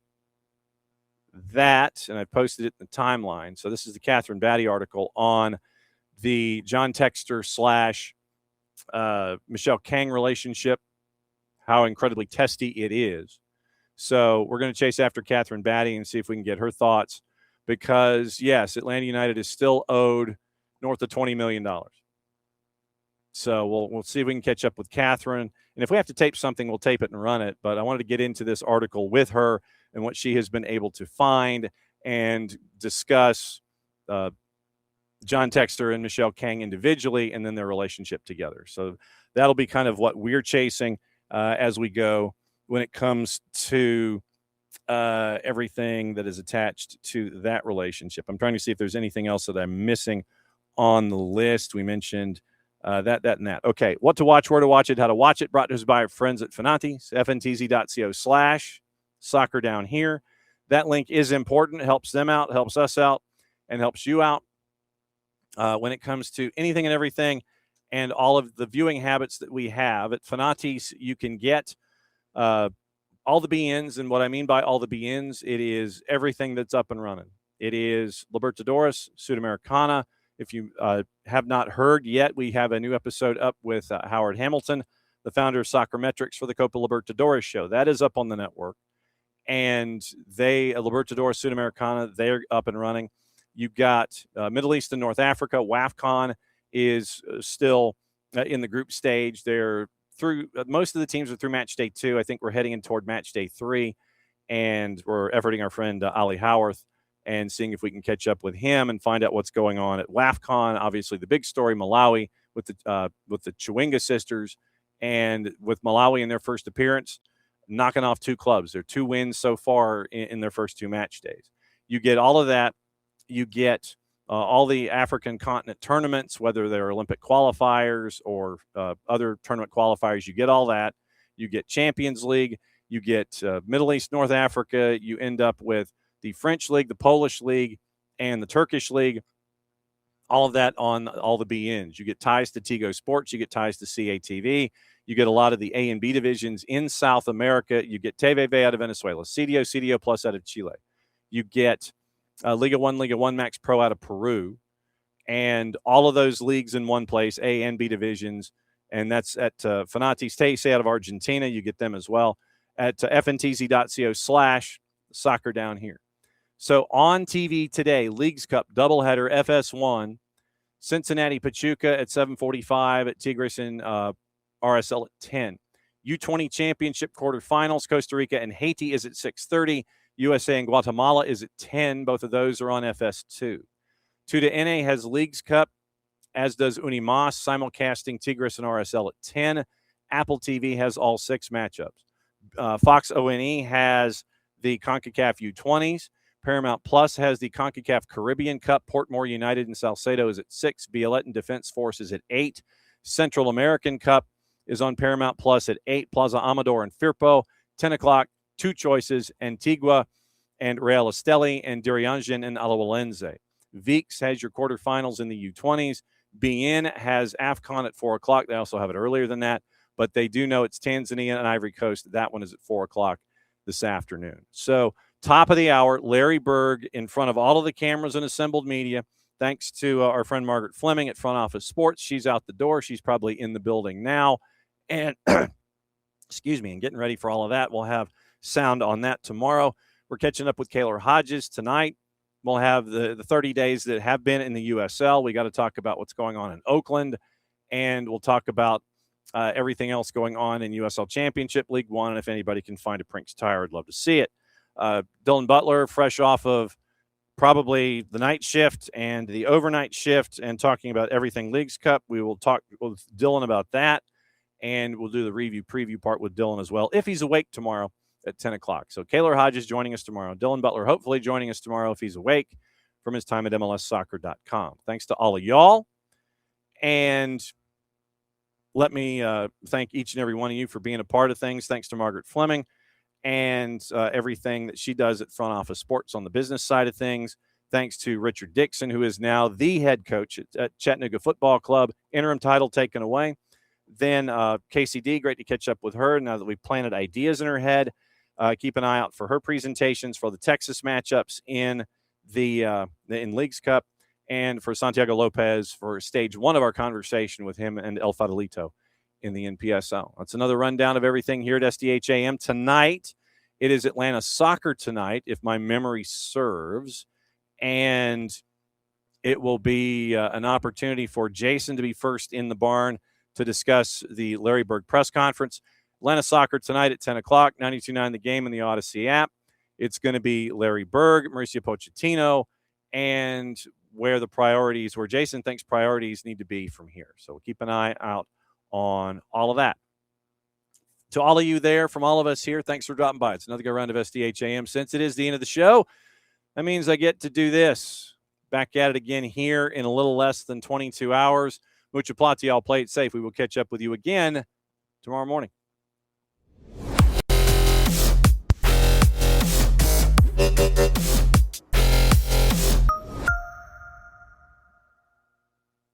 that, and I posted it in the timeline. So this is the Catherine Batty article on the John Textor / Michelle Kang relationship, how incredibly testy it is. So we're going to chase after Catherine Batty and see if we can get her thoughts, because, yes, Atlanta United is still owed north of $20 million. So we'll see if we can catch up with Catherine. And if we have to tape something, we'll tape it and run it. But I wanted to get into this article with her and what she has been able to find and discuss John Textor and Michelle Kang individually and then their relationship together. So that'll be kind of what we're chasing as we go when it comes to everything that is attached to that relationship. I'm trying to see if there's anything else that I'm missing on the list. We mentioned that, and that. Okay, what to watch, where to watch it, how to watch it, brought to us by our friends at Fanati, ftntz.co/soccer down here. That link is important. It helps them out, helps us out, and helps you out when it comes to anything and everything and all of the viewing habits that we have. At Fanati's, you can get all the BNs, and what I mean by all the BNs, it is everything that's up and running. It is Libertadores, Sudamericana. If you have not heard yet, we have a new episode up with Howard Hamilton, the founder of Soccer Metrics, for the Copa Libertadores show. That is up on the network. and they Libertadores Sudamericana, they're up and running. You've got Middle East and North Africa. WAFCON is still in the group stage. They're through. Most of the teams are through match day 2. I think we're heading in toward match day 3, and we're efforting our friend Ali Howarth and seeing if we can catch up with him and find out what's going on at WAFCON. Obviously, the big story, Malawi with the Chewinga sisters, and with Malawi in their first appearance, knocking off 2 clubs. They're 2 wins so far in their first 2 match days. You get all of that. You get all the African continent tournaments, whether they're Olympic qualifiers or other tournament qualifiers. You get all that. You get Champions League. You get Middle East, North Africa. You end up with the French League, the Polish League, and the Turkish League. All of that on all the BNs. You get ties to Tigo Sports. You get ties to CATV. You get a lot of the A and B divisions in South America. You get TVV out of Venezuela, CDO Plus out of Chile. You get Liga 1 Max Pro out of Peru. And all of those leagues in one place, A and B divisions. And that's at Fanatis Tese out of Argentina. You get them as well at fntz.co/soccer down here. So on TV today, Leagues Cup doubleheader, FS1, Cincinnati Pachuca at 7:45, at Tigres and RSL at 10. U20 Championship quarterfinals, Costa Rica and Haiti is at 6:30. USA and Guatemala is at 10. Both of those are on FS2. 2 to NA has Leagues Cup, as does Unimas, simulcasting Tigres and RSL at 10. Apple TV has all 6 matchups. Fox ONE has the CONCACAF U20s. Paramount Plus has the CONCACAF Caribbean Cup. Portmore United and Salcedo is at 6. Violette and Defense Force is at 8. Central American Cup is on Paramount Plus at 8. Plaza Amador and Firpo, 10 o'clock. 2 choices, Antigua and Real Esteli, and Diriangen and Alajuelense. Veeks has your quarterfinals in the U20s. BN has AFCON at 4 o'clock. They also have it earlier than that, but they do know it's Tanzania and Ivory Coast. That one is at 4 o'clock this afternoon. So top of the hour, Larry Berg in front of all of the cameras and assembled media. Thanks to our friend Margaret Fleming at Front Office Sports. She's out the door. She's probably in the building now. And, excuse me, and getting ready for all of that. We'll have sound on that tomorrow. We're catching up with Kaylor Hodges tonight. We'll have the 30 days that have been in the USL. We got to talk about what's going on in Oakland. And we'll talk about everything else going on in USL Championship League One. And if anybody can find a Prinks tire, I'd love to see it. Dylan Butler, fresh off of probably the night shift and the overnight shift, and talking about everything Leagues Cup. We will talk with Dylan about that, and we'll do the preview part with Dylan as well, if he's awake tomorrow at 10 o'clock. So Kaylor Hodges joining us tomorrow. Dylan Butler hopefully joining us tomorrow if he's awake from his time at MLSsoccer.com. Thanks to all of y'all. And let me thank each and every one of you for being a part of things. Thanks to Margaret Fleming and everything that she does at Front Office Sports on the business side of things. Thanks to Richard Dixon, who is now the head coach at Chattanooga Football Club. Interim title taken away. Then Kacey D, great to catch up with her now that we've planted ideas in her head. Keep an eye out for her presentations for the Texas matchups in in Leagues Cup, and for Santiago Lopez for stage 1 of our conversation with him and El Farolito in the NPSL. That's another rundown of everything here at SDH AM. Tonight, it is Atlanta Soccer tonight, if my memory serves, and it will be an opportunity for Jason to be first in the barn to discuss the Larry Berg press conference. Atlanta Soccer tonight at 10 o'clock, 92.9 The Game in the Odyssey app. It's going to be Larry Berg, Mauricio Pochettino, and where Jason thinks priorities need to be from here. So we'll keep an eye out on all of that. To all of you there, from all of us here, thanks for dropping by. It's another go round of SDH AM. Since it is the end of the show, that means I get to do this. Back at it again here in a little less than 22 hours. Mucha plati, I'll play it safe. We will catch up with you again tomorrow morning.